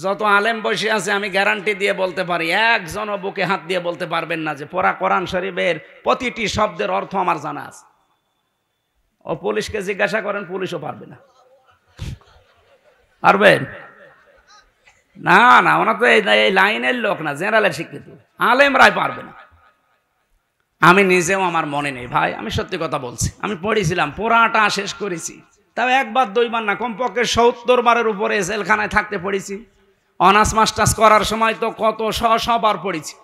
[SPEAKER 1] যত আলেম বসে আছে আমি গ্যারান্টি দিয়ে বলতে পারি, একজনও বুকে হাত দিয়ে বলতে পারবেন না যে পুরা কোরআন শরীফের প্রতিটি শব্দের অর্থ আমার জানা আছে। ও পুলিশকে জিজ্ঞাসা করেন, পুলিশও পারবে না। পারবেন না? না, ওনা তো এই লাইনের লোক না, জেনারেলের শিক্ষিত, আলেমরাই পারবে না। আমি নিজেও আমার মনে নেই ভাই, আমি সত্যি কথা বলছি। আমি পড়েছিলাম, পুরাটা শেষ করেছি, তাও একবার দুইবার না, কমপক্ষে 70 বারের উপরে জেলখানায় থাকতে পড়েছি। অনার্স মাস্টার্স করার সময় তো কত শবার পড়েছি,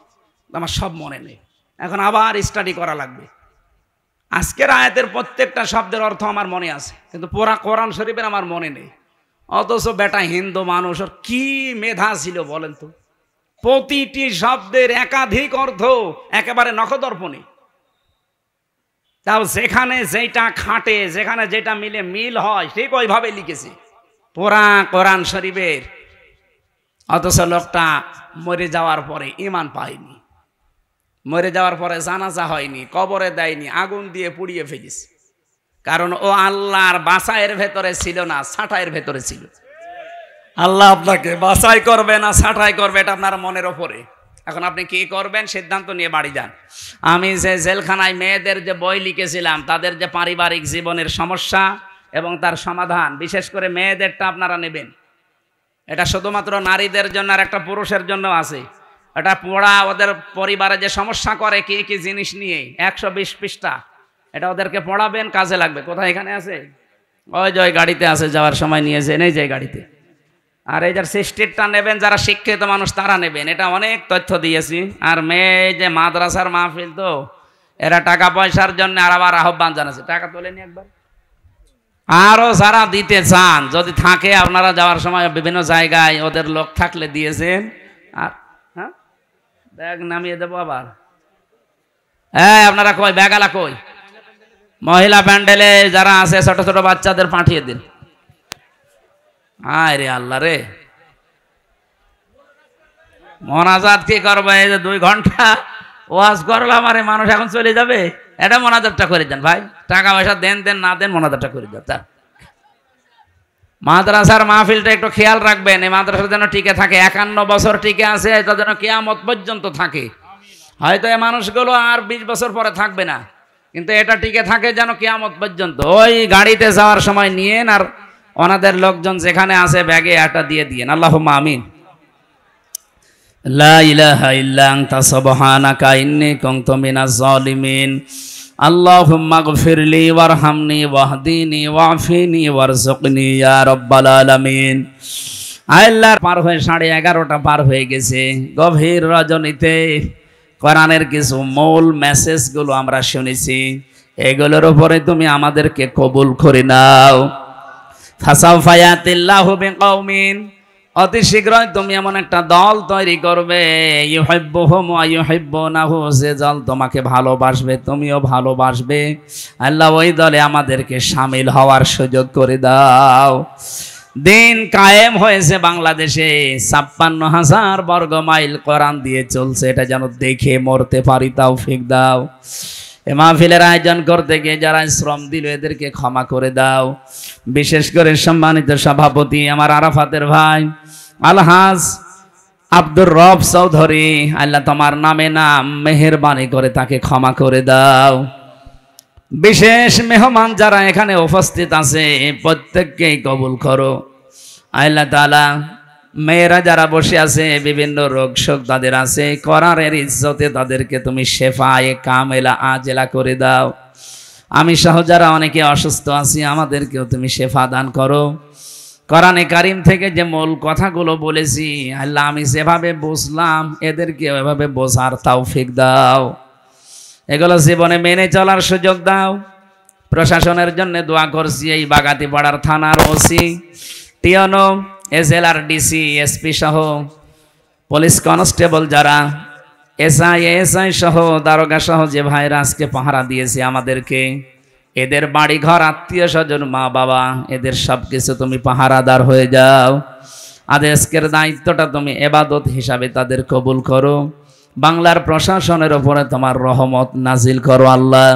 [SPEAKER 1] আমার সব মনে নেই। এখন আবার স্টাডি করা লাগবে। আজকের আয়াতের প্রত্যেকটা শব্দের অর্থ আমার মনে আছে, কিন্তু পুরা কোরআন শরীফের আমার মনে নেই। অথচ বেটা হিন্দু মানুষ, ওর কি মেধা ছিল বলেন তো, প্রতিটি শব্দের একাধিক অর্থ একেবারে নখদর্পণে। তাও যেখানে যেটা খাটে, যেখানে যেটা মিলে মিল হয়, ঠিক ওইভাবে লিখেছে পুরা কোরআন শরীফের। অথচ লোকটা মরে যাওয়ার পরে ঈমান পায়নি, মরে যাওয়ার পরে জানাজা হয়নি, কবরে দেয়নি, আগুন দিয়ে পুড়িয়ে ফেলেছে। কারণ ও আল্লাহর বাছাইয়ের ভেতরে ছিল না, ছাঁটাইয়ের ভেতরে ছিল। আল্লাহ আপনাকে বাছাই করবে না ছাঁটাই করবে, এটা আপনার মনের ওপরে। এখন আপনি কি করবেন সিদ্ধান্ত নিয়ে বাড়ি যান। আমি যে জেলখানায় মেয়েদের যে বই লিখেছিলাম, তাদের যে পারিবারিক জীবনের সমস্যা এবং তার সমাধান, বিশেষ করে মেয়েদেরটা আপনারা নেবেন। এটা শুধুমাত্র নারীদের জন্য আর একটা পুরুষের জন্য আছে। এটা পড়া, ওদের পরিবারে যে সমস্যা করে কি কি জিনিস নিয়ে, 120 পৃষ্ঠা। এটা ওদেরকে পড়াবেন, কাজে লাগবে। কোথায়? এখানে আছে, ওই যে ওই গাড়িতে আছে, যাওয়ার সময় নিয়েছে, এই যে গাড়িতে। আর এই যার সিস্টেরটা নেবেন, যারা শিক্ষিত মানুষ তারা নেবেন। এটা অনেক তথ্য দিয়েছি। আর মেয়ে যে মাদ্রাসার মাহফিল, তো এরা টাকা পয়সার জন্য আর আবার আহ্বান জানাচ্ছে, টাকা তোলেনি একবার। আরো যারা দিতে চান, যদি থাকে, আপনারা যাওয়ার সময় বিভিন্ন জায়গায় ওদের লোক থাকলে দিয়েছেন। আর হ্যাঁ, ব্যাগ নামিয়ে দেবো আবার। আপনারা কই ব্যাগ আলা কই? মহিলা প্যান্ডেলে যারা আছে ছোট ছোট বাচ্চাদের পাঠিয়ে দিন। আরে আল্লাহ রে, মোনাজাত কি করবো? এই যে 2 ঘন্টা ওয়াজ করলাম, আরে মানুষ এখন চলে যাবে। এটা মোনাজাতটা করে দেন ভাই, টাকা পয়সা দেন না দেন, মোনাজাতটা করে দেন। মাদ্রাসার মাহফিলটা একটু খেয়াল রাখবেন, এই মাদ্রাসা যেন টিকে থাকে, 51 বছর টিকে আছে, এটা যেন কিয়ামত পর্যন্ত থাকে। হয়তো এই মানুষগুলো আর 20 বছর পরে থাকবে না, কিন্তু এটা টিকে থাকে যেন কিয়ামত পর্যন্ত। ওই গাড়িতে যাওয়ার সময় নিয়েন, আর ওনাদের লোকজন যেখানে আছে ব্যাগে এটা দিয়ে দিয়েন। আল্লাহুম্মা আমিন। লা ইলাহা ইল্লা আনতা সুবহানাকা ইন্নী কুনতু মিনাজ জালিমিন। আল্লাহুম্মা গফিরলি ওয়ারহামনি ওয়াহদিনি ওয়াফিনি ওয়ারযুকনি ইয়া রাব্বাল আলামিন। আল্লাহ, পার হয়ে 11:30টা পার হয়ে গেছে। গভীর রজনীতে কোরআনের কিছু মূল মেসেজগুলো আমরা শুনেছি, এগুলোর উপরে তুমি আমাদেরকে কবুল করে নাও। ফাসাউফা ইয়াতিল্লাহু বিকওমিন, অতি শীঘ্রই তুমি এমন একটা দল তৈরি করবে, ইউহিব্বুহুম ওয়া ইউহিব্বুনাহু, যে দল তোমাকে ভালোবাসবে তুমিও ভালোবাসবে। আল্লাহ, ওই দলে আমাদেরকে শামিল হওয়ার সুযোগ করে দাও। দিন কায়েম হয়েছে বাংলাদেশে, 56,000 বর্গ মাইল কোরআন দিয়ে চলছে, এটা যেন দেখে মরতে পারি, তৌফিক দাও। এ মাহফিলের আয়োজন করতে গিয়ে যারা শ্রম দিল এদেরকে ক্ষমা করে দাও। বিশেষ করে সম্মানিত সভাপতি আমার আরাফাতের ভাই আলহাজ আব্দুর রব চৌধুরী, আল্লাহ তোমার নামে নাম, মেহেরবানি করে তাকে ক্ষমা করে দাও। বিশেষ মেহমান যারা এখানে উপস্থিত আছে প্রত্যেককেই কবুল করো আল্লাহ তাআলা। মেয়েরা যারা বসে আছে, বিভিন্ন রোগ শোক তাদের আছে, কোরআনের ইজ্জতে তাদেরকে তুমি শেফায়ে কামেলা আজেলা করে দাও। আমি সহ যারা অনেকে অসুস্থ আছি, আমাদেরকেও তুমি শেফা দান করো। কোরআনে কারিম থেকে যে মূল কথাগুলো বলেছি আল্লাহ, আমি যেভাবে বুঝলাম এদেরকে ওইভাবে বোঝার তৌফিক দাও, এগুলো জীবনে মেনে চলার সুযোগ দাও। প্রশাসনের জন্য দোয়া করছি, এই বাগাতিপাড়ার থানার OC, TNO, SLR, DC, SP সহ পুলিশ কনস্টেবল যারা, এসআই সহ দারোগা সহ যে ভাইরা আজকে পাহারা দিয়েছে আমাদেরকে, এদের বাড়ি ঘর, আত্মীয় স্বজন, মা বাবা, এদের সব কিছু তুমি পাহারাদার হয়ে যাও। আজকের দায়িত্বটা তুমি ইবাদত হিসাবে তাদের কবুল করো। বাংলার প্রশাসনের উপরে তোমার রহমত নাজিল করো আল্লাহ।